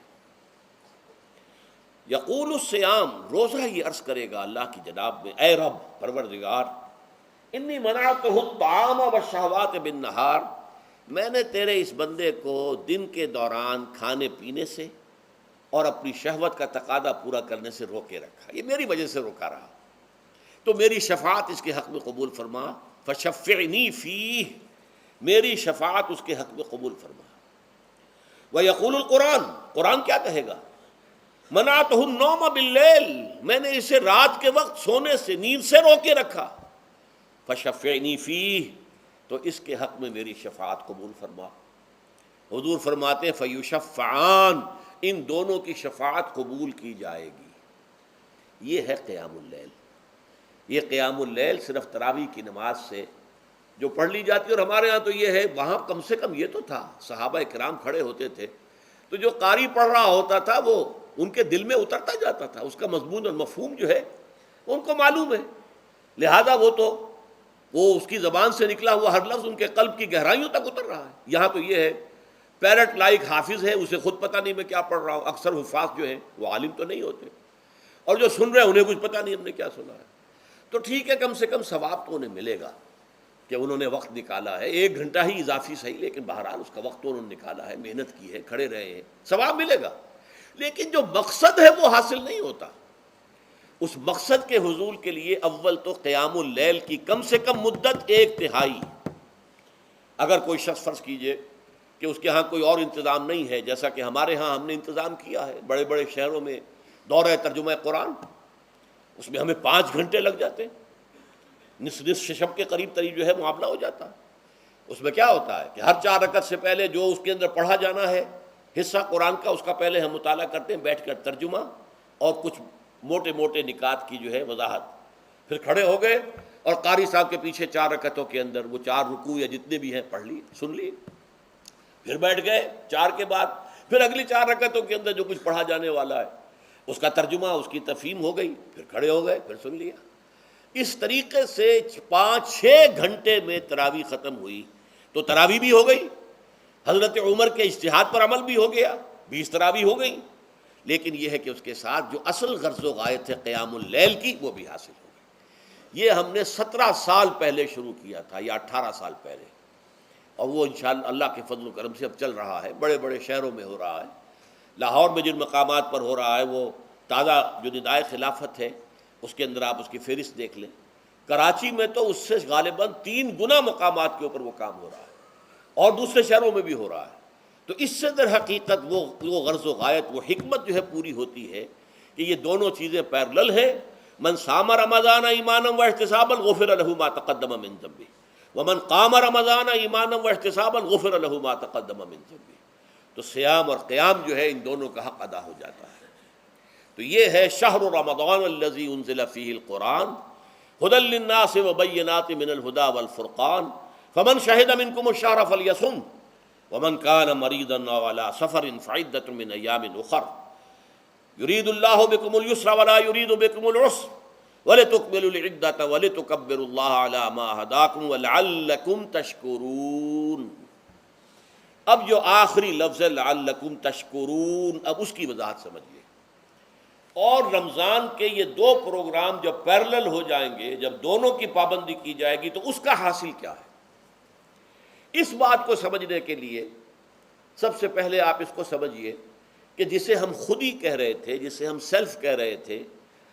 یقول الصیام، روزہ یہ عرض کرے گا اللہ کی جناب میں، اے رب پروردگار، انی منعتہ الطعام والشہوات بالنہار، میں نے تیرے اس بندے کو دن کے دوران کھانے پینے سے اور اپنی شہوت کا تقاضا پورا کرنے سے روکے رکھا، یہ میری وجہ سے روکا رہا، تو میری شفاعت اس کے حق میں قبول فرما، فشفعنی فیہ، میری شفاعت اس کے حق میں قبول فرما۔ ویقول القرآن، قرآن کیا کہے گا، منعتہ النوم باللیل، میں نے اسے رات کے وقت سونے سے، نیند سے روکے رکھا، فشفعنی فیہ، تو اس کے حق میں میری شفاعت قبول فرما۔ حضور فرماتے ہیں فیشفعان، ان دونوں کی شفاعت قبول کی جائے گی۔ یہ ہے قیام اللیل۔ یہ قیام اللیل صرف تراویح کی نماز سے جو پڑھ لی جاتی ہے، اور ہمارے ہاں تو یہ ہے، وہاں کم سے کم یہ تو تھا، صحابہ کرام کھڑے ہوتے تھے تو جو قاری پڑھ رہا ہوتا تھا وہ ان کے دل میں اترتا جاتا تھا، اس کا مضمون اور مفہوم جو ہے ان کو معلوم ہے، لہذا وہ اس کی زبان سے نکلا ہوا ہر لفظ ان کے قلب کی گہرائیوں تک اتر رہا ہے۔ یہاں تو یہ ہے پیرٹ لائک حافظ ہے، اسے خود پتہ نہیں میں کیا پڑھ رہا ہوں، اکثر حفاظ جو ہیں وہ عالم تو نہیں ہوتے، اور جو سن رہے ہیں انہیں کچھ پتہ نہیں ہم نے کیا سنا ہے، تو ٹھیک ہے، کم سے کم ثواب تو انہیں ملے گا کہ انہوں نے وقت نکالا ہے، 1 گھنٹہ ہی اضافی صحیح، لیکن بہرحال اس کا وقت تو انہوں نے نکالا ہے، محنت کی ہے، کھڑے رہے ہیں، ثواب ملے گا، لیکن جو مقصد ہے وہ حاصل نہیں ہوتا۔ اس مقصد کے حصول کے لیے اول تو قیام اللیل کی کم سے کم مدت 1/3، اگر کوئی شخص فرض کیجئے کہ اس کے ہاں کوئی اور انتظام نہیں ہے، جیسا کہ ہمارے ہاں ہم نے انتظام کیا ہے، بڑے بڑے شہروں میں دورہ ترجمہ قرآن، اس میں ہمیں 5 گھنٹے لگ جاتے ہیں، نصف شب کے قریب جو ہے معاملہ ہو جاتا ہے۔ اس میں کیا ہوتا ہے کہ ہر 4 رکعت سے پہلے جو اس کے اندر پڑھا جانا ہے حصہ قرآن کا، اس کا پہلے ہم مطالعہ کرتے ہیں بیٹھ کر، ترجمہ اور کچھ موٹے موٹے نکات کی جو ہے وضاحت، پھر کھڑے ہو گئے اور قاری صاحب کے پیچھے 4 رکعتوں کے اندر وہ 4 رکوع یا جتنے بھی ہیں پڑھ لی، سن لی، پھر بیٹھ گئے 4 کے بعد، پھر اگلی 4 رکعتوں کے اندر جو کچھ پڑھا جانے والا ہے اس کا ترجمہ، اس کی تفہیم ہو گئی، پھر کھڑے ہو گئے، پھر سن لیا۔ اس طریقے سے 5-6 گھنٹے میں تراویح ختم ہوئی، تو تراویح بھی ہو گئی، حضرت عمر کے اجتہاد پر عمل بھی ہو گیا، 20 تراویح ہو گئی، لیکن یہ ہے کہ اس کے ساتھ جو اصل غرض و غایت ہے قیام اللیل کی وہ بھی حاصل ہو گئی۔ یہ ہم نے 17 سال پہلے شروع کیا تھا یا 18 سال پہلے، اور وہ انشاءاللہ اللہ کے فضل و کرم سے اب چل رہا ہے، بڑے بڑے شہروں میں ہو رہا ہے، لاہور میں جن مقامات پر ہو رہا ہے وہ تازہ جو ندائے خلافت ہے اس کے اندر آپ اس کی فہرست دیکھ لیں، کراچی میں تو اس سے غالباً 3 گنا مقامات کے اوپر وہ کام ہو رہا ہے، اور دوسرے شہروں میں بھی ہو رہا ہے۔ تو اس سے در حقیقت وہ غرض و غایت، وہ حکمت جو ہے پوری ہوتی ہے کہ یہ دونوں چیزیں پیرلل ہیں۔ من صام رمضان ایمانا واحتسابا غفر له ما تقدم من ذنبه ومن قام رمضان ایمانا واحتسابا غفر له ما تقدم من ذنبه، تو صیام اور قیام جو ہے ان دونوں کا حق ادا ہو جاتا ہے۔ تو یہ ہے شہر رمضان الذی انزل فیہ القرآن ھدی للناس وبینات من الھدی والفرقان فمن شہد منکم الشہر فلیصم ومن کان مریضا او علی سفر فعدۃ من ایام اخر یرید اللہ بکم اليسر ولا یرید بکم العسر ولتکملوا العدۃ ولتکبروا اللہ علی ما ھداکم ولعلکم تشکرون۔ اب جو آخری لفظ ہے لعلکم تشکرون، اب اس کی وضاحت سمجھیے۔ اور رمضان کے یہ 2 پروگرام جب پیرلل ہو جائیں گے، جب دونوں کی پابندی کی جائے گی، تو اس کا حاصل کیا ہے؟ اس بات کو سمجھنے کے لیے سب سے پہلے آپ اس کو سمجھیے کہ جسے ہم خود ہی کہہ رہے تھے، جسے ہم سیلف کہہ رہے تھے،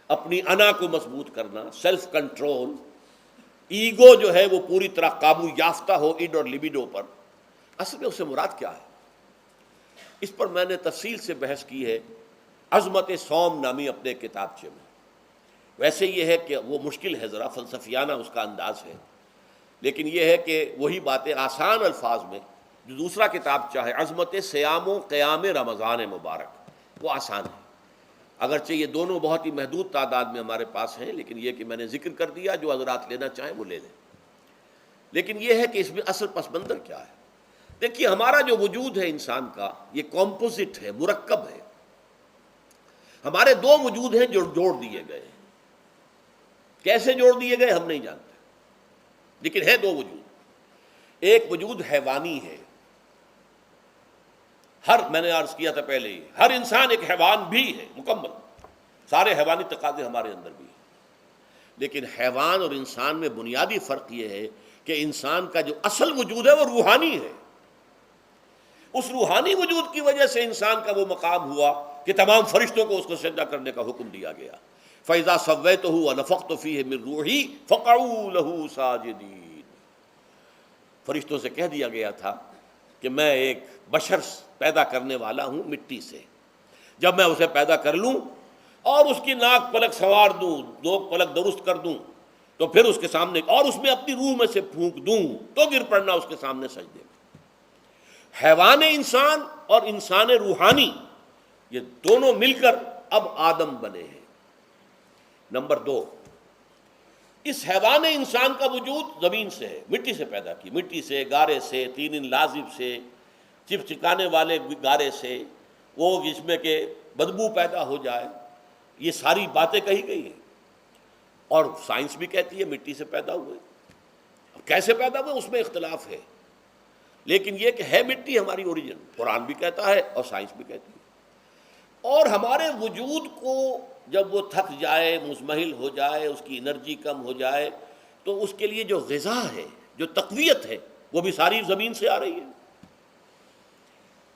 اپنی انا کو مضبوط کرنا، سیلف کنٹرول، ایگو جو ہے وہ پوری طرح قابو یافتہ ہو اڈ اور لبیڈو پر، اصل میں اس سے مراد کیا ہے؟ اس پر میں نے تفصیل سے بحث کی ہے عظمت صوم نامی اپنے کتابچے میں۔ ویسے یہ ہے کہ وہ مشکل ہے، ذرا فلسفیانہ اس کا انداز ہے، لیکن یہ ہے کہ وہی باتیں آسان الفاظ میں جو دوسرا کتابچہ ہے عظمت صیام و قیام رمضان مبارک، وہ آسان ہے، اگرچہ یہ دونوں بہت ہی محدود تعداد میں ہمارے پاس ہیں، لیکن یہ کہ میں نے ذکر کر دیا، جو حضرات لینا چاہیں وہ لے لیں۔ لیکن یہ ہے کہ اس میں اصل پس منظر کیا ہے؟ دیکھیے، ہمارا جو وجود ہے انسان کا، یہ کمپوزٹ ہے، مرکب ہے۔ ہمارے دو وجود ہیں جو جوڑ دیے گئے ہیں۔ کیسے جوڑ دیے گئے ہم نہیں جانتے، لیکن ہے دو وجود۔ ایک وجود حیوانی ہے، میں نے عرض کیا تھا پہلے ہی، ہر انسان ایک حیوان بھی ہے مکمل، سارے حیوانی تقاضے ہمارے اندر بھی ہیں۔ لیکن حیوان اور انسان میں بنیادی فرق یہ ہے کہ انسان کا جو اصل وجود ہے وہ روحانی ہے۔ اس روحانی وجود کی وجہ سے انسان کا وہ مقام ہوا کہ تمام فرشتوں کو اس کو سجدہ کرنے کا حکم دیا گیا۔ فَإِذَا سَوَّيْتُهُ وَنَفَخْتُ فِيهِ مِن رُوحِي فَقَعُوا لَهُ سَاجِدِينَ۔ فرشتوں سے کہہ دیا گیا تھا کہ میں ایک بشر پیدا کرنے والا ہوں مٹی سے، جب میں اسے پیدا کر لوں اور اس کی ناک پلک سنوار دوں، دو پلک درست کر دوں، تو پھر اس کے سامنے اور اس میں اپنی روح میں سے پھونک دوں تو گر پڑنا اس کے سامنے سجدے میں۔ حیوان انسان اور انسان روحانی، یہ دونوں مل کر اب آدم بنے ہیں۔ نمبر دو، اس حیوان انسان کا وجود زمین سے ہے، مٹی سے پیدا کی، مٹی سے، گارے سے، طین لازب سے، چپچکانے والے گارے سے، وہ جس میں کہ بدبو پیدا ہو جائے، یہ ساری باتیں کہی گئی ہیں۔ اور سائنس بھی کہتی ہے مٹی سے پیدا ہوئے، اب کیسے پیدا ہوئے اس میں اختلاف ہے، لیکن یہ کہ ہے مٹی ہماری اوریجن، قرآن بھی کہتا ہے اور سائنس بھی کہتی ہے۔ اور ہمارے وجود کو جب وہ تھک جائے، مزمحل ہو جائے، اس کی انرجی کم ہو جائے، تو اس کے لیے جو غذا ہے، جو تقویت ہے، وہ بھی ساری زمین سے آ رہی ہے۔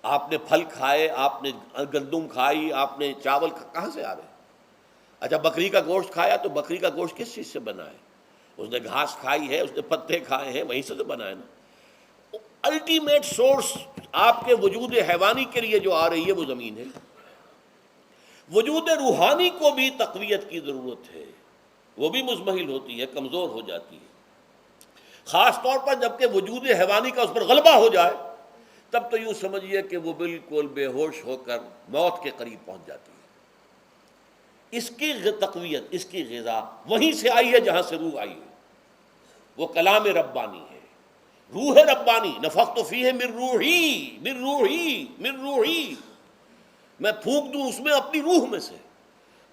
آپ نے پھل کھائے، آپ نے گندم کھائی، آپ نے چاول کہاں سے آ رہے ہیں؟ اچھا، بکری کا گوشت کھایا تو بکری کا گوشت کس چیز سے بنا ہے؟ اس نے گھاس کھائی ہے، اس نے پتے کھائے ہیں، وہیں سے تو بنا ہے نا۔ الٹیمیٹ سورس آپ کے وجود حیوانی کے لیے جو آ رہی ہے وہ زمین ہے۔ وجود روحانی کو بھی تقویت کی ضرورت ہے، وہ بھی مزمحل ہوتی ہے، کمزور ہو جاتی ہے، خاص طور پر جب کہ وجود حیوانی کا اس پر غلبہ ہو جائے، تب تو یوں سمجھیے کہ وہ بالکل بے ہوش ہو کر موت کے قریب پہنچ جاتی ہے۔ اس کی تقویت، اس کی غذا وہیں سے آئی ہے جہاں سے روح آئی ہے، وہ کلام ربانی ہے، روح ربانی۔ نفخت فیہ من روحی، من روحی، من روحی، میں پھونک دوں اس میں اپنی روح میں سے۔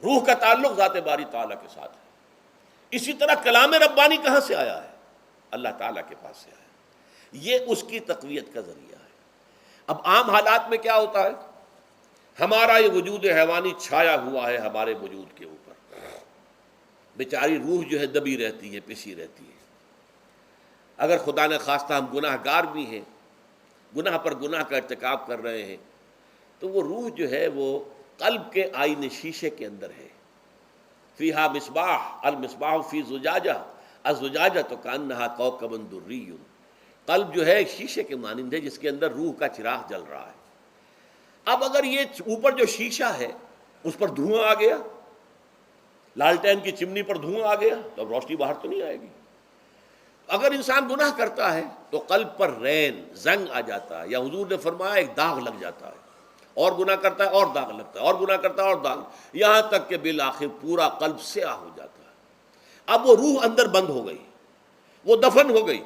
روح کا تعلق ذات باری تعالیٰ کے ساتھ ہے۔ اسی طرح کلام ربانی کہاں سے آیا ہے؟ اللہ تعالیٰ کے پاس سے آیا ہے، یہ اس کی تقویت کا ذریعہ ہے۔ اب عام حالات میں کیا ہوتا ہے؟ ہمارا یہ وجود حیوانی چھایا ہوا ہے ہمارے وجود کے اوپر، بیچاری روح جو ہے دبی رہتی ہے، پسی رہتی ہے۔ اگر خدا نے خواستہ ہم گناہ گار بھی ہیں، گناہ پر گناہ کا ارتکاب کر رہے ہیں، تو وہ روح جو ہے وہ قلب کے آئینے شیشے کے اندر ہے۔ فیہا مصباح، المصباح فی زجاجہ، الزجاجۃ کأنہا کوکب دری۔ قلب جو ہے شیشے کے مانند ہے جس کے اندر روح کا چراغ جل رہا ہے۔ اب اگر یہ اوپر جو شیشہ ہے اس پر دھواں آ گیا، لالٹین کی چمنی پر دھواں آ گیا، تو اب روشنی باہر تو نہیں آئے گی۔ اگر انسان گناہ کرتا ہے تو قلب پر رین، زنگ آ جاتا ہے، یا حضور نے فرمایا ایک داغ لگ جاتا ہے، اور گناہ کرتا ہے اور داغ لگتا ہے، اور گناہ کرتا ہے اور داغ، یہاں تک کہ بالآخر پورا قلب سیاہ ہو جاتا ہے۔ اب وہ روح اندر بند ہو گئی، وہ دفن ہو گئی۔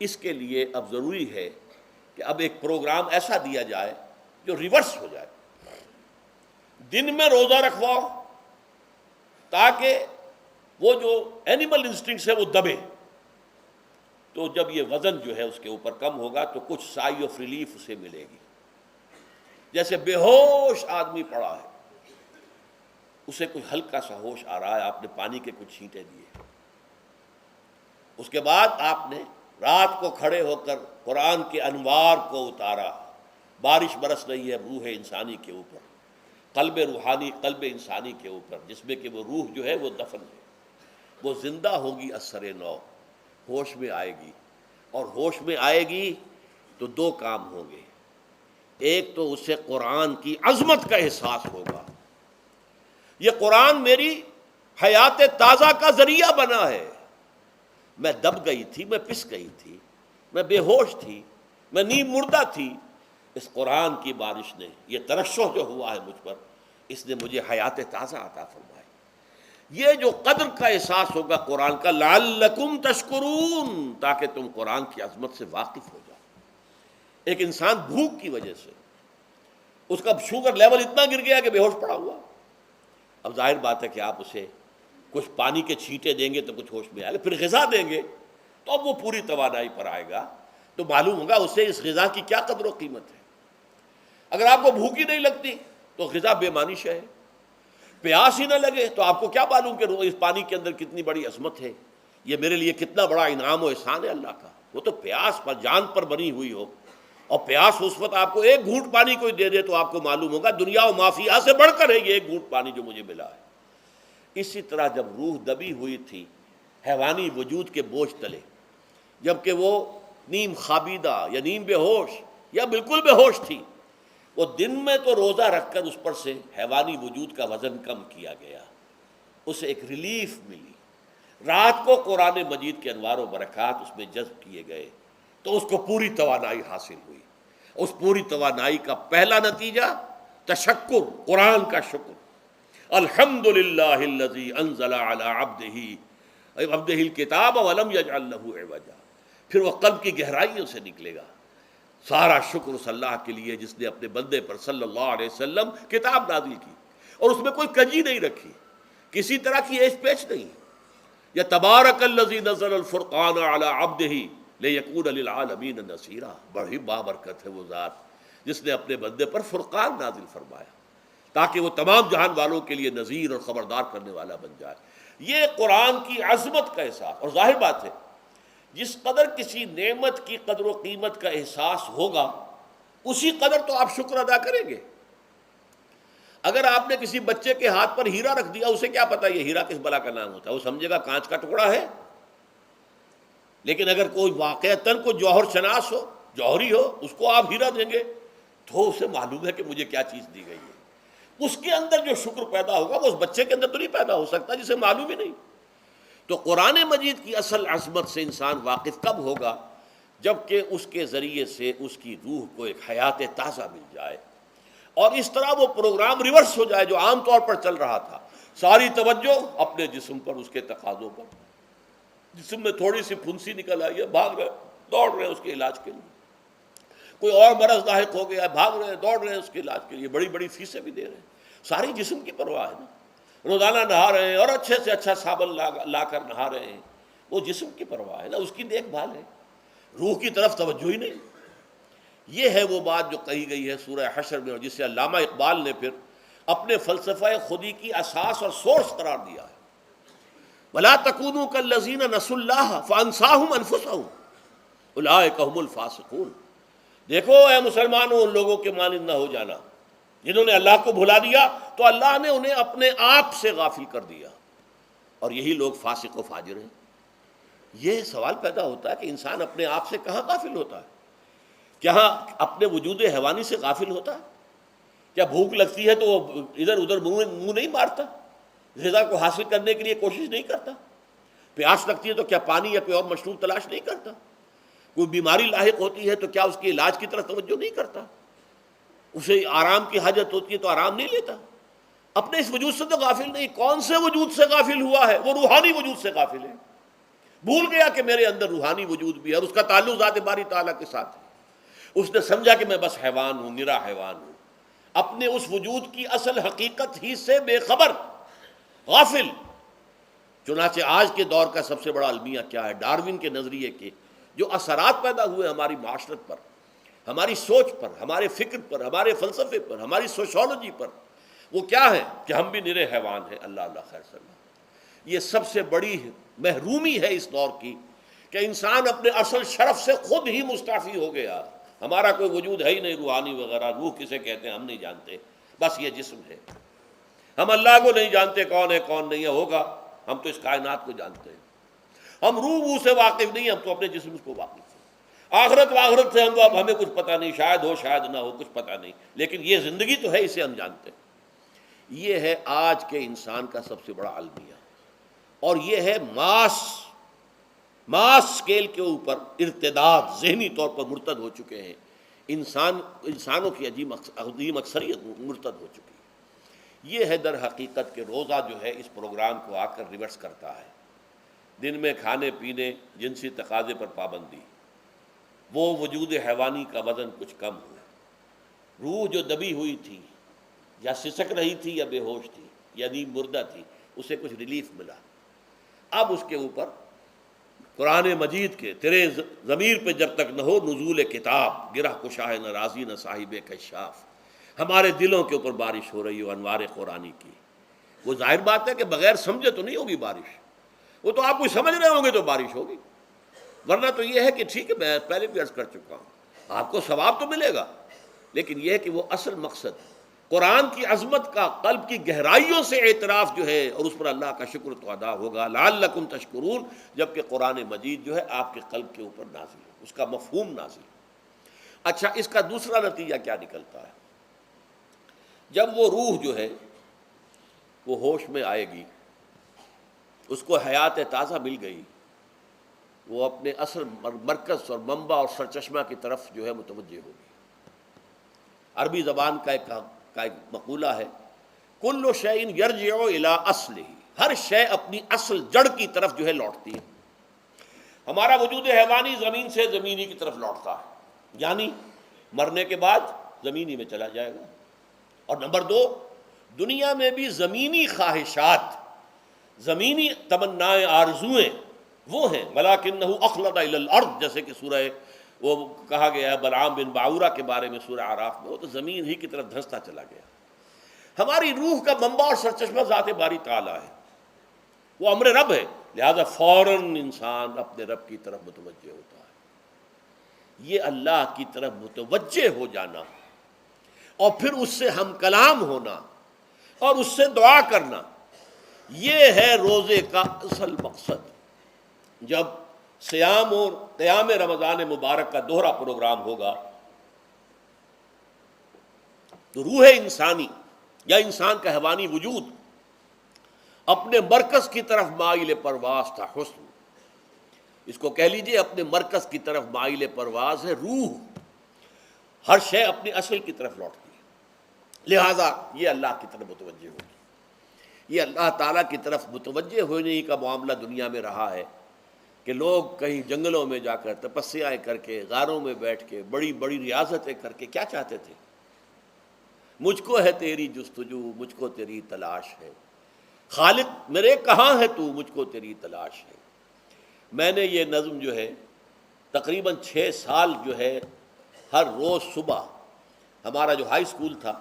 اس کے لیے اب ضروری ہے کہ اب ایک پروگرام ایسا دیا جائے جو ریورس ہو جائے۔ دن میں روزہ رکھواؤ تاکہ وہ جو اینیمل انسٹنکٹس ہے وہ دبے، تو جب یہ وزن جو ہے اس کے اوپر کم ہوگا تو کچھ سائی آف ریلیف اسے ملے گی۔ جیسے بے ہوش آدمی پڑا ہے، اسے کوئی ہلکا سا ہوش آ رہا ہے، آپ نے پانی کے کچھ چھینٹے دیے، اس کے بعد آپ نے رات کو کھڑے ہو کر قرآن کے انوار کو اتارا، بارش برس رہی ہے روح انسانی کے اوپر، قلب روحانی، قلب انسانی کے اوپر، جس میں کہ وہ روح جو ہے وہ دفن ہے، وہ زندہ ہوگی اثر نو، ہوش میں آئے گی، اور ہوش میں آئے گی تو دو کام ہوں گے. ایک تو اسے قرآن کی عظمت کا احساس ہوگا. یہ قرآن میری حیات تازہ کا ذریعہ بنا ہے. میں دب گئی تھی، میں پس گئی تھی، میں بے ہوش تھی، میں نیم مردہ تھی. اس قرآن کی بارش نے، یہ ترشح جو ہوا ہے مجھ پر، اس نے مجھے حیات تازہ عطا فرمائی. یہ جو قدر کا احساس ہوگا قرآن کا، لعلکم تشکرون، تاکہ تم قرآن کی عظمت سے واقف ہو جاؤ. ایک انسان بھوک کی وجہ سے اس کا شوگر لیول اتنا گر گیا کہ بے ہوش پڑا ہوا. اب ظاہر بات ہے کہ آپ اسے کچھ پانی کے چھینٹے دیں گے تو کچھ ہوش میں آئے گا، پھر غذا دیں گے تو اب وہ پوری توانائی پر آئے گا، تو معلوم ہوگا اسے اس غذا کی کیا قدر و قیمت ہے. اگر آپ کو بھوک ہی نہیں لگتی تو غذا بے معنی شے ہے. پیاس ہی نہ لگے تو آپ کو کیا معلوم کہ اس پانی کے اندر کتنی بڑی عظمت ہے، یہ میرے لیے کتنا بڑا انعام و احسان ہے اللہ کا. وہ تو پیاس پر جان پر بنی ہوئی ہو، اور پیاس اس وقت آپ کو ایک گھونٹ پانی کوئی دے دے تو آپ کو معلوم ہوگا دنیا و مافیہ سے بڑھ کر ہے یہ ایک گھونٹ پانی جو مجھے ملا ہے. اسی طرح جب روح دبی ہوئی تھی حیوانی وجود کے بوجھ تلے، جبکہ وہ نیم خوابیدہ یا نیم بے ہوش یا بالکل بے ہوش تھی، وہ دن میں تو روزہ رکھ کر اس پر سے حیوانی وجود کا وزن کم کیا گیا، اسے ایک ریلیف ملی. رات کو قرآن مجید کے انوار و برکات اس میں جذب کیے گئے تو اس کو پوری توانائی حاصل ہوئی. اس پوری توانائی کا پہلا نتیجہ تشکر، قرآن کا شکر. الحمدللہ الذی انزل علی عبدہ الکتاب ولم یجعل لہ عوجا. پھر وہ قلب کی گہرائیوں سے نکلے گا. سارا شکر اس اللہ کے لیے جس نے اپنے بندے پر صلی اللہ علیہ وسلم کتاب نازل کی اور اس میں کوئی کجی نہیں رکھی، کسی طرح کی ایش پیش نہیں. یا تبارک الذی نزل الفرقان علی عبدہ لیکون للعالمین نصیرا. بڑی بابرکت ہے وہ ذات جس نے اپنے بندے پر فرقان نازل فرمایا تاکہ وہ تمام جہان والوں کے لیے نذیر اور خبردار کرنے والا بن جائے. یہ قرآن کی عظمت کا احساس. اور ظاہر بات ہے جس قدر کسی نعمت کی قدر و قیمت کا احساس ہوگا اسی قدر تو آپ شکر ادا کریں گے. اگر آپ نے کسی بچے کے ہاتھ پر ہیرا رکھ دیا، اسے کیا پتا یہ ہیرا کس بلا کا نام ہوتا ہے، وہ سمجھے گا کانچ کا ٹکڑا ہے. لیکن اگر کوئی واقعتاً کو جوہر شناس ہو، جوہری ہو، اس کو آپ ہیرا دیں گے تو اسے معلوم ہے کہ مجھے کیا چیز دی گئی ہے. اس کے اندر جو شکر پیدا ہوگا وہ اس بچے کے اندر تو نہیں پیدا ہو سکتا جسے معلوم ہی نہیں. تو قرآن مجید کی اصل عظمت سے انسان واقف کب ہوگا؟ جبکہ اس کے ذریعے سے اس کی روح کو ایک حیات تازہ مل جائے اور اس طرح وہ پروگرام ریورس ہو جائے جو عام طور پر چل رہا تھا. ساری توجہ اپنے جسم پر، اس کے تقاضوں پر. جسم میں تھوڑی سی پھنسی نکل آئی ہے، بھاگ رہے، دوڑ رہے اس کے علاج کے لیے. کوئی اور مرض لاحق ہو گیا ہے، بھاگ رہے ہیں، دوڑ رہے ہیں اس کے علاج کے لیے، بڑی بڑی فیسیں بھی دے رہے ہیں. ساری جسم کی پرواہ ہے نا. روزانہ نہا رہے ہیں اور اچھے سے اچھا صابن لا کر نہا رہے ہیں، وہ جسم کی پرواہ ہے نا، اس کی دیکھ بھال ہے. روح کی طرف توجہ ہی نہیں. یہ ہے وہ بات جو کہی گئی ہے سورہ حشر میں، اور جسے علامہ اقبال نے پھر اپنے فلسفہ خودی کی اساس اور سورس قرار دیا ہے. وَلَا تَكُونُوا كَالَّذِينَ نَسُوا اللَّهَ فَأَنسَاهُمْ أَنفُسَهُمْ أُولَٰئِكَ هُمُ الْفَاسِقُونَ. دیکھو اے مسلمانوں، ان لوگوں کے مانند نہ ہو جانا جنہوں نے اللہ کو بھلا دیا تو اللہ نے انہیں اپنے آپ سے غافل کر دیا، اور یہی لوگ فاسق و فاجر ہیں. یہ سوال پیدا ہوتا ہے کہ انسان اپنے آپ سے کہاں غافل ہوتا ہے؟ کیا اپنے وجود حیوانی سے غافل ہوتا ہے؟ کیا بھوک لگتی ہے تو وہ ادھر ادھر منہ نہیں مارتا، غذا کو حاصل کرنے کے لیے کوشش نہیں کرتا؟ پیاس لگتی ہے تو کیا پانی یا کوئی اور مشروب تلاش نہیں کرتا؟ کوئی بیماری لاحق ہوتی ہے تو کیا اس کے علاج کی طرف توجہ نہیں کرتا؟ اسے آرام کی حاجت ہوتی ہے تو آرام نہیں لیتا؟ اپنے اس وجود سے تو غافل نہیں. کون سے وجود سے غافل ہوا ہے؟ وہ روحانی وجود سے غافل ہے. بھول گیا کہ میرے اندر روحانی وجود بھی ہے اور اس کا تعلق ذات باری تعالیٰ کے ساتھ ہے. اس نے سمجھا کہ میں بس حیوان ہوں، نرا حیوان ہوں، اپنے اس وجود کی اصل حقیقت ہی سے بے خبر، غافل. چنانچہ آج کے دور کا سب سے بڑا المیہ کیا ہے؟ ڈاروین کے نظریے کے جو اثرات پیدا ہوئے ہماری معاشرت پر، ہماری سوچ پر، ہمارے فکر پر، ہمارے فلسفے پر، ہماری سوشولوجی پر، وہ کیا ہے کہ ہم بھی نرے حیوان ہیں. اللہ اللہ خیر صلی اللہ. یہ سب سے بڑی محرومی ہے اس دور کی کہ انسان اپنے اصل شرف سے خود ہی مستعفی ہو گیا. ہمارا کوئی وجود ہے ہی نہیں روحانی وغیرہ. روح کسے کہتے ہیں ہم نہیں جانتے، بس یہ جسم ہے. ہم اللہ کو نہیں جانتے کون ہے کون نہیں ہے. ہوگا، ہم تو اس کائنات کو جانتے ہیں. ہم روح سے واقف نہیں، ہم تو اپنے جسم کو واقف ہیں. آخرت واخرت سے اب ہمیں کچھ پتہ نہیں، شاید ہو شاید نہ ہو، کچھ پتہ نہیں، لیکن یہ زندگی تو ہے، اسے ہم جانتے ہیں۔ یہ ہے آج کے انسان کا سب سے بڑا المیہ، اور یہ ہے ماس اسکیل کے اوپر ارتداد، ذہنی طور پر مرتد ہو چکے ہیں انسانوں کی عظیم اکثریت مرتد ہو چکی ہے۔ یہ ہے در حقیقت کہ روزہ جو ہے اس پروگرام کو آ کر ریورس کرتا ہے۔ دن میں کھانے پینے، جنسی تقاضے پر پابندی، وہ وجود حیوانی کا وزن کچھ کم ہوا، روح جو دبی ہوئی تھی یا سسک رہی تھی یا بے ہوش تھی یا نیند مردہ تھی، اسے کچھ ریلیف ملا۔ اب اس کے اوپر قرآن مجید کے تیرے ضمیر پہ جب تک نہ ہو نزول کتاب، گرہ کشاہ نہ راضی نہ صاحب کشاف، ہمارے دلوں کے اوپر بارش ہو رہی ہو انوار قرآنی کی۔ وہ ظاہر بات ہے کہ بغیر سمجھے تو نہیں ہوگی بارش، وہ تو آپ کچھ سمجھ رہے ہوں گے تو بارش ہوگی، ورنہ تو یہ ہے کہ ٹھیک ہے، میں پہلے بھی عرض کر چکا ہوں، آپ کو ثواب تو ملے گا، لیکن یہ ہے کہ وہ اصل مقصد قرآن کی عظمت کا قلب کی گہرائیوں سے اعتراف جو ہے، اور اس پر اللہ کا شکر تو ادا ہوگا، لعلکم تشکرون، جبکہ قرآن مجید جو ہے آپ کے قلب کے اوپر نازل ہو، اس کا مفہوم نازل ہو۔ اچھا، اس کا دوسرا نتیجہ کیا نکلتا ہے؟ جب وہ روح جو ہے وہ ہوش میں آئے گی، اس کو حیات تازہ مل گئی، وہ اپنے اصل مرکز اور منبع اور سرچشمہ کی طرف جو ہے متوجہ ہوگی۔ عربی زبان کا ایک مقولہ ہے، کل شیء یرجع الی اصلہ، ہر شے اپنی اصل جڑ کی طرف جو ہے لوٹتی ہے۔ ہمارا وجود حیوانی زمین سے زمینی کی طرف لوٹتا ہے، یعنی مرنے کے بعد زمینی میں چلا جائے گا۔ اور نمبر دو، دنیا میں بھی زمینی خواہشات، زمینی تمنائیں، آرزوئیں وہ ہیں، وَلَٰكِنَّهُ أَخْلَدَ إِلَى الْأَرْضِ، جیسے کہ سورہ وہ کہا گیا ہے بلعام بن باعورہ کے بارے میں سورہ اعراف میں، وہ تو زمین ہی کی طرف دھنستا چلا گیا۔ ہماری روح کا منبع اور سرچشمہ ذات باری تعالیٰ ہے، وہ امر رب ہے، لہذا فوراً انسان اپنے رب کی طرف متوجہ ہوتا ہے۔ یہ اللہ کی طرف متوجہ ہو جانا اور پھر اس سے ہم کلام ہونا اور اس سے دعا کرنا، یہ ہے روزے کا اصل مقصد۔ جب سیام اور قیام رمضان مبارک کا دوہرا پروگرام ہوگا تو روح انسانی یا انسان کا حیوانی وجود اپنے مرکز کی طرف مائل پرواز تھا، حسن، اس کو کہہ لیجئے اپنے مرکز کی طرف مائل پرواز ہے روح، ہر شے اپنی اصل کی طرف لوٹتی ہے، لہذا یہ اللہ کی طرف متوجہ ہوگی۔ یہ اللہ تعالیٰ کی طرف متوجہ ہونے کا معاملہ دنیا میں رہا ہے کہ لوگ کہیں جنگلوں میں جا کر تپسیائیں کر کے، غاروں میں بیٹھ کے، بڑی بڑی ریاضتیں کر کے کیا چاہتے تھے؟ مجھ کو ہے تیری جستجو، مجھ کو تیری تلاش ہے، خالق میرے کہاں ہے تو، مجھ کو تیری تلاش ہے۔ میں نے یہ نظم جو ہے تقریباً 6 سال جو ہے ہر روز صبح، ہمارا جو ہائی اسکول تھا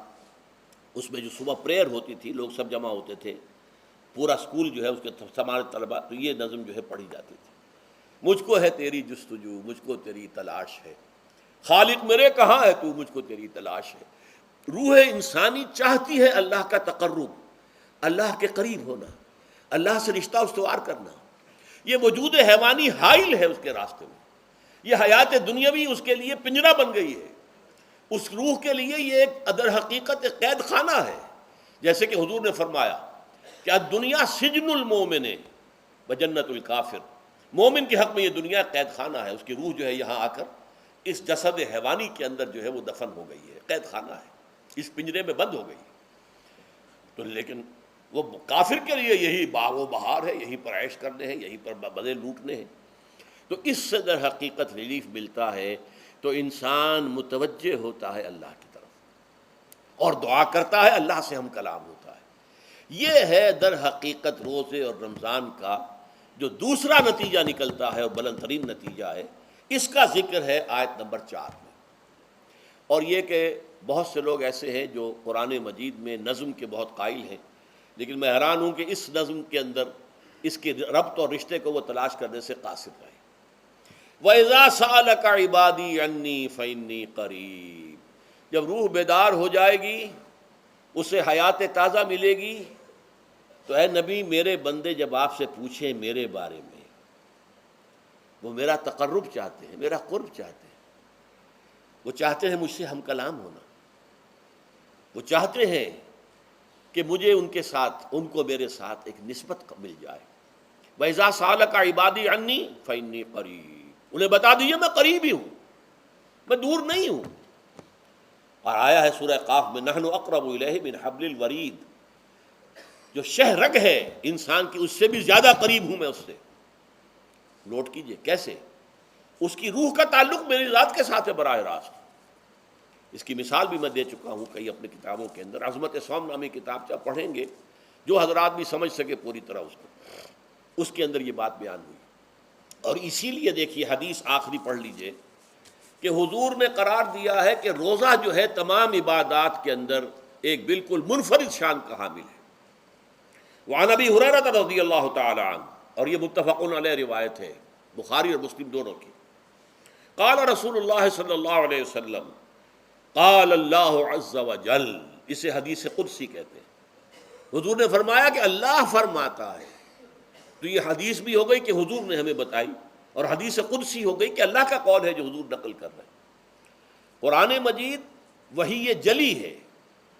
اس میں جو صبح پریئر ہوتی تھی، لوگ سب جمع ہوتے تھے، پورا اسکول جو ہے اس کے ہمارے طلباء، تو یہ نظم جو ہے پڑھی جاتی تھی، مجھ کو ہے تیری جستجو، مجھ کو تیری تلاش ہے، خالق میرے کہاں ہے تو، مجھ کو تیری تلاش ہے۔ روح انسانی چاہتی ہے اللہ کا تقرب، اللہ کے قریب ہونا، اللہ سے رشتہ استوار کرنا۔ یہ وجود حیوانی حائل ہے اس کے راستے میں، یہ حیات دنیاوی اس کے لیے پنجرہ بن گئی ہے، اس روح کے لیے یہ ایک در حقیقت ایک قید خانہ ہے، جیسے کہ حضور نے فرمایا کہ الدنیا سجن المومن وجنت الکافر، مومن کے حق میں یہ دنیا قید خانہ ہے، اس کی روح جو ہے یہاں آ کر اس جسد حیوانی کے اندر جو ہے وہ دفن ہو گئی ہے، قید خانہ ہے، اس پنجرے میں بند ہو گئی۔ تو لیکن وہ کافر کے لیے یہی باغ و بہار ہے، یہیں پر عیش کرنے ہیں، یہیں پر مزے لوٹنے ہیں۔ تو اس سے در حقیقت ریلیف ملتا ہے، تو انسان متوجہ ہوتا ہے اللہ کی طرف اور دعا کرتا ہے، اللہ سے ہم کلام ہوتا ہے۔ یہ ہے در حقیقت روزے اور رمضان کا جو دوسرا نتیجہ نکلتا ہے اور بلند ترین نتیجہ ہے، اس کا ذکر ہے آیت نمبر 4 میں۔ اور یہ کہ بہت سے لوگ ایسے ہیں جو قرآن مجید میں نظم کے بہت قائل ہیں، لیکن میں حیران ہوں کہ اس نظم کے اندر اس کے ربط اور رشتے کو وہ تلاش کرنے سے قاصر رہے۔ وَإِذَا سَأَلَكَ عِبَادِي عَنِّي فَإِنِّي قَرِيبٌ، جب روح بیدار ہو جائے گی، اسے حیات تازہ ملے گی، تو اے نبی میرے بندے جب آپ سے پوچھیں میرے بارے میں، وہ میرا تقرب چاہتے ہیں، میرا قرب چاہتے ہیں، وہ چاہتے ہیں مجھ سے ہم کلام ہونا، وہ چاہتے ہیں کہ مجھے ان کے ساتھ، ان کو میرے ساتھ ایک نسبت مل جائے۔ وَإِذَا سَأَلَكَ عِبَادِي عَنِّي فَإِنِّي قَرِيبٌ، انہیں بتا دیجیے میں قریب ہی ہوں، میں دور نہیں ہوں۔ اور آیا ہے سورہ قاف میں نحن اقرب الیہ من حبل الورید، جو شہ رگ ہے انسان کی اس سے بھی زیادہ قریب ہوں میں اس سے۔ نوٹ کیجئے کیسے، اس کی روح کا تعلق میری ذات کے ساتھ ہے براہ راست۔ اس کی مثال بھی میں دے چکا ہوں کئی اپنی کتابوں کے اندر، عظمت صوم نامی کتاب جب پڑھیں گے جو حضرات بھی سمجھ سکے پوری طرح اس کو، اس کے اندر یہ بات بیان ہوئی۔ اور اسی لیے دیکھیے حدیث آخری پڑھ لیجئے کہ حضور نے قرار دیا ہے کہ روزہ جو ہے تمام عبادات کے اندر ایک بالکل منفرد شان کا حامل ہے۔ وعن ابی ہریرہ رضی اللہ تعالی عنہ، اور یہ متفق علیہ روایت ہے بخاری اور مسلم دونوں کی، قال رسول اللہ صلی اللہ علیہ وسلم، قال اللہ عز وجل، اسے حدیث قدسی کہتے ہیں، حضور نے فرمایا کہ اللہ فرماتا ہے۔ تو یہ حدیث بھی ہو گئی کہ حضور نے ہمیں بتائی، اور حدیث قدسی ہو گئی کہ اللہ کا قول ہے جو حضور نقل کر رہے ہیں۔ قرآن مجید وحی جلی ہے،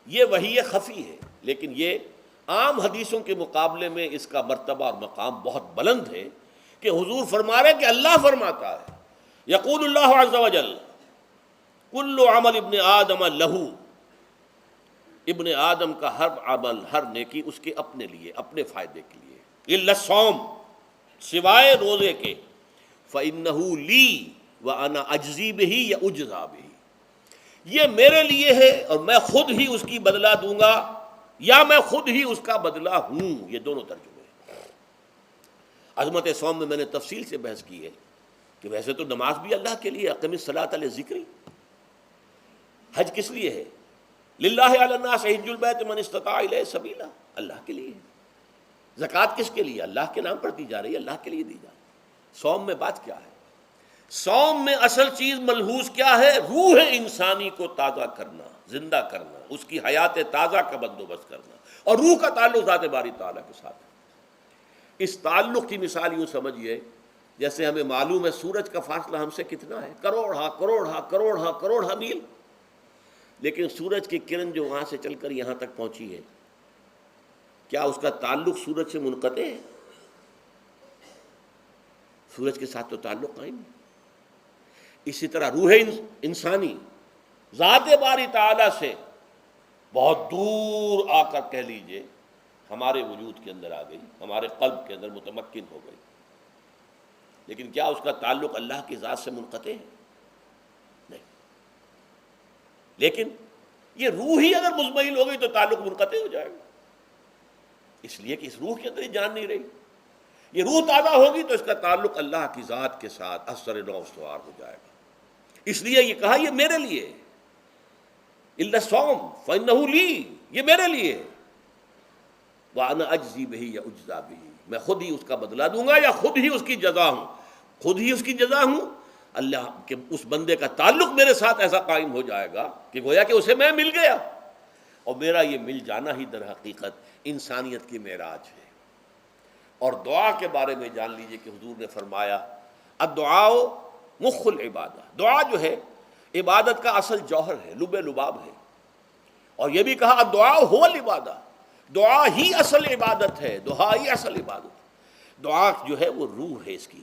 یہ وحی خفی ہے، لیکن یہ عام حدیثوں کے مقابلے میں اس کا مرتبہ اور مقام بہت بلند ہے کہ حضور فرما رہے کہ اللہ فرماتا ہے۔ یقول اللہ عز وجل کل عمل ابن آدم لہو، ابن آدم کا ہر عمل، ہر نیکی اس کے اپنے لیے، اپنے فائدے کے لیے، الا الصوم، سوائے روزے کے، فإنہ لی وأنا اجزی بہ یا اجزا بہ، یہ میرے لیے ہے اور میں خود ہی اس کی بدلہ دوں گا یا میں خود ہی اس کا بدلہ ہوں۔ یہ دونوں ترجمے ہیں۔ عظمت صوم میں میں نے تفصیل سے بحث کی ہے کہ ویسے تو نماز بھی اللہ کے لیے، اقم الصلاۃ لذکری، حج کس لیے ہے؟ للہ علی الناس حج البیت من استطاع الیہ سبیلا، اللہ کے لیے۔ زکوٰۃ کس کے لیے؟ اللہ کے نام پر دی جا رہی ہے، اللہ کے لیے دی جا رہی ہے۔ صوم میں بات کیا ہے؟ صوم میں اصل چیز ملحوظ کیا ہے؟ روح انسانی کو تازہ کرنا، زندہ کرنا، اس کی حیات تازہ کا بندوبست کرنا، اور روح کا تعلق ذات باری تعالیٰ کے ساتھ ہے۔ اس تعلق کی مثال یوں سمجھیے جیسے ہمیں معلوم ہے سورج کا فاصلہ ہم سے کتنا ہے، کروڑ میل، لیکن سورج کی کرن جو وہاں سے چل کر یہاں تک پہنچی ہے، کیا اس کا تعلق سورج سے منقطع ہے؟ سورج کے ساتھ تو تعلق قائم ہے۔ اسی طرح روح انسانی ذات باری تعالیٰ سے بہت دور آ کر کہہ لیجئے ہمارے وجود کے اندر آ گئی، ہمارے قلب کے اندر متمکن ہو گئی، لیکن کیا اس کا تعلق اللہ کی ذات سے منقطع ہے؟ نہیں۔ لیکن یہ روح ہی اگر مزمحل ہو گئی تو تعلق منقطع ہو جائے گا، اس لیے کہ اس روح کے اندر ہی جان نہیں رہی۔ یہ روح تازہ ہوگی تو اس کا تعلق اللہ کی ذات کے ساتھ اثر نو استوار ہو جائے گا۔ اس لیے یہ کہا یہ میرے لیے، الا الصوم فإنہ لی، یہ میرے لیے، وأنا اجزی بہ یا اجزا بہ، میں خود ہی اس کا بدلہ دوں گا یا خود ہی اس کی جزا ہوں، خود ہی اس کی جزا ہوں۔ اللہ کے اس بندے کا تعلق میرے ساتھ ایسا قائم ہو جائے گا کہ گویا کہ اسے میں مل گیا، اور میرا یہ مل جانا ہی در حقیقت انسانیت کی معراج ہے۔ اور دعا کے بارے میں جان لیجئے کہ حضور نے فرمایا الدعاء مخ العبادہ، دعا جو ہے عبادت کا اصل جوہر ہے، لب لباب ہے۔ اور یہ بھی کہا الدعاء هو العبادہ، دعا ہی اصل عبادت ہے، دعا ہی اصل عبادت ہے۔ دعا جو ہے وہ روح ہے اس کی،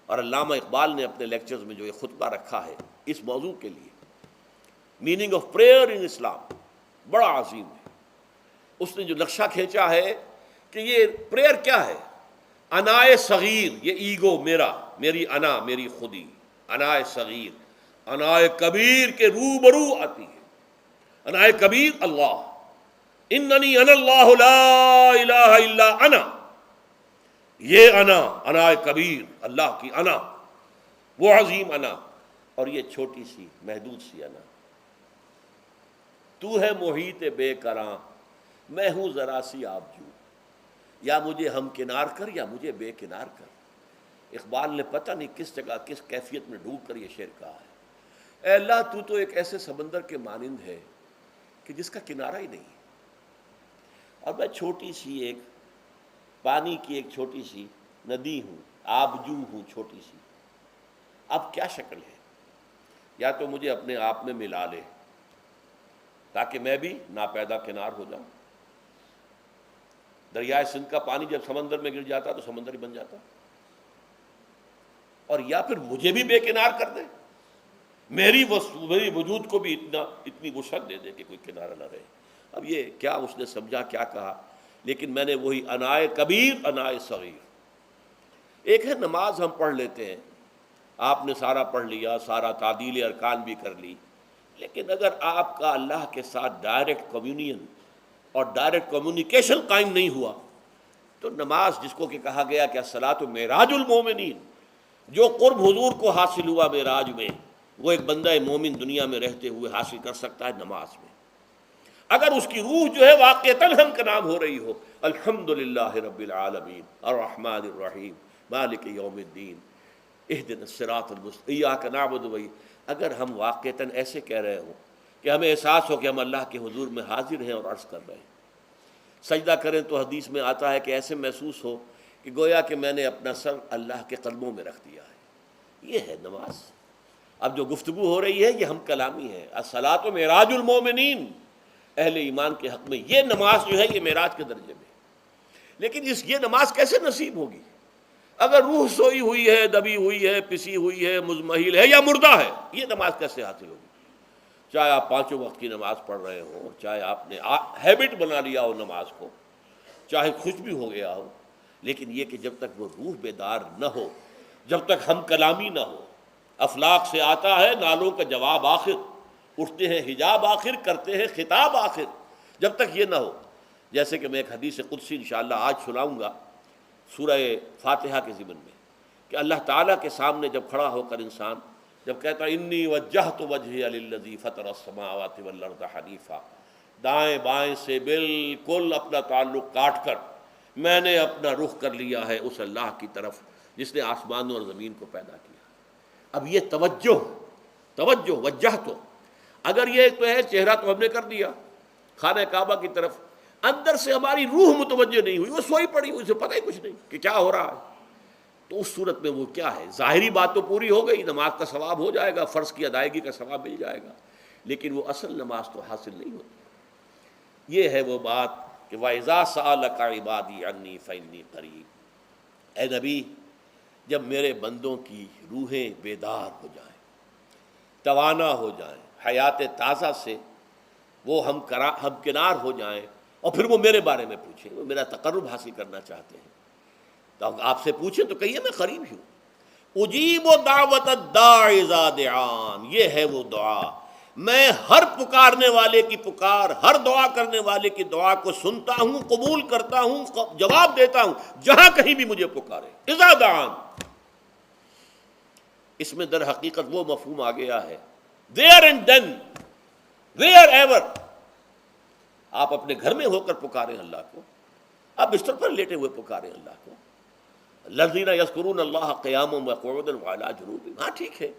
اور علامہ اقبال نے اپنے لیکچرز میں جو یہ خطبہ رکھا ہے اس موضوع کے لیے، میننگ آف پریئر ان اسلام، بڑا عظیم ہے۔ اس نے جو نقشہ کھینچا ہے کہ یہ پریئر کیا ہے، انائے صغیر، یہ ایگو میرا، میری انا، میری خودی، انائے صغیر، انائے کبیر کے روبرو آتی ہے۔ انائے کبیر اللہ، اننی انا اللہ لا الہ الا انا، یہ انا، انائے کبیر، اللہ کی انا، وہ عظیم انا، اور یہ چھوٹی سی محدود سی انا۔ تو ہے محیط بے کراں، میں ہوں ذرا سی آبجو، یا مجھے ہم کنار کر یا مجھے بے کنار کر۔ اقبال نے پتہ نہیں کس جگہ کس کیفیت میں ڈوب کر یہ شعر کہا ہے۔ اے اللہ تو تو ایک ایسے سمندر کے مانند ہے کہ جس کا کنارہ ہی نہیں، اور میں چھوٹی سی ایک پانی کی ایک چھوٹی سی ندی ہوں، آبجو ہوں چھوٹی سی، اب کیا شکل ہے؟ یا تو مجھے اپنے آپ میں ملا لے تاکہ میں بھی ناپیدا کنار ہو جاؤں. دریائے سندھ کا پانی جب سمندر میں گر جاتا تو سمندر ہی بن جاتا. اور یا پھر مجھے بھی بے کنار کر دے، میری وجود کو بھی اتنی وسعت دے دے کہ کوئی کنارہ نہ رہے. اب یہ کیا اس نے سمجھا، کیا کہا، لیکن میں نے وہی انائے کبیر انائے صغیر. ایک ہے نماز ہم پڑھ لیتے ہیں، آپ نے سارا پڑھ لیا، سارا تعدیل ارکان بھی کر لی، لیکن اگر آپ کا اللہ کے ساتھ ڈائریکٹ کمیونین اور ڈائریکٹ کمیونیکیشن قائم نہیں ہوا تو نماز، جس کو کہ کہا گیا کہ الصلاۃ معراج المومنین، جو قرب حضور کو حاصل ہوا معراج میں، وہ ایک بندہ مومن دنیا میں رہتے ہوئے حاصل کر سکتا ہے نماز میں. اگر اس کی روح جو ہے واقعتاً ہم کا نام ہو رہی ہو، الحمدللہ رب العالمین الرحمن الرحیم مالک یوم الدین اہدنا الصراط المستقیم ایاک نعبد و اگر ہم واقعتاً ایسے کہہ رہے ہوں کہ ہمیں احساس ہو کہ ہم اللہ کے حضور میں حاضر ہیں اور عرض کر رہے ہیں، سجدہ کریں تو حدیث میں آتا ہے کہ ایسے محسوس ہو کہ گویا کہ میں نے اپنا سر اللہ کے قدموں میں رکھ دیا ہے. یہ ہے نماز. اب جو گفتگو ہو رہی ہے یہ ہم کلامی ہے. الصلاۃ معراج المومنین، اہل ایمان کے حق میں یہ نماز جو ہے یہ معراج کے درجے میں. لیکن یہ نماز کیسے نصیب ہوگی اگر روح سوئی ہوئی ہے، دبی ہوئی ہے، پسی ہوئی ہے، مزمحل ہے یا مردہ ہے؟ یہ نماز کیسے حاصل ہوگی؟ چاہے آپ 5 وقت کی نماز پڑھ رہے ہوں، چاہے آپ نے ہیبٹ بنا لیا ہو نماز کو، چاہے خوش بھی ہو گیا ہو، لیکن یہ کہ جب تک وہ روح بیدار نہ ہو، جب تک ہم کلامی نہ ہو. افلاق سے آتا ہے نالوں کا جواب آخر، اٹھتے ہیں حجاب آخر، کرتے ہیں خطاب آخر. جب تک یہ نہ ہو، جیسے کہ میں ایک حدیث قدسی انشاءاللہ آج سناؤں گا سورہ فاتحہ کے ضمن میں، کہ اللہ تعالیٰ کے سامنے جب کھڑا ہو کر انسان جب کہتا ہے انی وجہت وجہی للذی فطر السماوات والارض حنیفا، دائیں بائیں سے بالکل اپنا تعلق کاٹ کر میں نے اپنا رخ کر لیا ہے اس اللہ کی طرف جس نے آسمانوں اور زمین کو پیدا کیا. اب یہ توجہ وجہ تو اگر یہ تو ہے چہرہ تو ہم نے کر دیا خانہ کعبہ کی طرف، اندر سے ہماری روح متوجہ نہیں ہوئی، وہ سوئی پڑی ہوئی، اسے پتہ ہی کچھ نہیں کہ کیا ہو رہا ہے. تو اس صورت میں وہ کیا ہے؟ ظاہری بات تو پوری ہو گئی، نماز کا ثواب ہو جائے گا، فرض کی ادائیگی کا ثواب مل جائے گا، لیکن وہ اصل نماز تو حاصل نہیں ہوتی. یہ ہے وہ بات کہ وَإِذَا سَأَلَكَ عِبَادِي عَنِّي فَإِنِّي قَرِيبٌ. اے نبی، جب میرے بندوں کی روحیں بیدار ہو جائیں، توانا ہو جائیں، حیات تازہ سے وہ ہم کنار ہو جائیں، اور پھر وہ میرے بارے میں پوچھیں، وہ میرا تقرب حاصل کرنا چاہتے ہیں، تو آپ سے پوچھیں تو کہیے میں قریب ہوں. اجیب دعوت الداع اذا دعان، یہ ہے وہ دعا، میں ہر پکارنے والے کی پکار، ہر دعا کرنے والے کی دعا کو سنتا ہوں، قبول کرتا ہوں، جواب دیتا ہوں جہاں کہیں بھی مجھے پکارے. اذا دعان، اس میں در حقیقت وہ مفہوم آ گیا ہے there and then where ever. آپ اپنے گھر میں ہو کر پکاریں اللہ کو، آپ بستر پر لیٹے ہوئے پکاریں اللہ کو. الذین یذکرون اللہ قیاما وقعودا وعلی جنوبہم. ہاں ٹھیک ہے،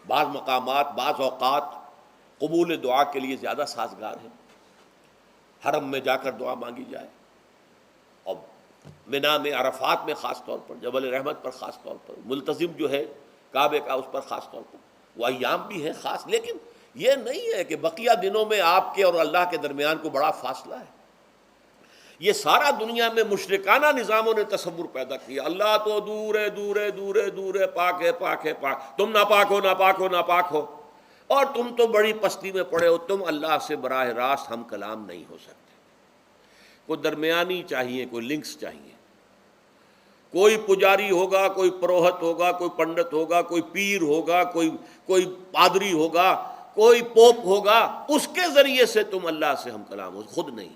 بعض مقامات بعض اوقات قبول دعا کے لیے زیادہ سازگار ہیں، حرم میں جا کر دعا مانگی جائے، اور منا میں، عرفات میں خاص طور پر، جبل رحمت پر خاص طور پر، ملتزم جو ہے کعبے کا اس پر خاص طور پر، وہ ایام بھی ہیں خاص. لیکن یہ نہیں ہے کہ بقیہ دنوں میں آپ کے اور اللہ کے درمیان کو بڑا فاصلہ ہے. یہ سارا دنیا میں مشرکانہ نظاموں نے تصور پیدا کیا، اللہ تو دور ہے دور ہے دور ہے دور ہے، پاک ہے پاک ہے پاک، تم ناپاک ہو ناپاک ہو ناپاک ہو، اور تم تو بڑی پستی میں پڑے ہو، تم اللہ سے براہ راست ہم کلام نہیں ہو سکتے. کوئی درمیانی چاہیے، کوئی لنکس چاہیے، کوئی پجاری ہوگا، کوئی پروہت ہوگا، کوئی پنڈت ہوگا، کوئی پیر ہوگا، کوئی پادری ہوگا، کوئی پوپ ہوگا، اس کے ذریعے سے تم اللہ سے ہم کلام ہو، خود نہیں.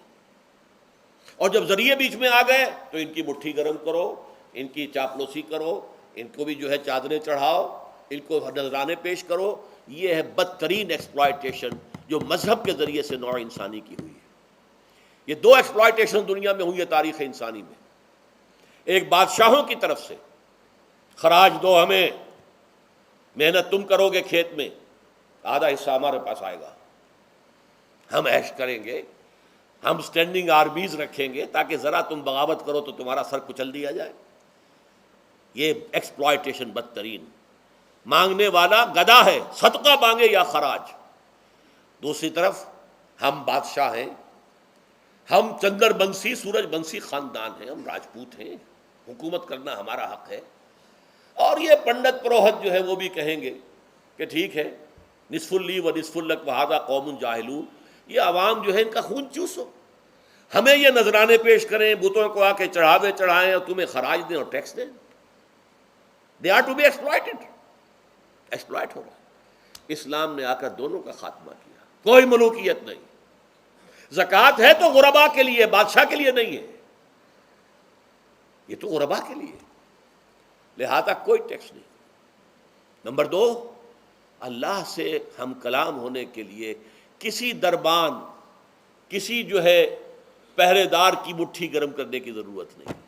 اور جب ذریعے بیچ میں آ گئے تو ان کی مٹھی گرم کرو، ان کی چاپلوسی کرو، ان کو بھی جو ہے چادریں چڑھاؤ، ان کو نذرانے پیش کرو. یہ ہے بدترین ایکسپلائٹیشن جو مذہب کے ذریعے سے نوع انسانی کی ہوئی ہے. یہ 2 ایکسپلائٹیشن دنیا میں ہوئی ہے تاریخ انسانی میں. ایک بادشاہوں کی طرف سے خراج دو ہمیں، محنت تم کرو گے کھیت میں، آدھا حصہ ہمارے پاس آئے گا، ہم عیش کریں گے، ہم سٹینڈنگ آرمیز رکھیں گے تاکہ ذرا تم بغاوت کرو تو تمہارا سر کچل دیا جائے. یہ ایکسپلائٹیشن بدترین. مانگنے والا گدھا ہے، صدقہ مانگے یا خراج۔ دوسری طرف ہم بادشاہ ہیں، ہم چندر بنسی سورج بنسی خاندان ہیں، ہم راجپوت ہیں، حکومت کرنا ہمارا حق ہے۔ اور یہ پنڈت پروہت جو ہے وہ بھی کہیں گے کہ ٹھیک ہے، نصف لی و نصف لک وہذا قوم جاہلون، یہ عوام جو ہے ان کا خون چوسو، ہمیں یہ نذرانے پیش کریں، بتوں کو آ کے چڑھاوے چڑھائیں اور تمہیں خراج دیں اور ٹیکس دیں۔ They are to be exploited, exploit ہو رہا ہے۔ اسلام نے آ کر دونوں کا خاتمہ کیا، کوئی ملوکیت نہیں۔ زکوٰۃ ہے تو غربا کے لیے، بادشاہ کے لیے نہیں ہے، یہ تو غربا کے لیے، لہذا کوئی ٹیکس نہیں۔ نمبر دو، اللہ سے ہم کلام ہونے کے لیے کسی دربان، کسی جو ہے پہرے دار کی مٹھی گرم کرنے کی ضرورت نہیں۔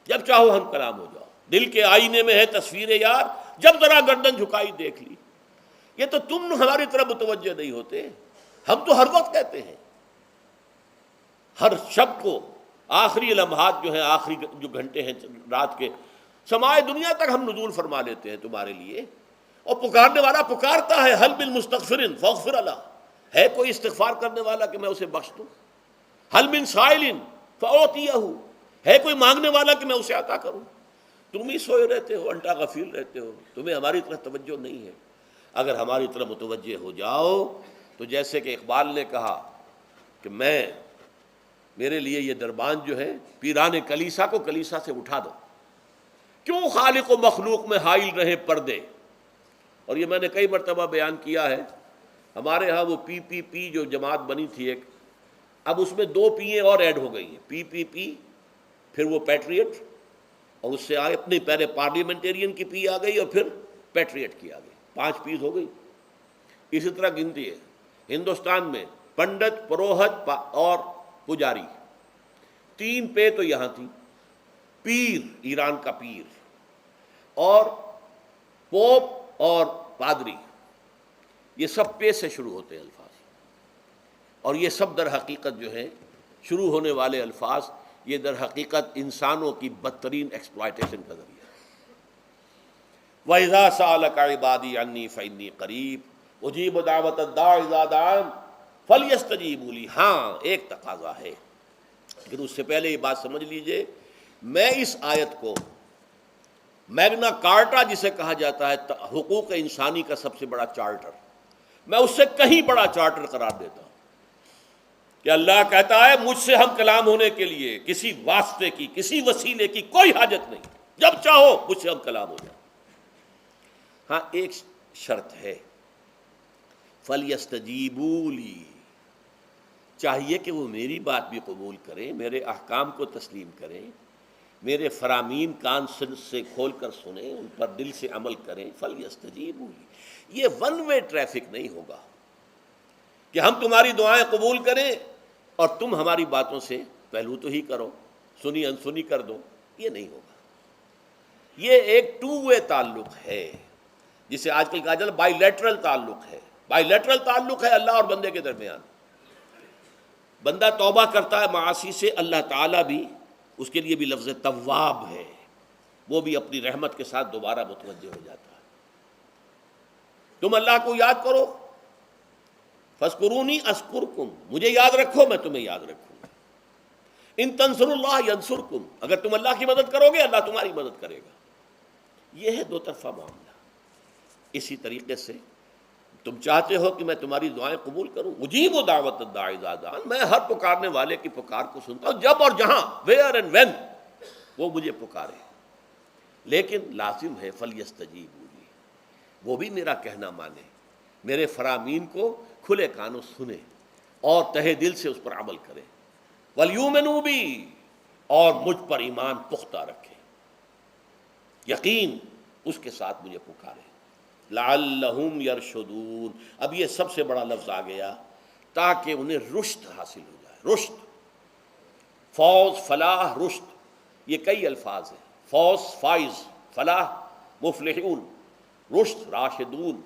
جب چاہو ہم کلام ہو جاؤ، دل کے آئینے میں ہے تصویر یار، جب ذرا گردن جھکائی دیکھ لی۔ یہ تو تم ہماری طرف متوجہ نہیں ہوتے، ہم تو ہر وقت کہتے ہیں، ہر شب کو آخری لمحات جو ہیں، آخری جو گھنٹے ہیں رات کے، سمائے دنیا تک ہم نزول فرما لیتے ہیں تمہارے لیے، اور پکارنے والا پکارتا ہے، حل من مستغفر فاغفر له، ہے کوئی استغفار کرنے والا کہ میں اسے بخش دوں؟ حل من سائل فاعطیہ، ہے کوئی مانگنے والا کہ میں اسے عطا کروں؟ تم ہی سوئے رہتے ہو، انٹا غفیر رہتے ہو، تمہیں ہماری طرف توجہ نہیں ہے۔ اگر ہماری طرف متوجہ ہو جاؤ تو جیسے کہ اقبال نے کہا کہ میرے لیے یہ دربان جو ہے، پیران کلیسا کو کلیسا سے اٹھا دو، کیوں خالق و مخلوق میں حائل رہے پردے۔ اور یہ میں نے کئی مرتبہ بیان کیا ہے، ہمارے ہاں وہ پی پی پی جو جماعت بنی تھی ایک، اب اس میں 2 پییں اور ایڈ ہو گئی ہیں، پی پی پی، پھر وہ پیٹریٹ، اور اس سے آگے اپنی پہلے پارلیمنٹیرین کی پی آ گئی اور پھر پیٹریٹ کی آ گئی، 5 پیز ہو گئی۔ اسی طرح گنتی ہے ہندوستان میں، پنڈت پروہت اور پجاری، 3 پے تو یہاں تھی، پیر ایران کا پیر، اور پوپ اور پادری، یہ سب پے سے شروع ہوتے ہیں الفاظ، اور یہ سب در حقیقت جو ہے شروع ہونے والے الفاظ، یہ در حقیقت انسانوں کی بدترین ایکسپلائٹیشن کا ذریعہ ہے۔ وَإِذَا سَأَلَكَ عِبَادِي عَنِّي فَإِنِّي قَرِيبٌ أُجِيبُ دَعْوَةَ الدَّاعِ إِذَا دَعَانِ فَلْيَسْتَجِيبُوا لِي۔ ہاں ایک تقاضا ہے، لیکن اس سے پہلے یہ بات سمجھ لیجئے، میں اس آیت کو میگنا کارٹا جسے کہا جاتا ہے حقوق انسانی کا سب سے بڑا چارٹر، میں اس سے کہیں بڑا چارٹر قرار دیتا ہوں کہ اللہ کہتا ہے مجھ سے ہم کلام ہونے کے لیے کسی واسطے کی، کسی وسیلے کی کوئی حاجت نہیں، جب چاہو مجھ سے ہم کلام ہو جائے۔ ہاں ایک شرط ہے، فَلْيَسْتَجِيبُوا لِي، چاہیے کہ وہ میری بات بھی قبول کریں، میرے احکام کو تسلیم کریں، میرے فرامین کان سے کھول کر سنیں، ان پر دل سے عمل کریں۔ فَلْيَسْتَجِيبُوا لِي، یہ ون وے ٹریفک نہیں ہوگا کہ ہم تمہاری دعائیں قبول کریں اور تم ہماری باتوں سے پہلو تو ہی کرو، سنی انسنی کر دو، یہ نہیں ہوگا۔ یہ ایک 2 وے تعلق ہے، جسے آج کل کہا جاتا ہے بائی لیٹرل تعلق ہے۔ بائی لیٹرل تعلق ہے اللہ اور بندے کے درمیان، بندہ توبہ کرتا ہے معاصی سے، اللہ تعالیٰ بھی اس کے لیے بھی لفظ تواب ہے، وہ بھی اپنی رحمت کے ساتھ دوبارہ متوجہ ہو جاتا ہے۔ تم اللہ کو یاد کرو، فاذکرونی اذکرکم، مجھے یاد رکھو میں تمہیں یاد رکھوں گا۔ ان تنصروا اللہ ینصرکم، اگر تم اللہ کی مدد کرو گے اللہ تمہاری مدد کرے گا۔ یہ ہے 2 طرفہ معاملہ۔ اسی طریقے سے تم چاہتے ہو کہ میں تمہاری دعائیں قبول کروں، اجیب دعوت الداعی اذا دعان، میں ہر پکارنے والے کی پکار کو سنتا ہوں، جب اور جہاں، ویئر اینڈ وین وہ مجھے پکارے، لیکن لازم ہے فلیستجیبوا لی، وہ بھی میرا کہنا مانے، میرے فرامین کو کھلے کانوں سنے اور تہہ دل سے اس پر عمل کرے، ولیؤمنوا بی، اور مجھ پر ایمان پختہ رکھے، یقین اس کے ساتھ مجھے پکارے۔ لعلہم یرشدون، اب یہ سب سے بڑا لفظ آ گیا، تاکہ انہیں رشد حاصل ہو جائے۔ رشد، فوز، فلاح، رشد، یہ کئی الفاظ ہیں، فوز فائز، فلاح مفلحون، رشد راشدون،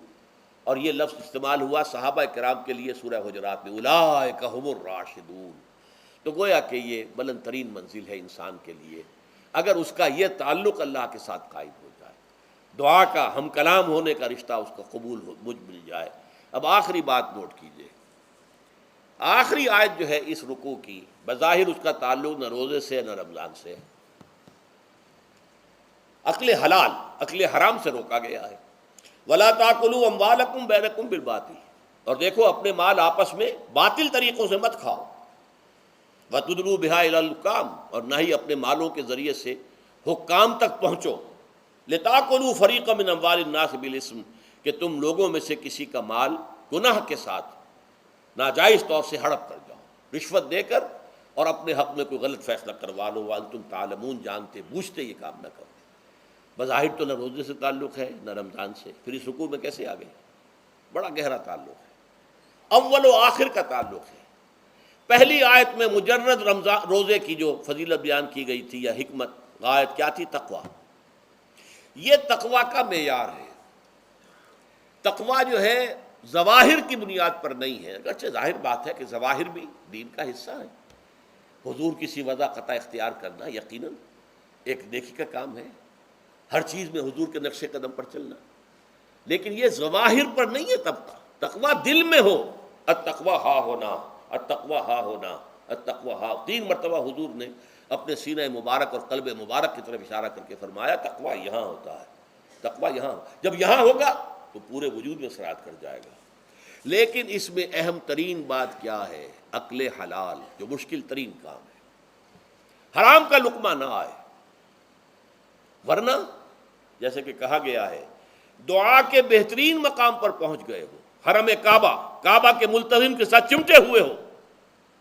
اور یہ لفظ استعمال ہوا صحابہ کرام کے لیے سورہ حجرات میں، اولئک ھم الراشدون۔ تو گویا کہ یہ بلند ترین منزل ہے انسان کے لیے، اگر اس کا یہ تعلق اللہ کے ساتھ قائم ہو جائے۔ دعا کا ہم کلام ہونے کا رشتہ اس کا قبول مجھ مل جائے۔ اب آخری بات نوٹ کیجئے، آخری آیت جو ہے اس رکوع کی، بظاہر اس کا تعلق نہ روزے سے نہ رمضان سے، اکل حلال اکل حرام سے روکا گیا ہے۔ وَلَا تَأْكُلُوا أَمْوَالَكُمْ بَيْنَكُمْ بِالْبَاطِلِ، اور دیکھو اپنے مال آپس میں باطل طریقوں سے مت کھاؤ۔ وَتُدْلُوا بِهَا إِلَى الْحُكَّامِ، اور نہ ہی اپنے مالوں کے ذریعے سے حکام تک پہنچو۔ لِتَأْكُلُوا فَرِيقًا مِّنْ أَمْوَالِ النَّاسِ بِالْإِثْمِ، کہ تم لوگوں میں سے کسی کا مال گناہ کے ساتھ ناجائز طور سے ہڑپ کر جاؤ، رشوت دے کر، اور اپنے حق میں کوئی غلط فیصلہ کروا لو، وَأَنْتُمْ تَعْلَمُونَ، جانتے بوجھتے یہ کام نہ کرو۔ بظاہر تو نہ روزے سے تعلق ہے نہ رمضان سے، پھر اس رکوع میں کیسے آ گئے؟ بڑا گہرا تعلق ہے، اول و آخر کا تعلق ہے۔ پہلی آیت میں مجرد رمضان روزے کی جو فضیلت بیان کی گئی تھی یا حکمت، غایت کیا تھی؟ تقویٰ۔ یہ تقویٰ کا معیار ہے۔ تقویٰ جو ہے ظواہر کی بنیاد پر نہیں ہے، اگرچہ ظاہر بات ہے کہ ظواہر بھی دین کا حصہ ہے۔ حضور کسی وضع قطع اختیار کرنا یقیناً ایک نیکی کا کام ہے، ہر چیز میں حضور کے نقش قدم پر چلنا، لیکن یہ ظواہر پر نہیں ہے۔ تقویٰ دل میں ہو، التقویٰ ہا ہونا، التقویٰ ہا ہونا، التقویٰ ہا۔ 3 مرتبہ حضور نے اپنے سینہ مبارک اور قلب مبارک کی طرف اشارہ کر کے فرمایا تقویٰ یہاں ہوتا ہے، تقویٰ یہاں، جب یہاں ہوگا تو پورے وجود میں سرایت کر جائے گا۔ لیکن اس میں اہم ترین بات کیا ہے؟ اکل حلال، جو مشکل ترین کام ہے، حرام کا لقمہ نہ آئے، ورنہ جیسے کہ کہا گیا ہے دعا کے بہترین مقام پر پہنچ گئے ہو، حرم کعبہ کے ملتزم کے ساتھ چمٹے ہوئے ہو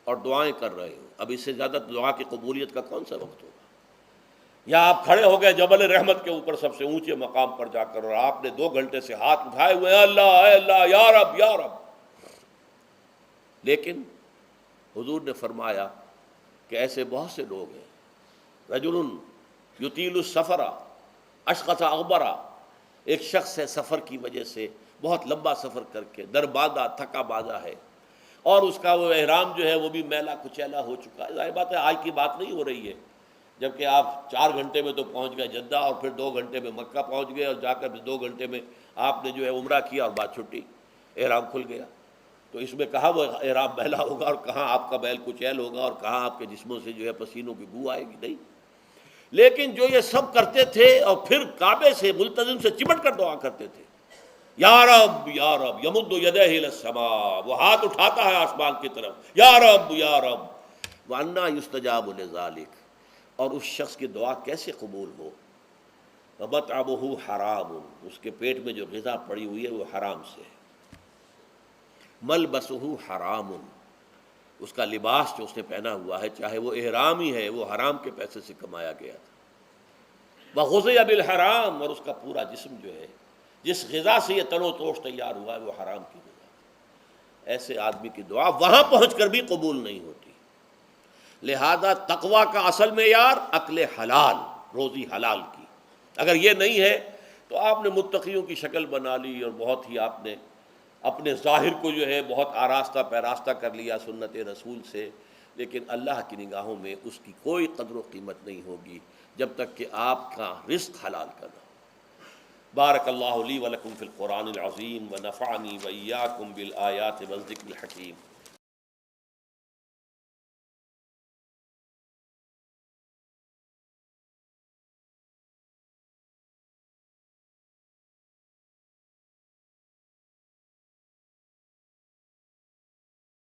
اور دعائیں کر رہے ہو، اب اس سے زیادہ دعا کی قبولیت کا کون سا وقت ہوگا؟ یا آپ کھڑے ہو گئے جبل رحمت کے اوپر سب سے اونچے مقام پر جا کر، اور آپ نے 2 گھنٹے سے ہاتھ اٹھائے ہوئے ہیں، اللہ اے اللہ یا رب یا رب، لیکن حضور نے فرمایا کہ ایسے بہت سے لوگ ہیں، رجل یطیل السفر اشخص اغبرا، ایک شخص ہے سفر کی وجہ سے بہت لمبا سفر کر کے دربادہ تھکا بازا ہے، اور اس کا وہ احرام جو ہے وہ بھی میلا کچیلا ہو چکا ہے۔ ظاہر بات ہے آج کی بات نہیں ہو رہی ہے، جبکہ آپ 4 گھنٹے میں تو پہنچ گئے جدہ، اور پھر 2 گھنٹے میں مکہ پہنچ گئے، اور جا کر 2 گھنٹے میں آپ نے جو ہے عمرہ کیا اور بات چھٹی، احرام کھل گیا۔ تو اس میں کہاں وہ احرام میلا ہوگا، اور کہاں آپ کا بیل کچیل ہوگا، اور کہاں آپ کے جسموں سے جو ہے پسینوں کی بو آئے گی؟ نہیں۔ لیکن جو یہ سب کرتے تھے اور پھر کعبے سے ملتزم سے چمٹ کر دعا کرتے تھے، یا رب یا رب، یمد یدہ الی السماء، وہ ہاتھ اٹھاتا ہے آسمان کی طرف، یا رب یا رب، وَأَنَّىٰ يُسْتَجَابُ لِذَٰلِكَ، اور اس شخص کی دعا کیسے قبول ہو؟ وَمَطْعَمُهُ حَرَامٌ، اس کے پیٹ میں جو غذا پڑی ہوئی ہے وہ حرام سے ہے۔ مَلْبَسُهُ حَرَامٌ، اس کا لباس جو اس نے پہنا ہوا ہے چاہے وہ احرام ہی ہے، وہ حرام کے پیسے سے کمایا گیا تھا۔ وَغُذِيَ بِالْحَرَام، اور اس کا پورا جسم جو ہے جس غذا سے یہ تنو توش تیار ہوا ہے وہ حرام کی غذا۔ ایسے آدمی کی دعا وہاں پہنچ کر بھی قبول نہیں ہوتی۔ لہذا تقویٰ کا اصل معیار اکل حلال، روزی حلال کی، اگر یہ نہیں ہے تو آپ نے متقیوں کی شکل بنا لی، اور بہت ہی آپ نے اپنے ظاہر کو جو ہے بہت آراستہ پیراستہ کر لیا سنت رسول سے، لیکن اللہ کی نگاہوں میں اس کی کوئی قدر و قیمت نہیں ہوگی جب تک کہ آپ کا رزق حلال کا نہ ہو۔ بارک اللہ لی ولکم فی القرآن العظیم ونفعنی وإیاکم بالآیات والذکر الحکیم۔